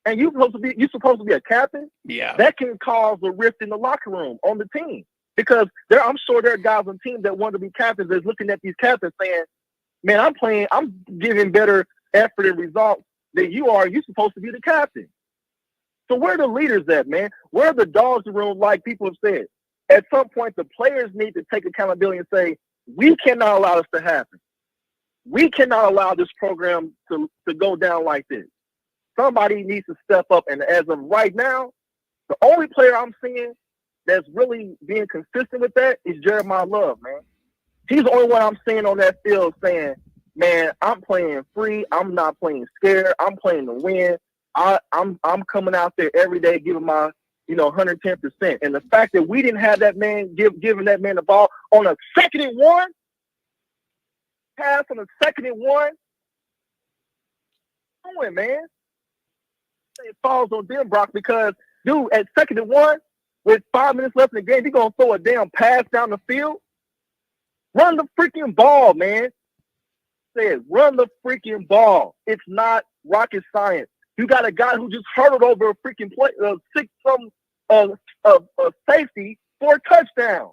And you're supposed to be a captain? Yeah. That can cause a rift in the locker room on the team. Because I'm sure there are guys on the team that want to be captains that's looking at these captains saying, man, I'm giving better effort and results than you are. You're supposed to be the captain. So where are the leaders at, man? Where are the dogs in the room, like people have said? at some point the players need to take accountability and say, we cannot allow this to happen. We cannot allow this program to go down like this. Somebody needs to step up. And as of right now, the only player I'm seeing that's really being consistent with that is Jeremiah Love, man. He's the only one I'm seeing on that field saying, man, I'm playing free. I'm not playing scared. I'm playing to win. I'm coming out there every day giving my 110%. And the fact that we didn't have that man giving that man the ball on a 2nd and 1, pass on a 2nd and 1, doing, man. It falls on them, Brock, because dude, at 2nd and 1, with 5 minutes left in the game, you're gonna throw a damn pass down the field. Run the freaking ball, man. Says run the freaking ball. It's not rocket science. You got a guy who just hurdled over a freaking play, safety for a touchdown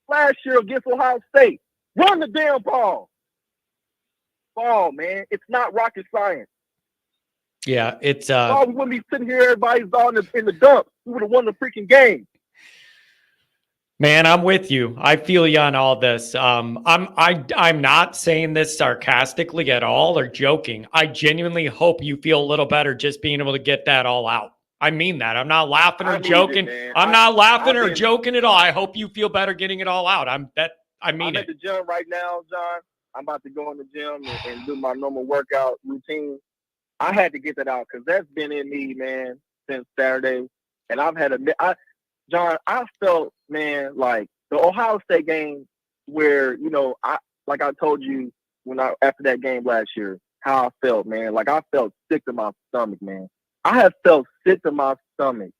last year against Ohio State. Run the damn ball. Ball, man. It's not rocket science. Yeah, it's we wouldn't be sitting here, everybody's all in the dump. We would have won the freaking game. Man, I'm with you. I feel you on all this. I'm not saying this sarcastically at all or joking. I genuinely hope you feel a little better just being able to get that all out. I mean that. I'm not laughing or joking. I'm not laughing or joking at all. I hope you feel better getting it all out. I'm at the gym right now, John. I'm about to go in the gym and do my normal workout routine. I had to get that out because that's been in me, man, since Saturday. And I've had John, I felt, man, like the Ohio State game where, like I told you after that game last year, how I felt, man. Like I felt sick to my stomach, man. I have felt sick to my stomach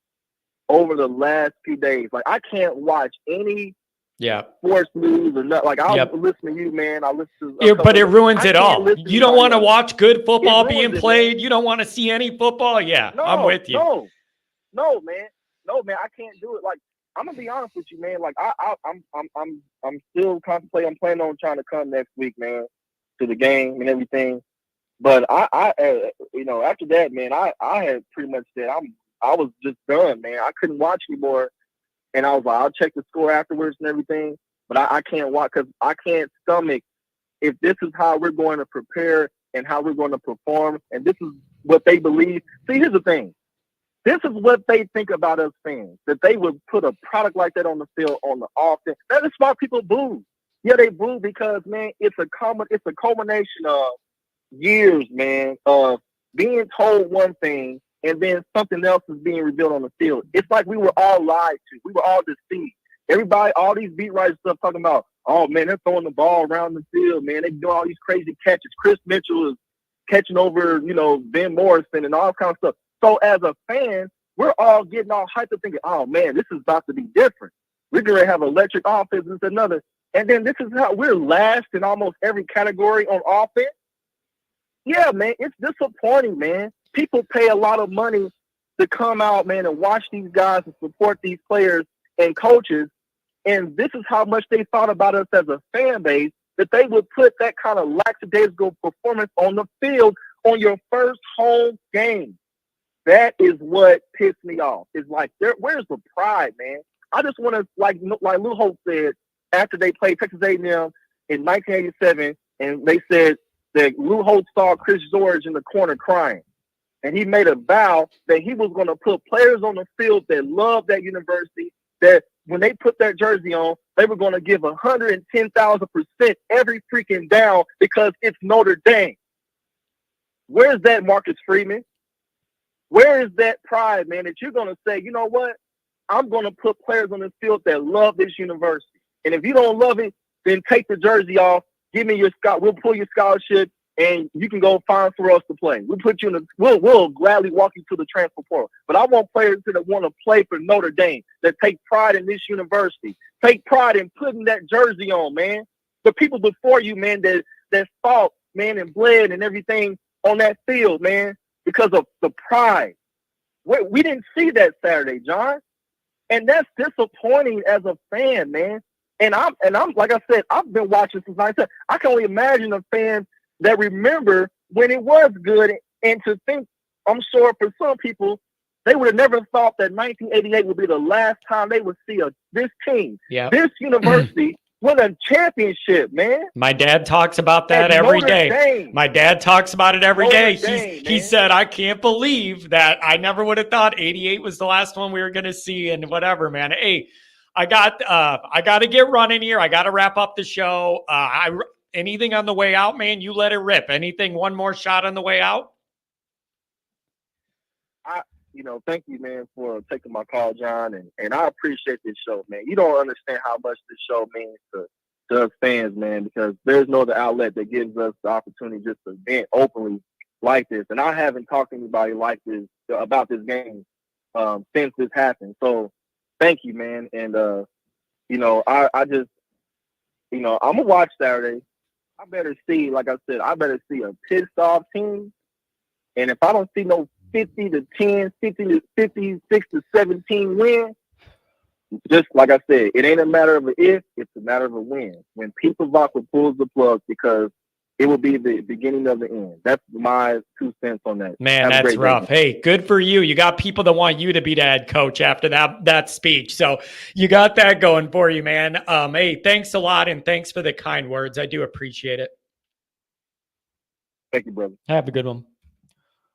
over the last few days. Like I can't watch any sports news or nothing. Like I'll listen to you, man. I listen to but it ruins it all. You don't want to watch good football being played. You don't want to see any football. Yeah, I'm with you. No, man. I can't do it. Like I'm gonna be honest with you, man. Like I'm still contemplating. I'm planning on trying to come next week, man, to the game and everything. But I after that, man, I had pretty much said I was just done, man. I couldn't watch anymore, and I was like, I'll check the score afterwards and everything. But I can't watch because I can't stomach if this is how we're going to prepare and how we're going to perform, and this is what they believe. See, here's the thing. This is what they think about us fans, that they would put a product like that on the field, on the offense. That is why people boo. Yeah, they boo because, man, it's a culmination of years, man, of being told one thing and then something else is being revealed on the field. It's like we were all lied to. We were all deceived. Everybody, all these beat writers stuff talking about, oh, man, they're throwing the ball around the field, man. They do all these crazy catches. Chris Mitchell is catching over, Ben Morrison and all kinds of stuff. So as a fan, we're all getting all hyped up thinking, oh, man, this is about to be different. We're going to have electric offense and another. And then this is how we're last in almost every category on offense. Yeah, man, it's disappointing, man. People pay a lot of money to come out, man, and watch these guys and support these players and coaches. And this is how much they thought about us as a fan base, that they would put that kind of lackadaisical performance on the field on your first home game. That is what pissed me off. It's like, where's the pride, man? I just want to, like Lou Holtz said, after they played Texas A&M in 1987, and they said that Lou Holtz saw Chris George in the corner crying. And he made a vow that he was going to put players on the field that loved that university, that when they put that jersey on, they were going to give 110,000% every freaking down because it's Notre Dame. Where's that Marcus Freeman? Where is that pride, man, that you're going to say, you know what? I'm going to put players on the field that love this university. And if you don't love it, then take the jersey off. Give me your we'll pull your scholarship, and you can go find somewhere else to play. We'll put you in we'll gladly walk you to the transfer portal. But I want players that want to play for Notre Dame, that take pride in this university, take pride in putting that jersey on, man. The people before you, man, that fought, man, and bled and everything on that field, man, because of the pride. We didn't see that Saturday, John. And that's disappointing as a fan, man. And I'm like I said, I've been watching since I said I can only imagine a fan that remember when it was good, and to think, I'm sure for some people, They would have never thought that 1988 would be the last time they would see this team, this university win a championship, man. My dad talks about that every day. My dad talks about it every day. He said, I can't believe that I never would have thought 88 was the last one we were going to see and whatever, man. Hey, I got to get running here. I got to wrap up the show. Anything on the way out, man, you let it rip. Anything, one more shot on the way out? Thank you, man, for taking my call, John, and I appreciate this show, man. You don't understand how much this show means to us fans, man, because there's no other outlet that gives us the opportunity just to vent openly like this. And I haven't talked to anybody like this about this game since this happened. So thank you, man. And I just, I'm gonna watch Saturday. I better see, like I said, a pissed off team. And if I don't see no 50-10, 56-17 win, just like I said, it ain't a matter of an if, it's a matter of a win. When Pete Vodka pulls the plug, because it will be the beginning of the end. That's my 2 cents on that. Man, that's rough. Hey, good for you. You got people that want you to be the head coach after that speech. So you got that going for you, man. Hey, thanks a lot, and thanks for the kind words. I do appreciate it. Thank you, brother. Have a good one.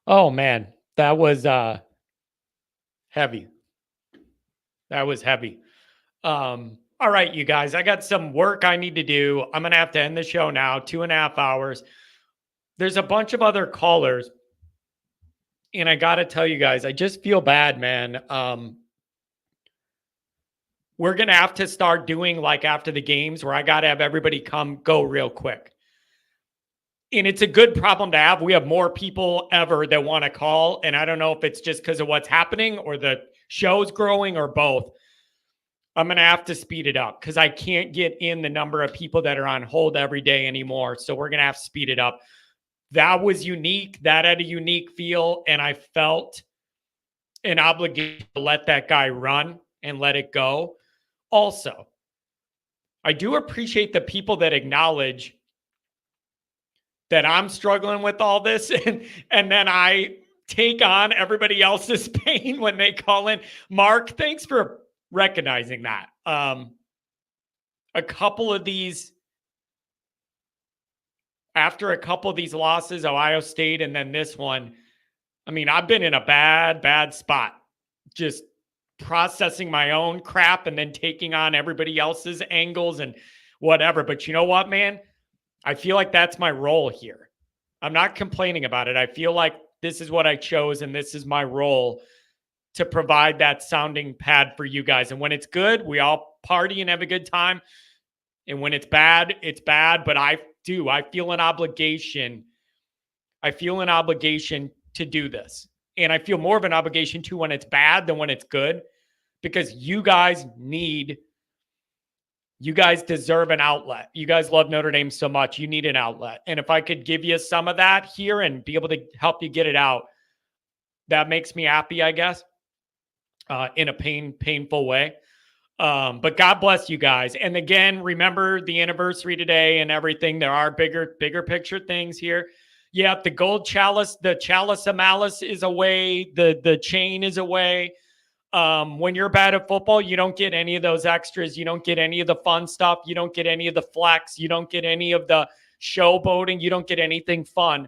Oh, man. That was heavy. That was heavy. All right, you guys, I got some work I need to do. I'm going to have to end the show now, 2.5 hours. There's a bunch of other callers. And I got to tell you guys, I just feel bad, man. We're going to have to start doing like after the games where I got to have everybody go real quick. And it's a good problem to have. We have more people ever that want to call. And I don't know if it's just because of what's happening or the show's growing or both. I'm going to have to speed it up because I can't get in the number of people that are on hold every day anymore. So we're going to have to speed it up. That was unique. That had a unique feel. And I felt an obligation to let that guy run and let it go. Also, I do appreciate the people that acknowledge that I'm struggling with all this, and then I take on everybody else's pain when they call in. Mark, thanks for recognizing that. A couple of these losses, Ohio State and then this one, I mean, I've been in a bad spot, just processing my own crap and then taking on everybody else's angles and whatever. But you know what, man? I feel like that's my role here. I'm not complaining about it. I feel like this is what I chose and this is my role to provide that sounding pad for you guys. And when it's good, we all party and have a good time. And when it's bad, it's bad. But I feel an obligation. I feel an obligation to do this. And I feel more of an obligation to when it's bad than when it's good, because you guys deserve an outlet. You guys love Notre Dame so much. You need an outlet. And if I could give you some of that here and be able to help you get it out, that makes me happy, I guess, in a painful way. But God bless you guys. And again, remember the anniversary today and everything. There are bigger picture things here. Yeah, the gold chalice, the chalice of malice is away. The chain is away. When you're bad at football, you don't get any of those extras. You don't get any of the fun stuff. You don't get any of the flex. You don't get any of the showboating. You don't get anything fun.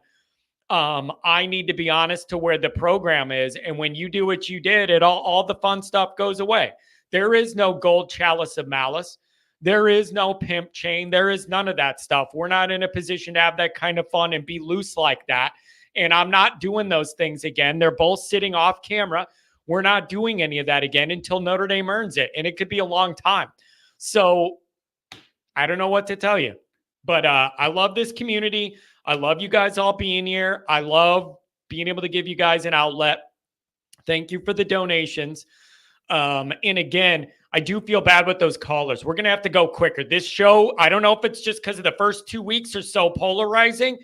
I need to be honest to where the program is. And when you do what you did, all the fun stuff goes away. There is no gold chalice of malice. There is no pimp chain. There is none of that stuff. We're not in a position to have that kind of fun and be loose like that. And I'm not doing those things again. They're both sitting off camera. We're not doing any of that again until Notre Dame earns it. And it could be a long time. So I don't know what to tell you. But I love this community. I love you guys all being here. I love being able to give you guys an outlet. Thank you for the donations. And again, I do feel bad with those callers. We're going to have to go quicker. This show, I don't know if it's just because of the first 2 weeks are so polarizing.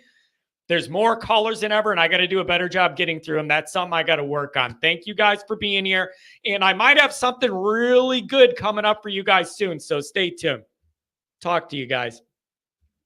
There's more callers than ever, and I got to do a better job getting through them. That's something I got to work on. Thank you guys for being here. And I might have something really good coming up for you guys soon, so stay tuned. Talk to you guys.